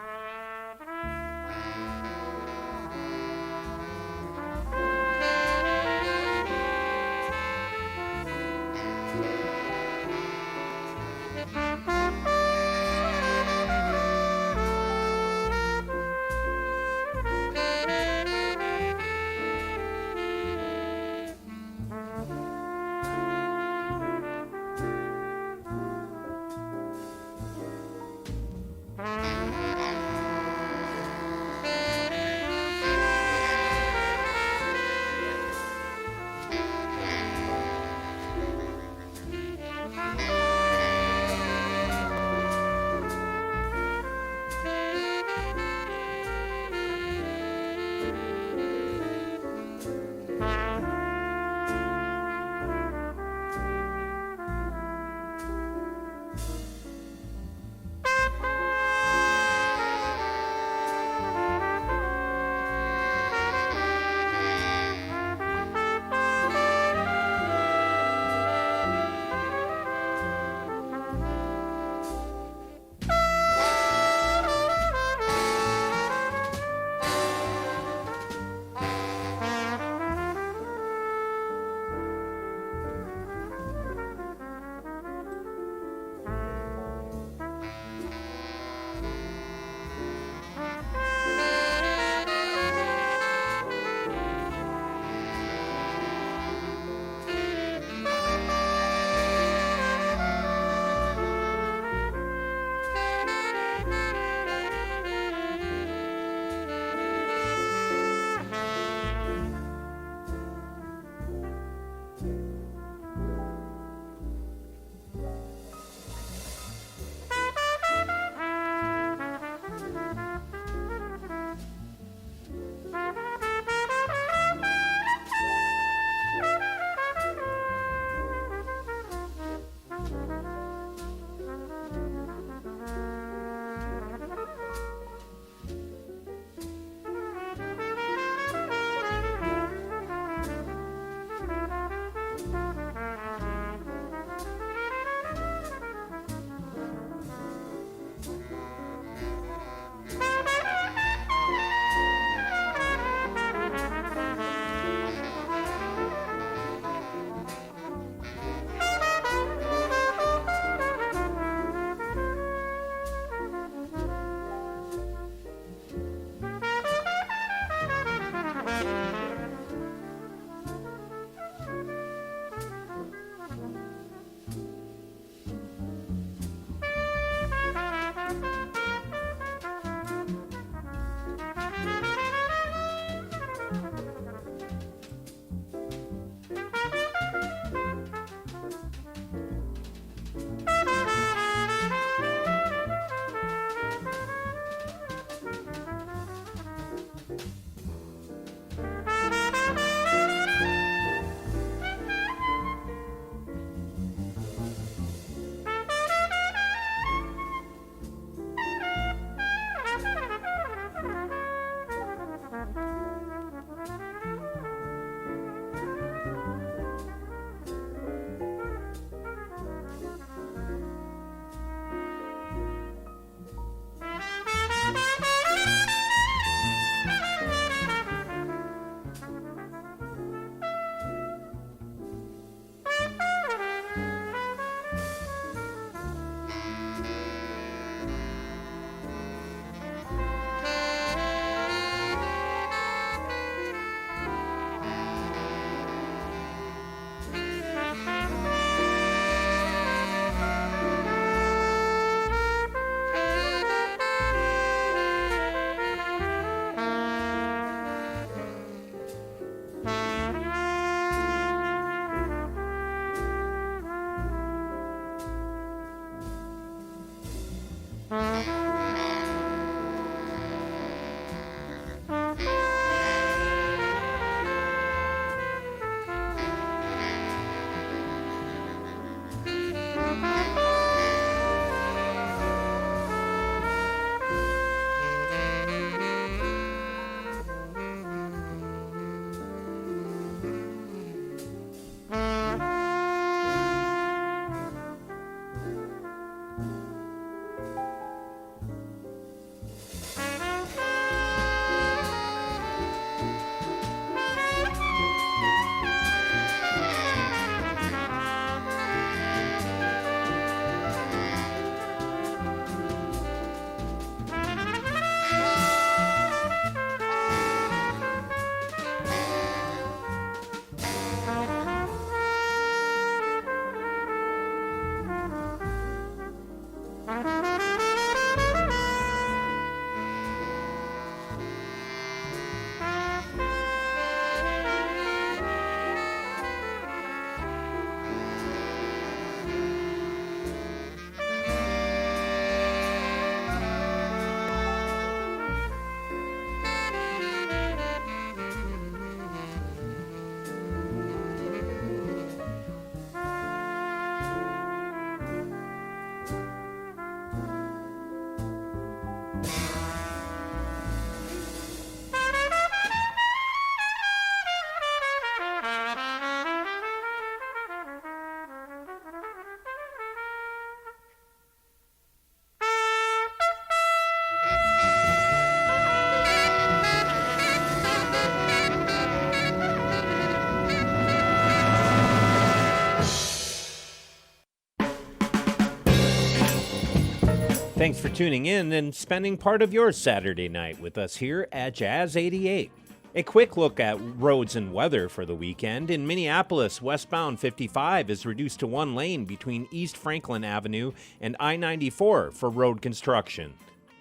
Thanks for tuning in and spending part of your Saturday night with us here at Jazz 88. A quick look at roads and weather for the weekend. In Minneapolis, westbound 55 is reduced to one lane between East Franklin Avenue and I-94 for road construction,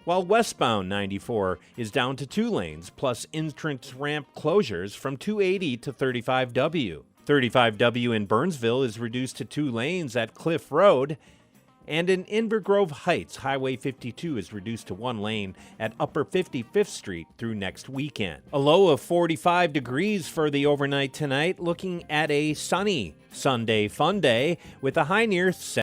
while westbound 94 is down to 2 lanes, plus entrance ramp closures from 280 to 35W. 35W in Burnsville is reduced to 2 lanes at Cliff Road, and in Inver Grove Heights, Highway 52 is reduced to 1 lane at Upper 55th Street through next weekend. A low of 45 degrees for the overnight tonight, looking at a sunny Sunday fun day with a high near